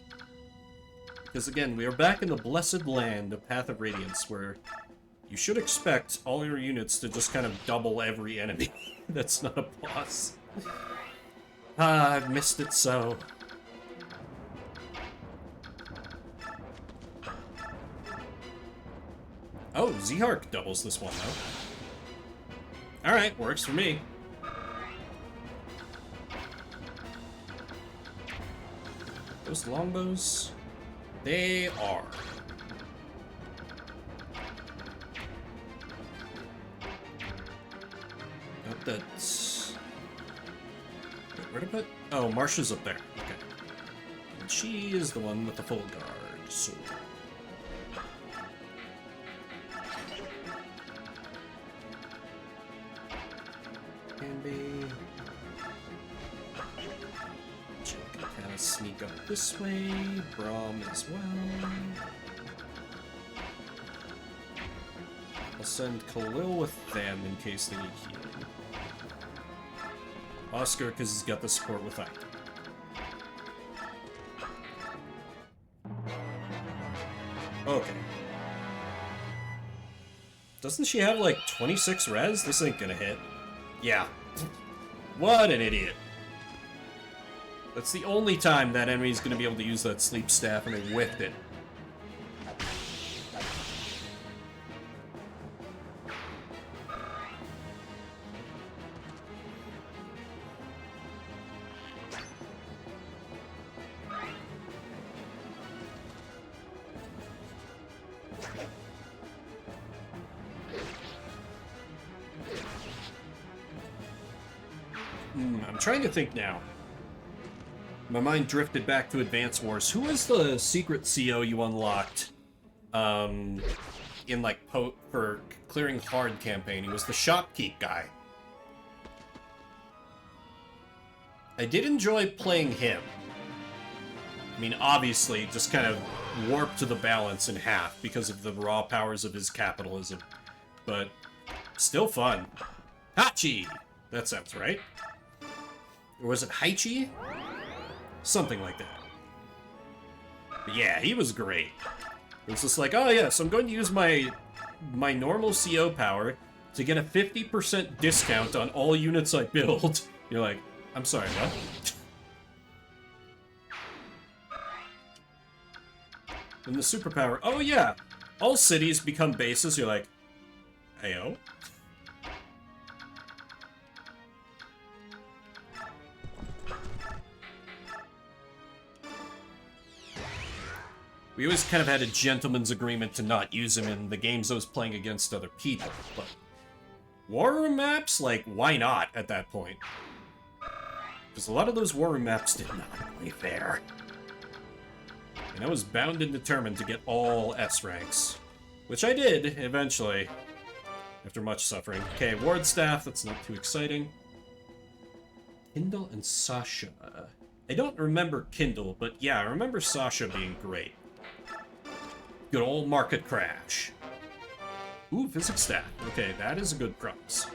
Because again, we are back in the blessed land of Path of Radiance, where you should expect all your units to just kind of double every enemy that's not a boss. Ah, I've missed it so. Oh, Z-Hark doubles this one, though. Alright, works for me. Those longbows... They are. Not that... Wait, where to put... Oh, Marsha's up there. Okay. And she is the one with the full guard, so... Can be... Kind of sneak up this way, Braum as well. I'll send Khalil with them in case they need healing. Oscar, because he's got the support with Ike. Okay. Doesn't she have like 26 res? This ain't gonna hit. Yeah. What an idiot. That's the only time that enemy's gonna be able to use that sleep staff, and they whiffed it. I'm trying to think now. My mind drifted back to Advance Wars. Who was the secret CO you unlocked in, like, for clearing hard campaign? He was the shopkeep guy. I did enjoy playing him. I mean, obviously, just kind of warped to the balance in half because of the raw powers of his capitalism. But still fun. Hachi! That sounds right. Or was it Haichi? Something like that. But yeah, he was great. It was just like, oh yes, I'm going to use my normal CO power to get a 50% discount on all units I build. You're like, I'm sorry, what? And the superpower, oh yeah, all cities become bases. You're like, ayo. We always kind of had a gentleman's agreement to not use him in the games I was playing against other people, but... War room maps? Like, why not at that point? Because a lot of those war room maps did not play fair. And I was bound and determined to get all S ranks. Which I did, eventually. After much suffering. Okay, Ward Staff, that's not too exciting. Kindle and Sasha. I don't remember Kindle, but yeah, I remember Sasha being great. Good old market crash. Ooh, physics stat. Okay, that is a good promise.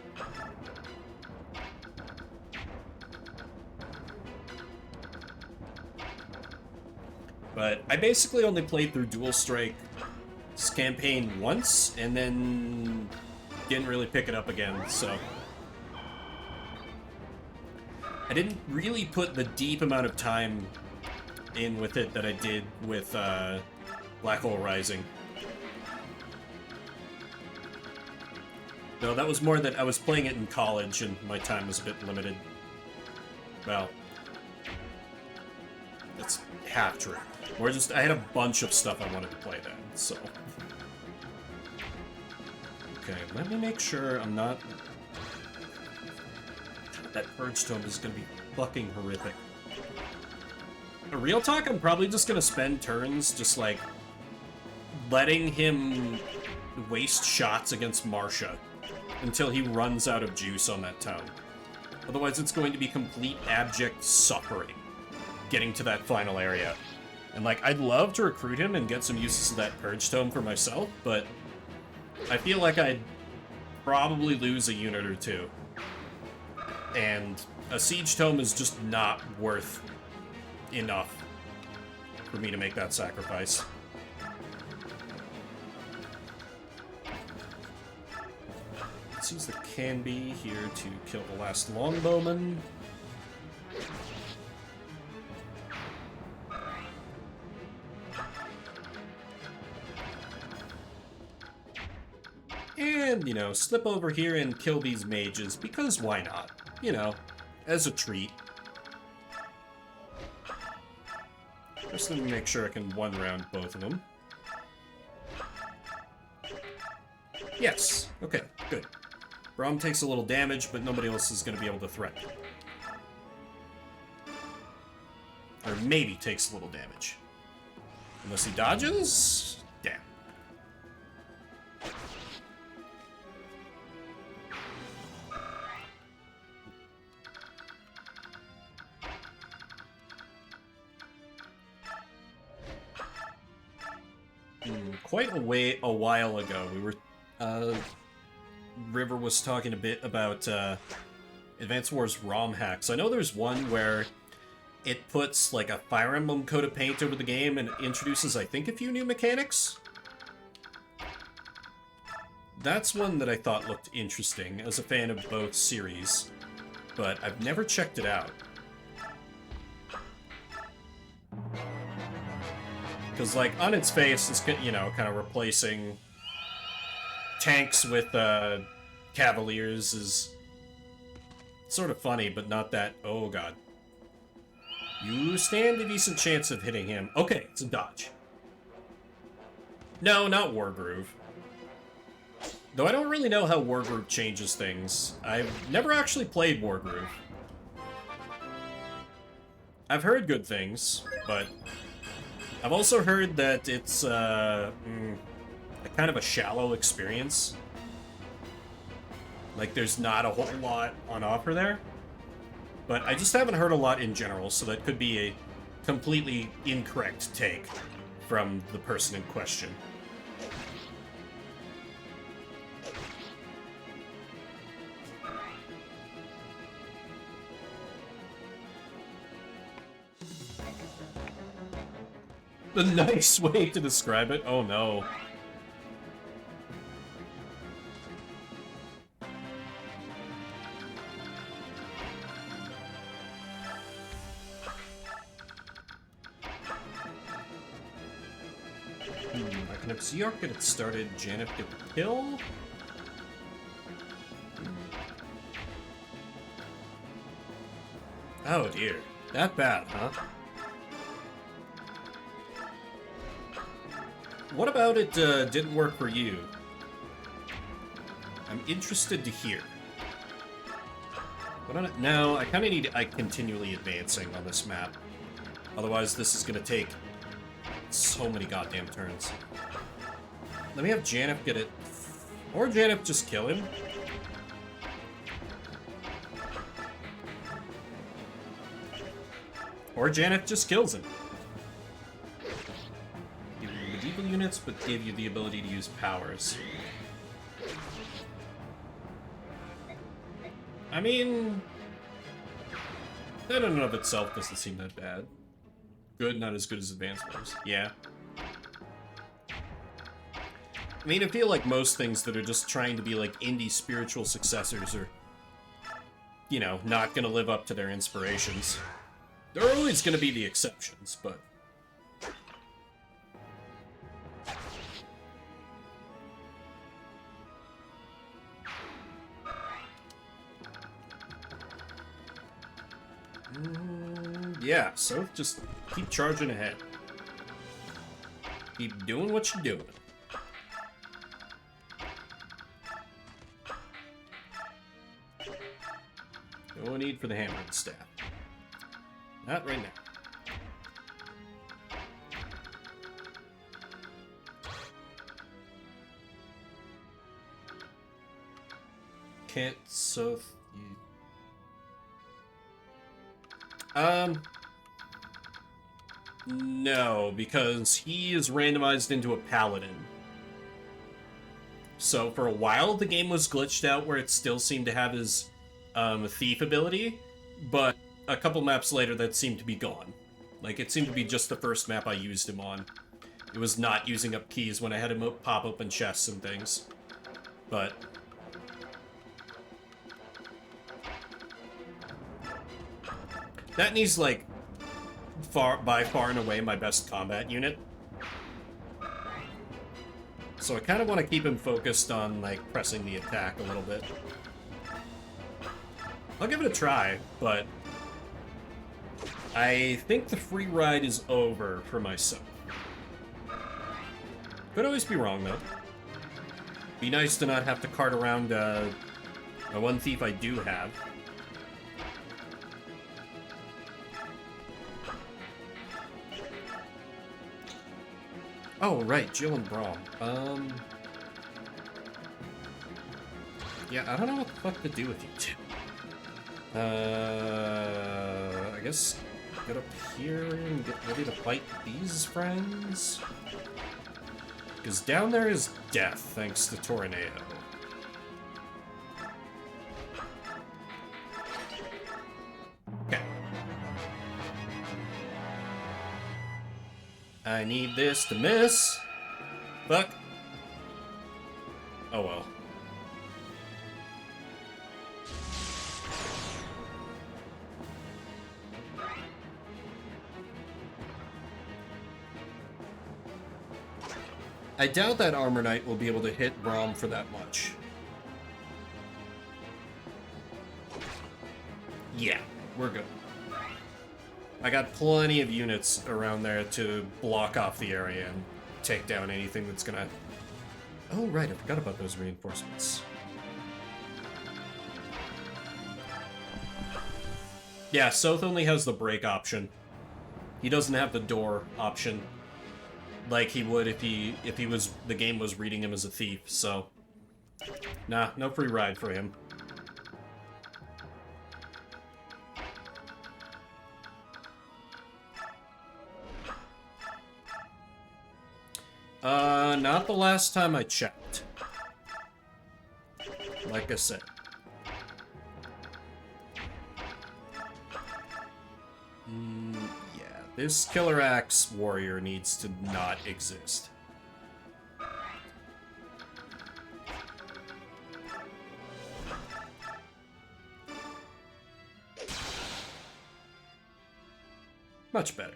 But I basically only played through Dual Strike's campaign once, and then didn't really pick it up again, so... I didn't really put the deep amount of time in with it that I did with, Black Hole Rising. No, that was more that I was playing it in college and my time was a bit limited. Well, that's half true. Or just, I had a bunch of stuff I wanted to play then, so. Okay, let me make sure I'm not... That Purge Tome is gonna be fucking horrific. Real talk, I'm probably just gonna spend turns just, like, letting him waste shots against Marcia until he runs out of juice on that town. Otherwise, it's going to be complete abject suffering getting to that final area. And, like, I'd love to recruit him and get some uses of that Purge Tome for myself, but I feel like I'd probably lose a unit or two. And a Siege Tome is just not worth enough for me to make that sacrifice. Let's use the Canby here to kill the last Longbowman. And, you know, slip over here and kill these mages, because why not? You know, as a treat. First, let me make sure I can one-round both of them. Yes. Okay, good. Braum takes a little damage, but nobody else is going to be able to threaten him. Or maybe takes a little damage. Unless he dodges? Damn. Quite a while ago, we were, River was talking a bit about, Advance Wars ROM hacks. I know there's one where it puts, like, a Fire Emblem coat of paint over the game and introduces, I think, a few new mechanics? That's one that I thought looked interesting, as a fan of both series, but I've never checked it out. Because, like, on its face, it's, you know, kind of replacing tanks with, cavaliers is sort of funny, but not that... Oh, God. You stand a decent chance of hitting him. Okay, it's a dodge. No, not Wargroove. Though I don't really know how Wargroove changes things. I've never actually played Wargroove. I've heard good things, but... I've also heard that it's, a kind of a shallow experience. Like, there's not a whole lot on offer there. But I just haven't heard a lot in general, so that could be a completely incorrect take from the person in question. The nice way to describe it? Oh no. I can have Zeark get it started, Janeth get the kill. Oh dear. That bad, huh? What about it didn't work for you? I'm interested to hear. No, I kind of need continually advancing on this map. Otherwise, this is going to take so many goddamn turns. Let me have Janeth get it. Or Janeth just kill him. Or Janeth just kills him. Medieval units, but gave you the ability to use powers. I mean, that in and of itself doesn't seem that bad. Good, not as good as Advance Wars. Yeah. I mean, I feel like most things that are just trying to be like indie spiritual successors are, you know, not gonna live up to their inspirations. There are always gonna be the exceptions, but... Yeah, so just keep charging ahead. Keep doing what you're doing. No need for the hammer and staff. Not right now. Can't Sothe you. No, because he is randomized into a paladin. So for a while, the game was glitched out where it still seemed to have his thief ability, but a couple maps later, that seemed to be gone. Like, it seemed to be just the first map I used him on. It was not using up keys when I had him pop open chests and things. But that needs, like, by far and away my best combat unit. So I kind of want to keep him focused on, like, pressing the attack a little bit. I'll give it a try, but I think the free ride is over for myself. Could always be wrong, though. Be nice to not have to cart around the one thief I do have. Oh, right, Jill and Braum. Yeah, I don't know what the fuck to do with you two. I guess get up here and get ready to fight these friends? Because down there is death, thanks to Tornado. Okay. I need this to miss. Fuck. Oh well. I doubt that Armor Knight will be able to hit Braum for that much. Yeah, we're good. I got plenty of units around there to block off the area and take down anything that's gonna... Oh, right, I forgot about those reinforcements. Yeah, Sothe only has the break option. He doesn't have the door option. Like he would if the game was reading him as a thief, so... Nah, no free ride for him. Not the last time I checked. Like I said. Yeah, this Killer Axe warrior needs to not exist. Much better.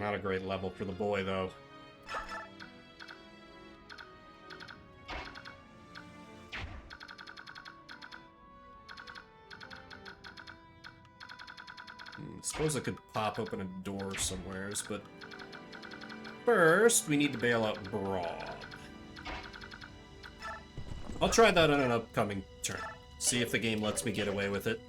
Not a great level for the boy, though. Suppose I could pop open a door somewheres, but first we need to bail out Braum. I'll try that on an upcoming turn. See if the game lets me get away with it.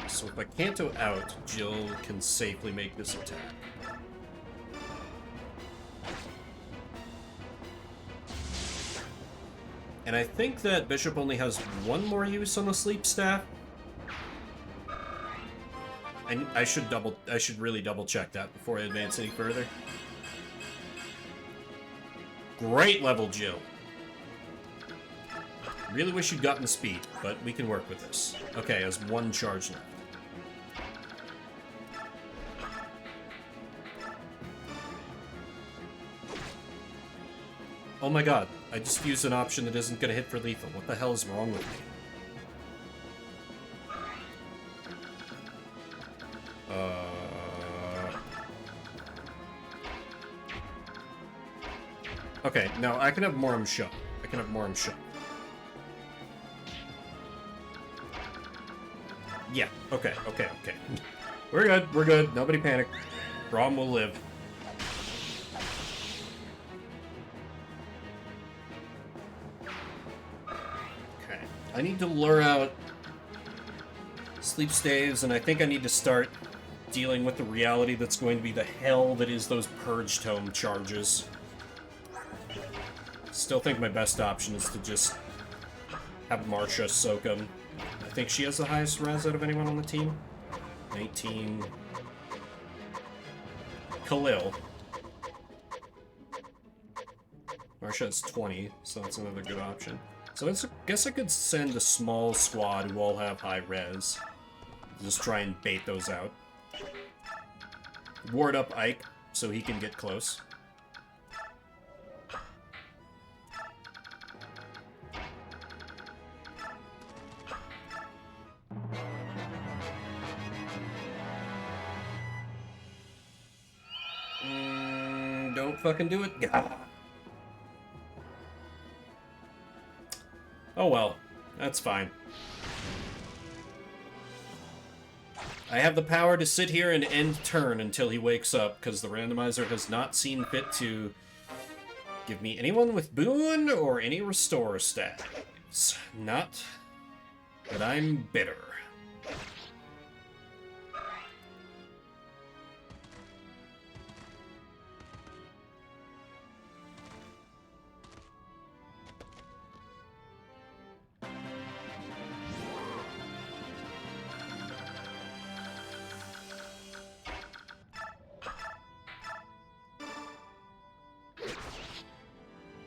So if I canto out, Jill can safely make this attack. And I think that Bishop only has one more use on the sleep staff. And I should really double check that before I advance any further. Great level, Jill. Really wish you'd gotten speed, but we can work with this. Okay, has one charge left. Oh my god, I just used an option that isn't gonna hit for lethal. What the hell is wrong with me? Okay, no, I can have Morum shut. I can have Morum shut. Yeah, okay. We're good. Nobody panic. Braum will live. Okay. I need to lure out sleep staves, and I think I need to start dealing with the reality that's going to be the hell that is those Purge Tome charges. Still think my best option is to just have Marsha soak him. I think she has the highest res out of anyone on the team. 19. Khalil. Marsha has 20, so that's another good option. So I guess I could send a small squad who all have high res. Just try and bait those out. Ward up Ike so he can get close. Don't fucking do it. Oh well, that's fine. I have the power to sit here and end turn until he wakes up, because the randomizer has not seen fit to give me anyone with boon or any restore stats. Not that I'm bitter.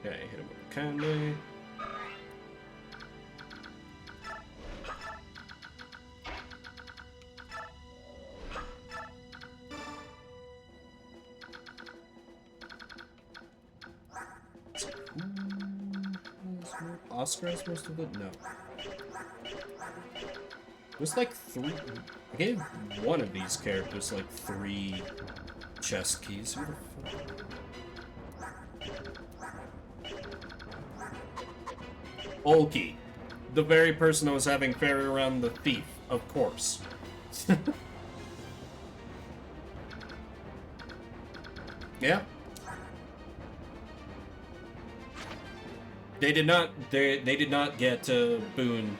Okay, hit him with Candy. Oscar has most of it? No. There's like 3... I gave one of these characters like 3 chest keys. Who the fuck? Olkey. The very person I was having ferry around the thief, of course. Yeah. They did not get boon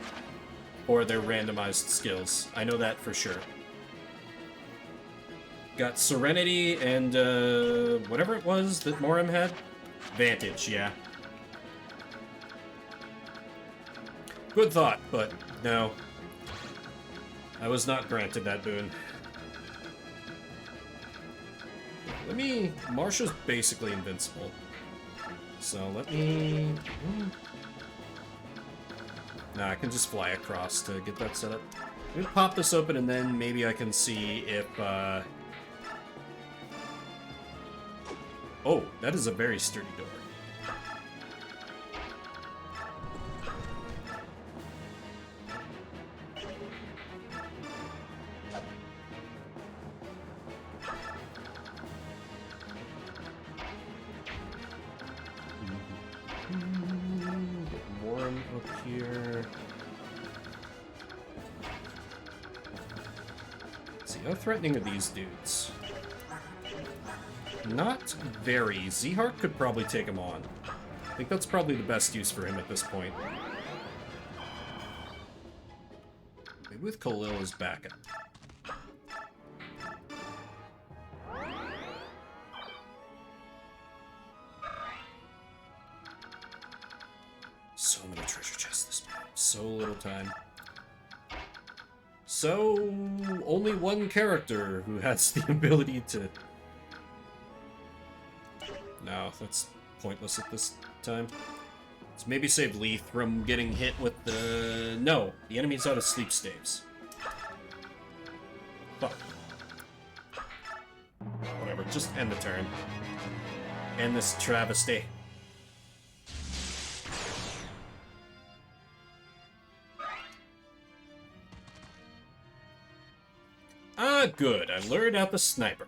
or their randomized skills. I know that for sure. Got Serenity and whatever it was that Morum had. Vantage, yeah. Good thought, but no. I was not granted that boon. Marsha's basically invincible. So let me... Nah, I can just fly across to get that set up. Let me pop this open and then maybe I can see if, Oh, that is a very sturdy door. Warren up here. Let's see, how threatening are these dudes? Not very. Z-Heart could probably take him on. I think that's probably the best use for him at this point. Maybe with Khalil as backup. So many treasure chests this time. So little time. So, only one character who has the ability to... No, that's pointless at this time. Let's maybe save Leith from getting hit with the... No, the enemy's out of sleep staves. Fuck. Whatever, just end the turn. End this travesty. Ah, good. I lured out the sniper.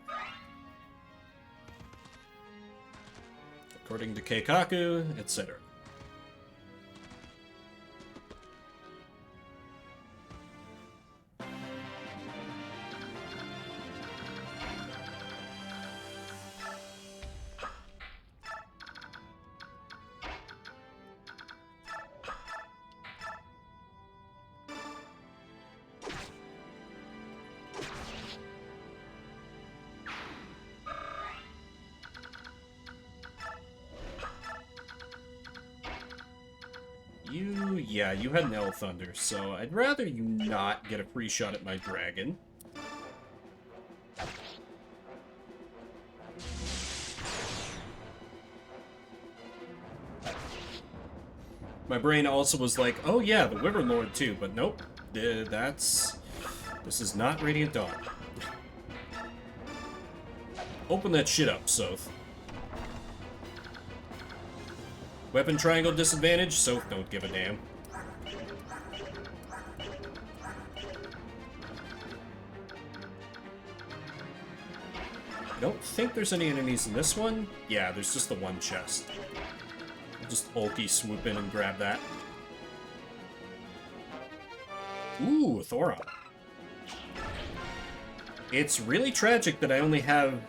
According to Keikaku, etc. Yeah, you had an L Thunder, so I'd rather you not get a free shot at my dragon. My brain also was like, oh yeah, the Wyvern Lord too, but nope. This is not Radiant Dawn. Open that shit up, Sothe. Weapon triangle disadvantage? Sothe don't give a damn. I don't think there's any enemies in this one. Yeah, there's just the one chest. I'll just bulky swoop in and grab that. Ooh, Thoron. It's really tragic that I only have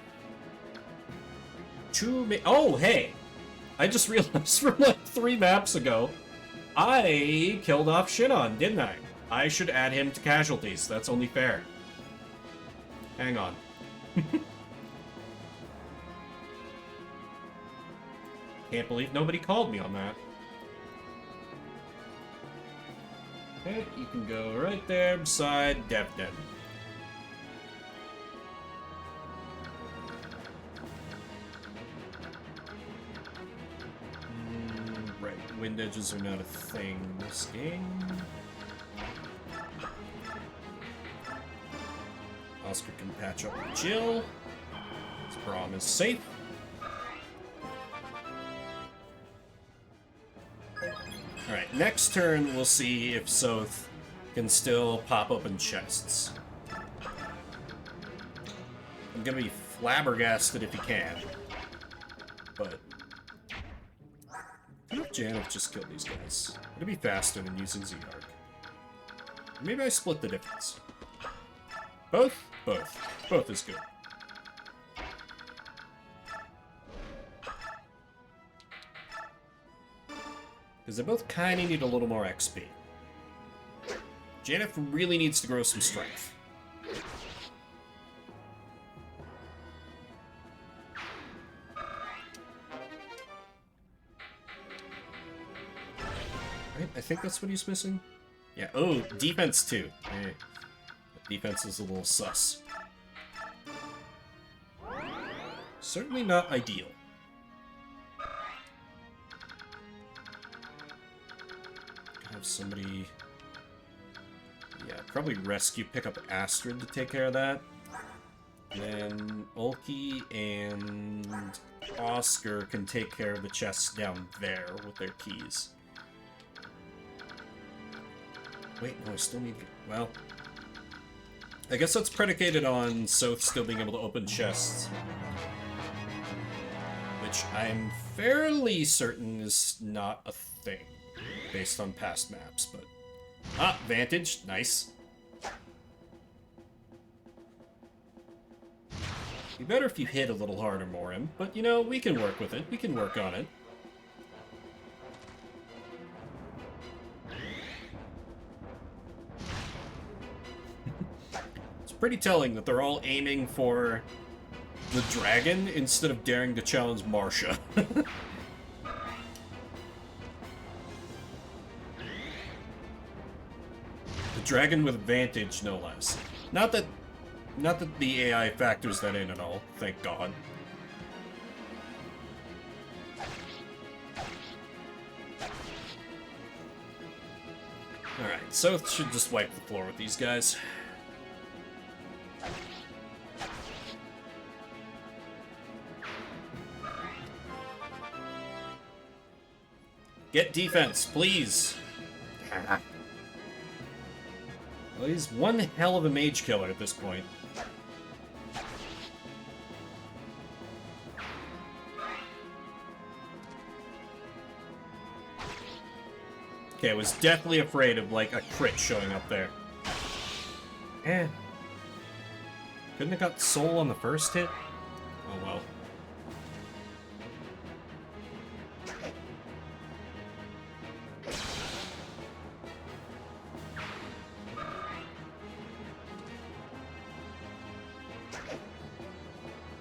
oh, hey! I just realized from like 3 maps ago, I killed off Shinon, didn't I? I should add him to casualties. That's only fair. Hang on. Can't believe nobody called me on that. Okay, you can go right there beside Devden. Right, wind edges are not a thing in this game. Oscar can patch up with Jill. His prom is safe. Alright, next turn we'll see if Sothe can still pop open chests. I'm gonna be flabbergasted if he can. But what if Janeth just killed these guys? It'd be faster than using Z-Arc. Maybe I split the difference. Both? Both. Both is good. Because they both kind of need a little more XP. Janeth really needs to grow some strength. Right? I think that's what he's missing. Yeah, oh, defense too. Hey. Defense is a little sus. Certainly not ideal. Have somebody... Yeah, probably rescue, pick up Astrid to take care of that. Then Ulki and Oscar can take care of the chests down there with their keys. Wait, no, I still need... Well... I guess that's predicated on Sothe still being able to open chests. Which I'm fairly certain is not a thing, based on past maps, but... Ah, Vantage, nice. Be better if you hit a little harder, Morim, but you know, we can work with it, we can work on it. Pretty telling that they're all aiming for the dragon instead of daring to challenge Marcia. The dragon with advantage, no less. Not that the AI factors that in at all, thank God. Alright, Sothe should just wipe the floor with these guys. Get defense, please. Well, he's one hell of a mage killer at this point. Okay, I was deathly afraid of, like, a crit showing up there. Eh. Couldn't have got soul on the first hit? Oh well.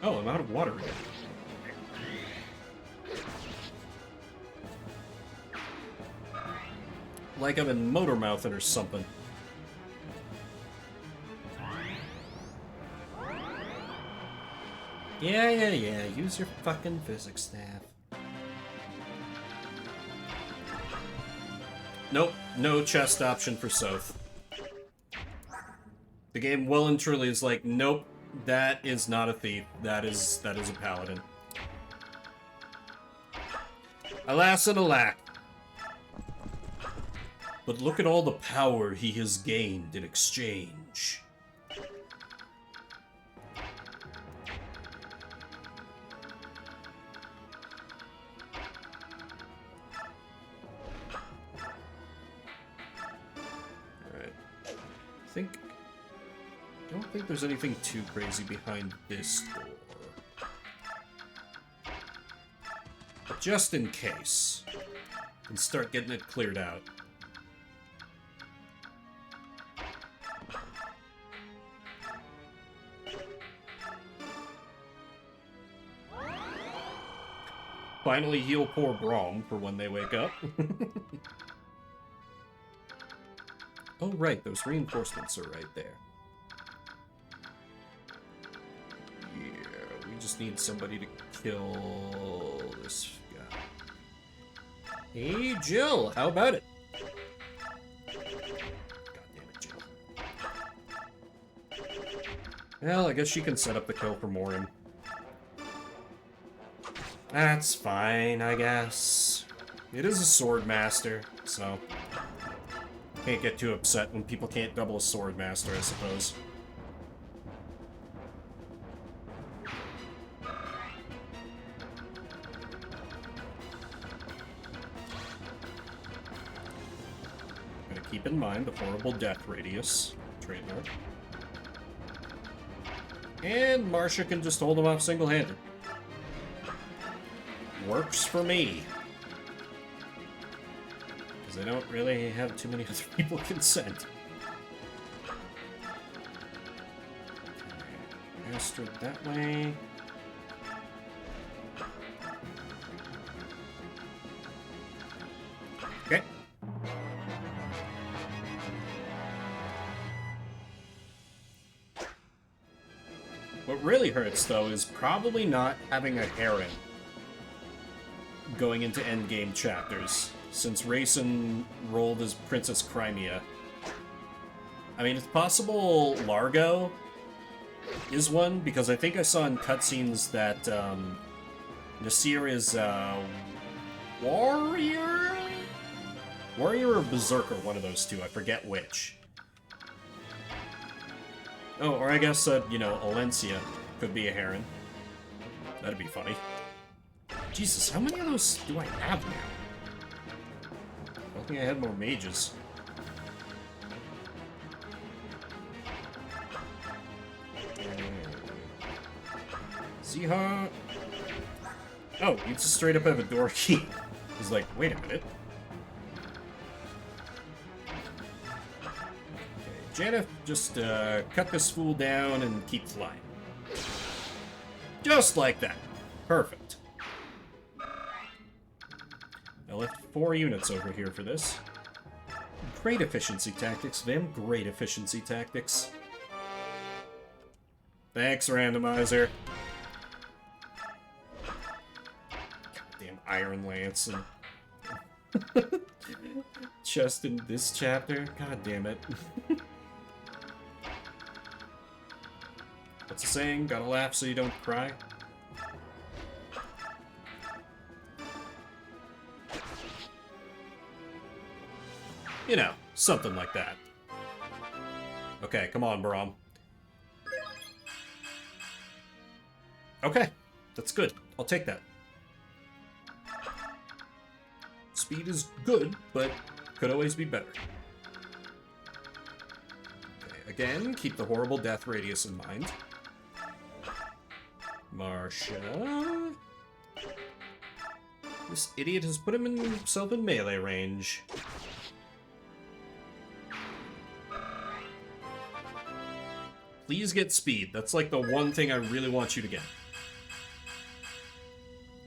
Oh, I'm out of water again. Like I'm in motor mouthing or something. Yeah. Use your fucking physics staff. Nope, no chest option for Sothe. The game well and truly is like, nope, that is not a thief. That is a paladin. Alas and alack. But look at all the power he has gained in exchange. Alright. I don't think there's anything too crazy behind this door. But just in case, and start getting it cleared out. Finally heal poor Braum for when they wake up. Oh right, those reinforcements are right there. Yeah, we just need somebody to kill this guy. Hey Jill, how about it? God damn it, Jill. Well, I guess she can set up the kill for Morin. That's fine, I guess. It is a sword master, so can't get too upset when people can't double a sword master, I suppose. Gotta keep in mind the horrible death radius trademark. And Marcia can just hold him off single-handed. Works for me. Because I don't really have too many other people consent. Astrid that way. Okay. What really hurts, though, is probably not having a Heron going into endgame chapters, since Rayson rolled as Princess Crimea. I mean, it's possible Largo is one, because I think I saw in cutscenes that Nasir is warrior? Warrior or Berserker, one of those two, I forget which. Oh, or I guess, you know, Alencia could be a Heron. That'd be funny. Jesus, how many of those do I have now? I don't think I had more mages. Ziha. Oh, you just straight up have a door key. He's like, wait a minute. Okay, Janeth, just cut this fool down and keep flying. Just like that. Perfect. I left 4 units over here for this. Great efficiency tactics, Vim. Great efficiency tactics. Thanks, Randomizer. Goddamn Iron Lance and... just in this chapter? God damn it. What's the saying? Gotta laugh so you don't cry? You know, something like that. Okay, come on, Braum. Okay, that's good. I'll take that. Speed is good, but Could always be better. Okay, again, keep the horrible death radius in mind. Marcia. This idiot has put himself in melee range. Please get speed. That's like the one thing I really want you to get.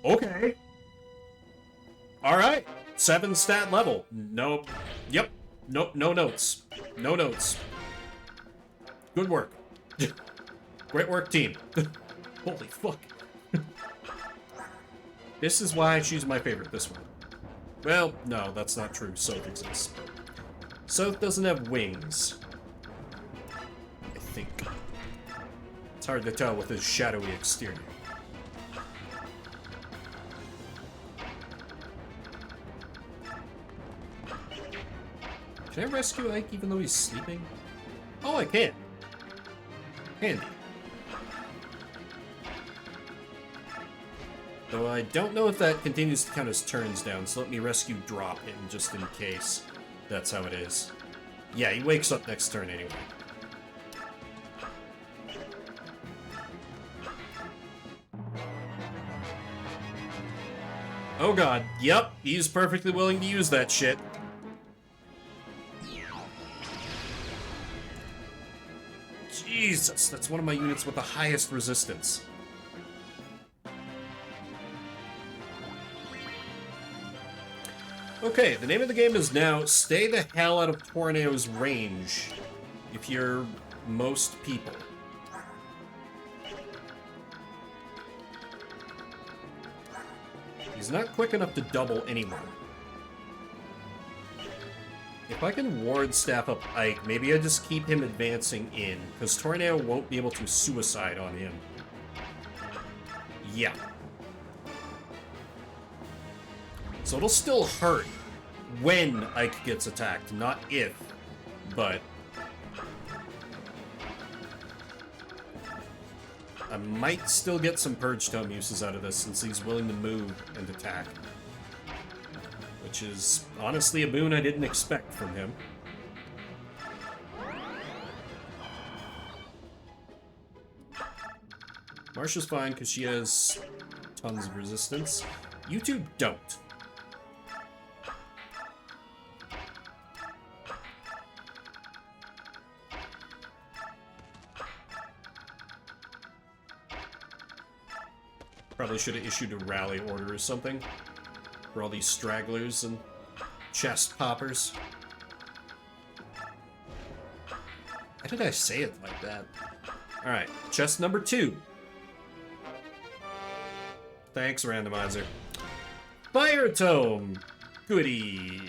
Okay. Alright. 7 stat level. Nope. Yep. Nope. No notes. No notes. Good work. Great work, team. Holy fuck. This is why she's my favorite, this one. Well, no, that's not true. Sothe exists. Sothe doesn't have wings. I think. It's hard to tell with his shadowy exterior. Can I rescue Ike even though he's sleeping? Oh, I can. Handy. Though I don't know if that continues to count as turns down, so let me rescue drop him just in case that's how it is. Yeah, he wakes up next turn anyway. Oh god, yep, he's perfectly willing to use that shit. Jesus, that's one of my units with the highest resistance. Okay, the name of the game is now Stay the Hell Out of Tornado's Range if you're most people. He's not quick enough to double anyone. If I can ward staff up Ike, maybe I just keep him advancing in, because Tornado won't be able to suicide on him. Yeah. So it'll still hurt when Ike gets attacked, not if, but I might still get some Purge Tome uses out of this since he's willing to move and attack. Which is honestly a boon I didn't expect from him. Marcia's fine because she has tons of resistance. You two don't. Probably should have issued a rally order or something for all these stragglers and chest poppers. Why did I say it like that? Alright, chest number 2. Thanks, Randomizer. Fire Tome! Goody!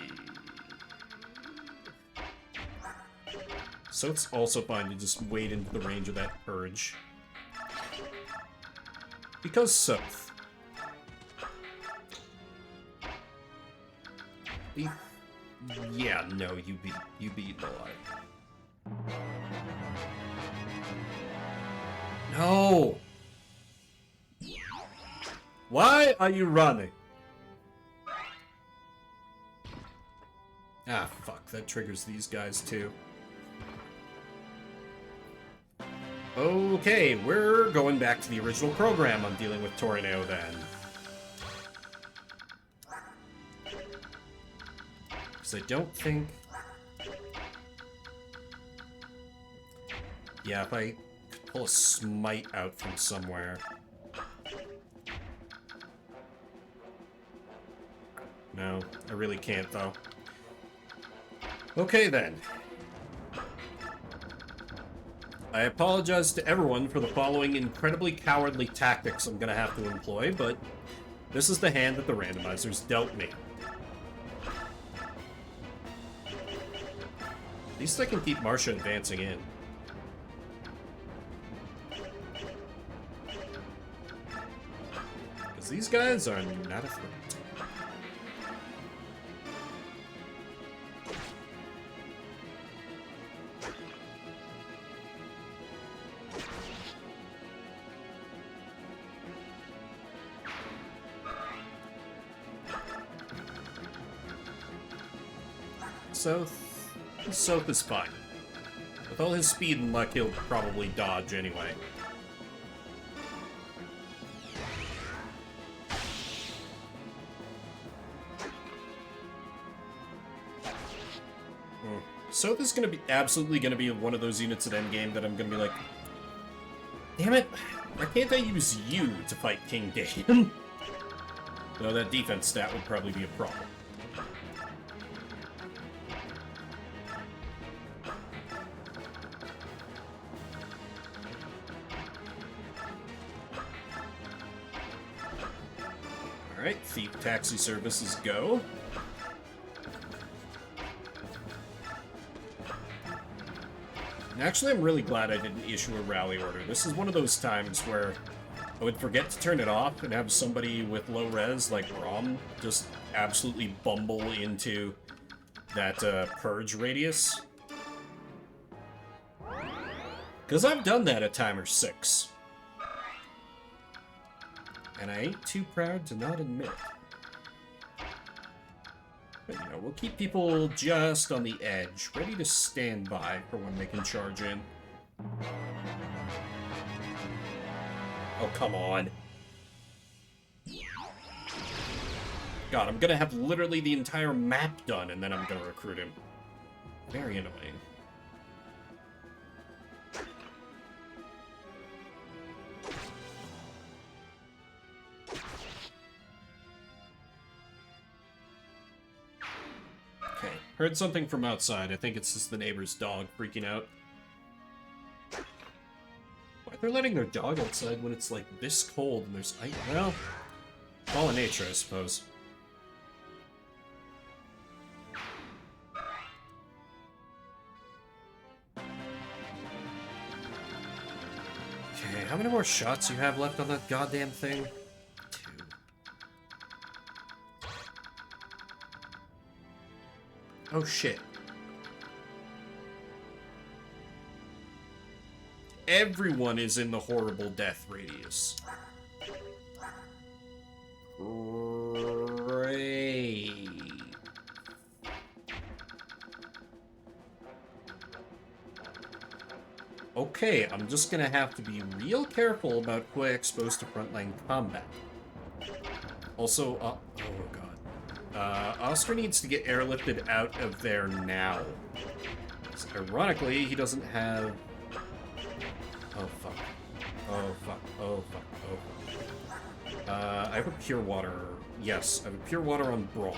So it's also fine to just wade into the range of that purge. Because Sothe. Yeah, no, you beat the life. No! Why are you running? Ah, fuck, that triggers these guys too. Okay, we're going back to the original program on dealing with Tornado then. Because I don't think... Yeah, if I could pull a smite out from somewhere. No, I really can't though. Okay then. I apologize to everyone for the following incredibly cowardly tactics I'm gonna have to employ, but this is the hand that the randomizers dealt me. At least I can keep Marcia advancing in. Because these guys are not a threat. Sothe is fine. With all his speed and luck, he'll probably dodge anyway. Sothe is absolutely gonna be one of those units at endgame that I'm gonna be like, damn it, why can't I use you to fight King Daemon? Though that defense stat would probably be a problem. Alright, Thief Taxi Services go. And actually, I'm really glad I didn't issue a rally order. This is one of those times where I would forget to turn it off and have somebody with low res, like Rom, just absolutely bumble into that purge radius. Because I've done that at timer 6. And I ain't too proud to not admit it. But, you know, we'll keep people just on the edge, ready to stand by for when they can charge in. Oh, come on. God, I'm gonna have literally the entire map done, and then I'm gonna recruit him. Very annoying. Okay, heard something from outside. I think it's just the neighbor's dog freaking out. Why they're letting their dog outside when it's like this cold and there's ice? Well, all in nature, I suppose. Okay, how many more shots you have left on that goddamn thing? 2. Oh shit. Everyone is in the horrible death radius. Great. Okay, I'm just gonna have to be real careful about who I expose to frontline combat. Also, oh god. Oscar needs to get airlifted out of there now. So, ironically, he doesn't have... Oh fuck. Oh fuck. Oh fuck. Oh fuck. I have a pure water. Yes, I have a pure water on Brawl.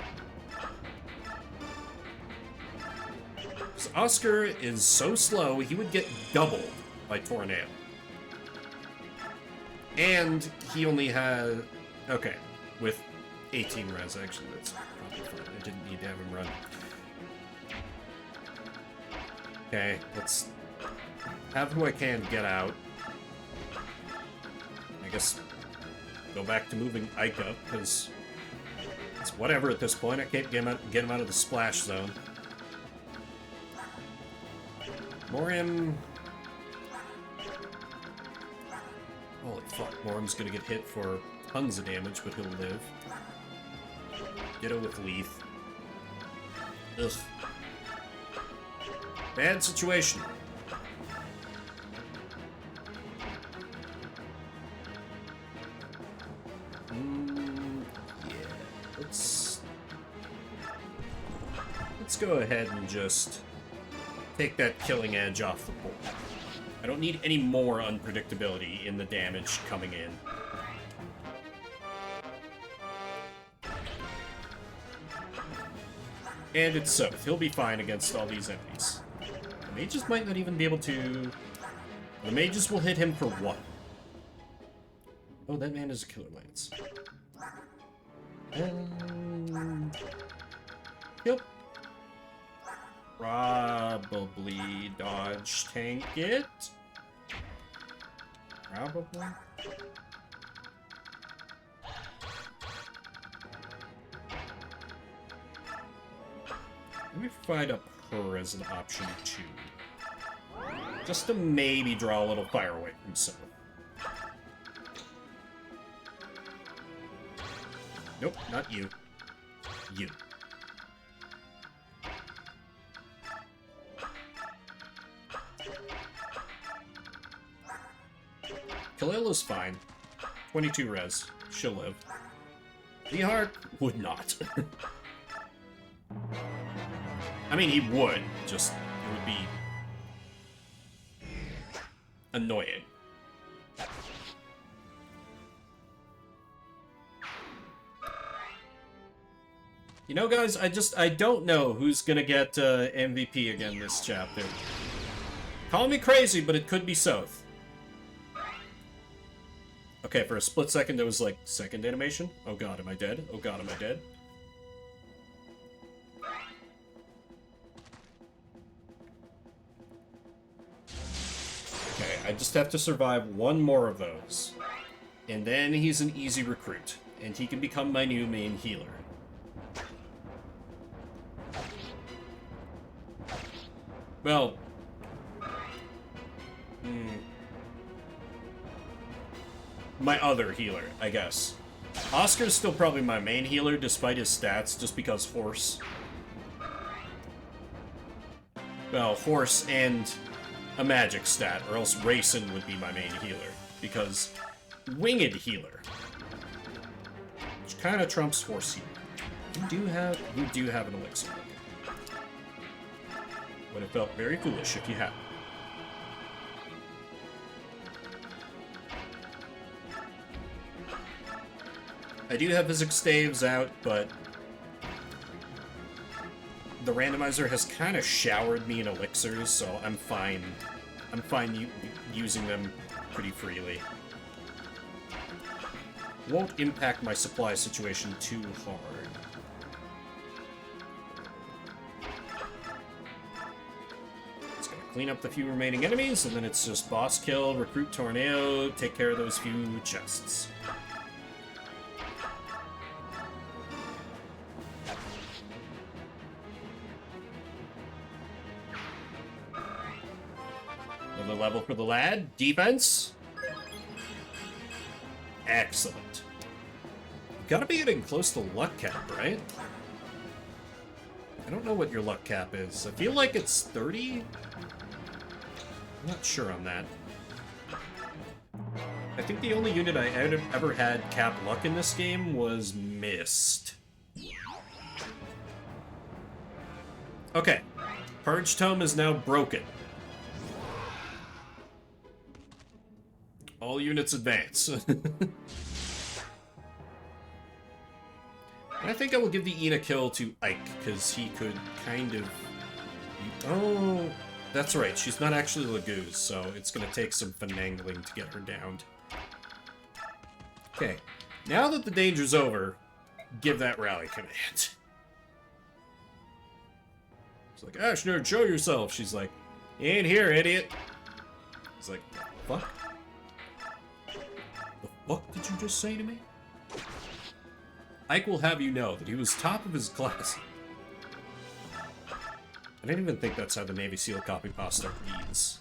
So Oscar is so slow, he would get doubled by Tornado. And he only had... Okay, with 18 res, actually, that's probably fine. I didn't need to have him run. Okay, let's have who I can get out. I guess go back to moving Ike up, because it's whatever at this point. I can't get him out of the splash zone. Morim... Holy fuck, Morim's gonna get hit for tons of damage, but he'll live. Ditto with Leaf. Ugh. Bad situation. Yeah, let's go ahead and just take that killing edge off the board. I don't need any more unpredictability in the damage coming in. And it's Sothe. He'll be fine against all these enemies. The mages might not even be able to... The mages will hit him for 1. Oh, that man is a killer lance. Yep. Probably dodge tank it. Probably. Let me find up her as an option too. Just to maybe draw a little fire away from Sothe. Nope, not you. You. Kalila's fine. 22 res. She'll live. Vihar would not. I mean, he would. Just, it would be annoying. You know, guys, I don't know who's gonna get MVP again this chapter. Call me crazy, but it could be Sothe. Okay, for a split second, it was like, second animation? Oh god, am I dead? Oh god, am I dead? Okay, I just have to survive one more of those. And then he's an easy recruit, and he can become my new main healer. Well... my other healer, I guess. Oscar's still probably my main healer, despite his stats, just because horse. Well, horse and a magic stat, or else Rayson would be my main healer, because winged healer, which kind of trumps horse healer. You do have an elixir. Would have felt very foolish if you hadn't. I do have physics staves out, but the randomizer has kind of showered me in elixirs, so I'm fine. I'm fine using them pretty freely. Won't impact my supply situation too hard. It's gonna clean up the few remaining enemies, and then it's just boss kill, recruit tornado, take care of those few chests. Another level for the lad. Defense. Excellent. Gotta be getting close to luck cap, right? I don't know what your luck cap is. I feel like it's 30? I'm not sure on that. I think the only unit I ever had cap luck in this game was Mist. Okay. Purge Tome is now broken. All units advance. I think I will give the Ina kill to Ike, because he could kind of... Oh, that's right. She's not actually Laguz, so it's going to take some finagling to get her downed. Okay. Now that the danger's over, give that rally command. It's like, Ashnerd, show yourself. She's like, you ain't here, idiot. He's like, what? The fuck did you just say to me? Ike will have you know that he was top of his class. I didn't even think that's how the Navy SEAL copy pasta reads.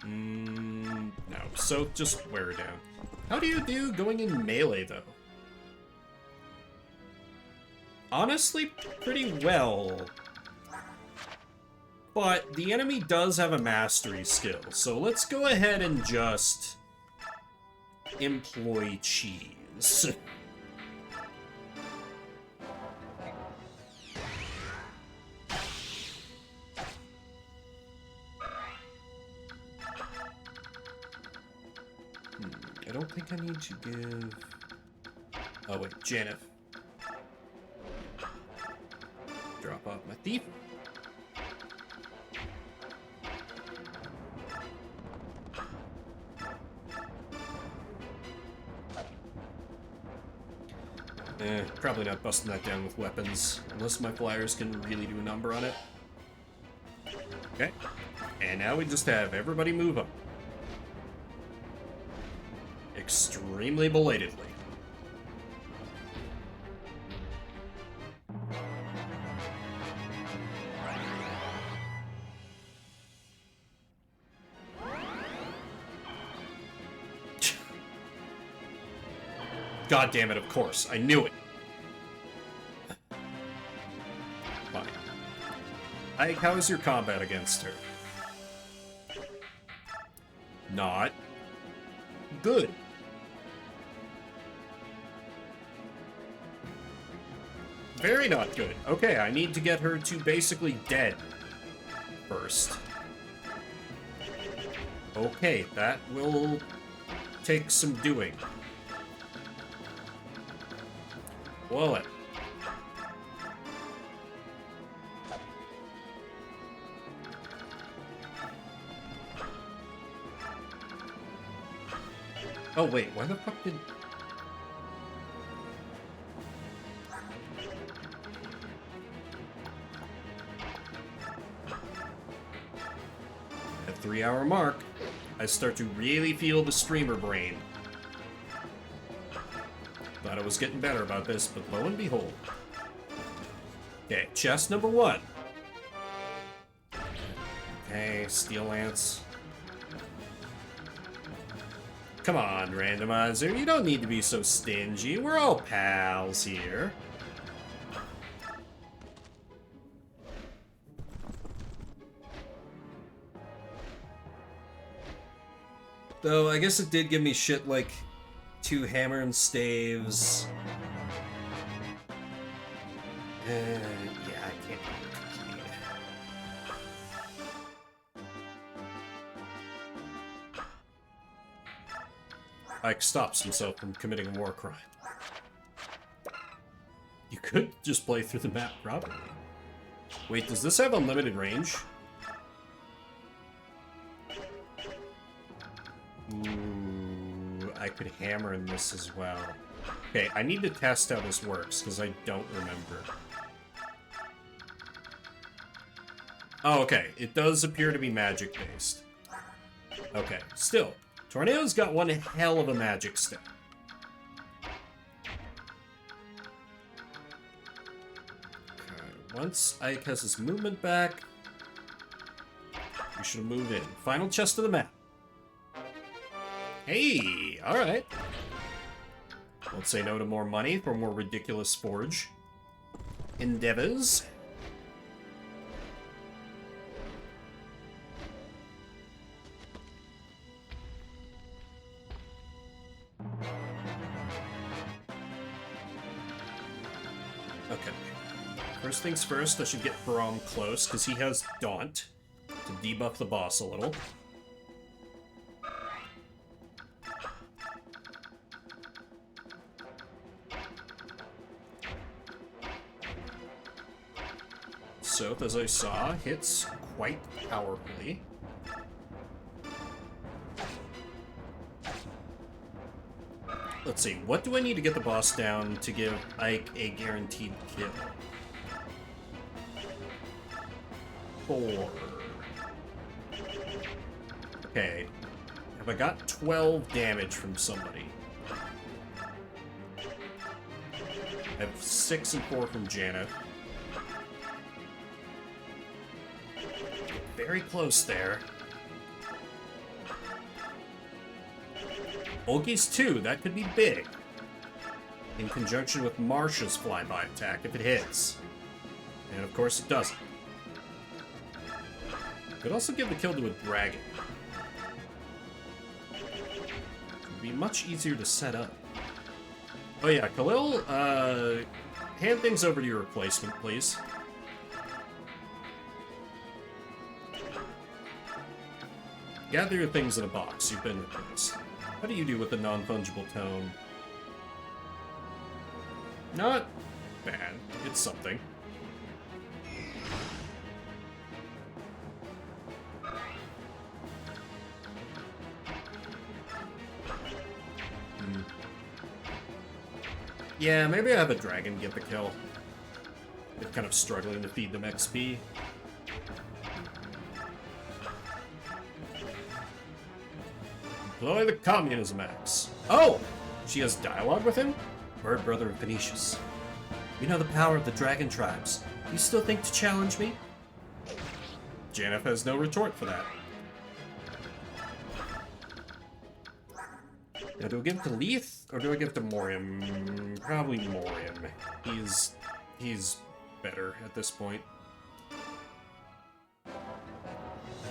No, so just wear her down. How do you do going in melee, though? Honestly, pretty well. But the enemy does have a mastery skill, so let's go ahead and just employ cheese. I don't think I need to give... Oh wait, Janeth. Drop off my thief. Probably not busting that down with weapons, unless my flyers can really do a number on it. Okay, and now we just have everybody move up. Extremely belatedly. God damn it, of course. I knew it. Fine. Ike, how is your combat against her? Not good. Very not good. Okay, I need to get her to basically dead first. Okay, that will take some doing. Well, oh wait, why the fuck did... At 3-hour mark, I start to really feel the streamer brain. Thought I was getting better about this, but lo and behold. Okay, chest number 1. Okay, Steel Lance. Come on, Randomizer, you don't need to be so stingy. We're all pals here. Though, I guess it did give me shit like 2 hammer and staves. Yeah, I can't compete. Ike stops himself from committing a war crime. You could just play through the map properly. Wait, does this have unlimited range? Ooh, I could hammer in this as well. Okay, I need to test how this works, because I don't remember. Oh, okay. It does appear to be magic-based. Okay, still. Tornado's got one hell of a magic step. Okay, once Ike has his movement back, we should move in. Final chest of the map. Hey, alright. Don't say no to more money for more ridiculous forge endeavors. Okay. First things first, I should get Braum close, because he has Daunt to debuff the boss a little. Sothe, as I saw, hits quite powerfully. Let's see, what do I need to get the boss down to give Ike a guaranteed kill? 4. Okay. Have I got 12 damage from somebody? I have 6 and 4 from Janet. Very close there. Olgi's 2, that could be big. In conjunction with Marsha's flyby attack if it hits. And of course it doesn't. Could also give the kill to a dragon. Would be much easier to set up. Oh yeah, Khalil, hand things over to your replacement, please. Gather your things in a box. You've been replaced. How do you do with the non-fungible tome? Not bad. It's something. Yeah, maybe I have a dragon get the kill. They're kind of struggling to feed them XP. Employ the communism axe. Oh! She has dialogue with him? Bird brother of Venetius. You know the power of the dragon tribes. You still think to challenge me? Janeth has no retort for that. Now, do I give it to Leith, or do I give it to Morium? Probably Morium. He's better at this point.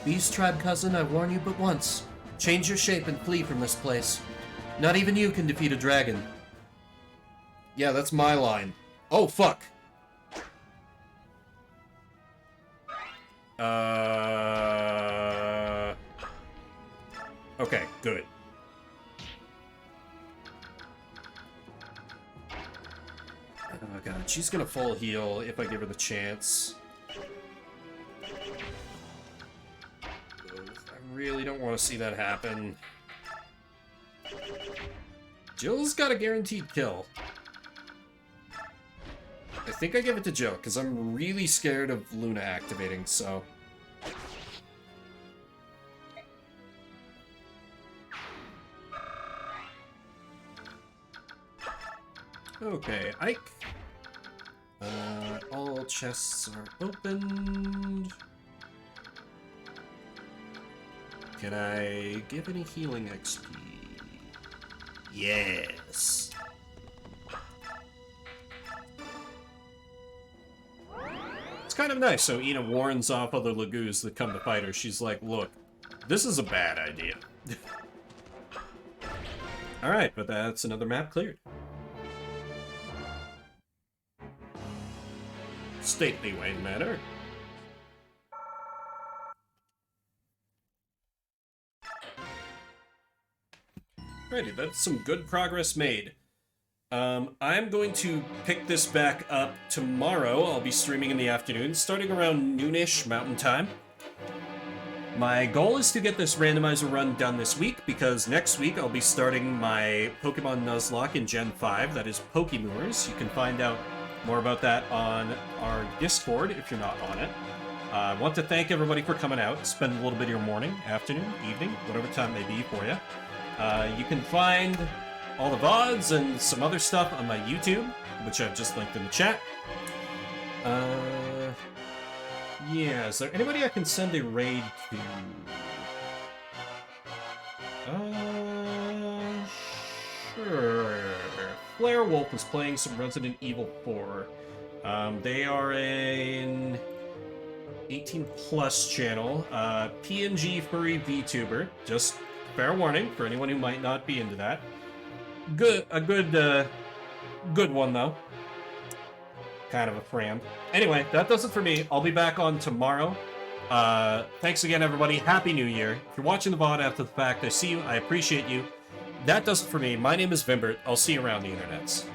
Beast Tribe cousin, I warn you but once. Change your shape and flee from this place. Not even you can defeat a dragon. Yeah, that's my line. Oh, fuck. Okay, good. Oh god, she's gonna full heal if I give her the chance. I really don't want to see that happen. Jill's got a guaranteed kill. I think I give it to Jill, because I'm really scared of Luna activating, so... Okay, Ike. All chests are opened. Can I give any healing XP? Yes. It's kind of nice. So Ina warns off other Lagoos that come to fight her. She's like, look, this is a bad idea. Alright, but that's another map cleared. Stately Wayne Manor. Alrighty, that's some good progress made. I'm going to pick this back up tomorrow. I'll be streaming in the afternoon, starting around noonish Mountain Time. My goal is to get this randomizer run done this week, because next week I'll be starting my Pokemon Nuzlocke in Gen 5, that is Pokemoors. You can find out more about that on our Discord if you're not on it. I want to thank everybody for coming out, spend a little bit of your morning, afternoon, evening, whatever time may be for you. You can find all the VODs and some other stuff on my YouTube, which I've just linked in the chat. Yeah, is there anybody I can send a raid to? Sure. Flare Wolf is playing some Resident Evil 4. They are an 18+ channel. PNG Furry VTuber. Just fair warning for anyone who might not be into that. Good one though. Kind of a fram. Anyway, that does it for me. I'll be back on tomorrow. Thanks again, everybody. Happy New Year. If you're watching the VOD after the fact, I see you. I appreciate you. That does it for me. My name is Vimbert. I'll see you around the internets.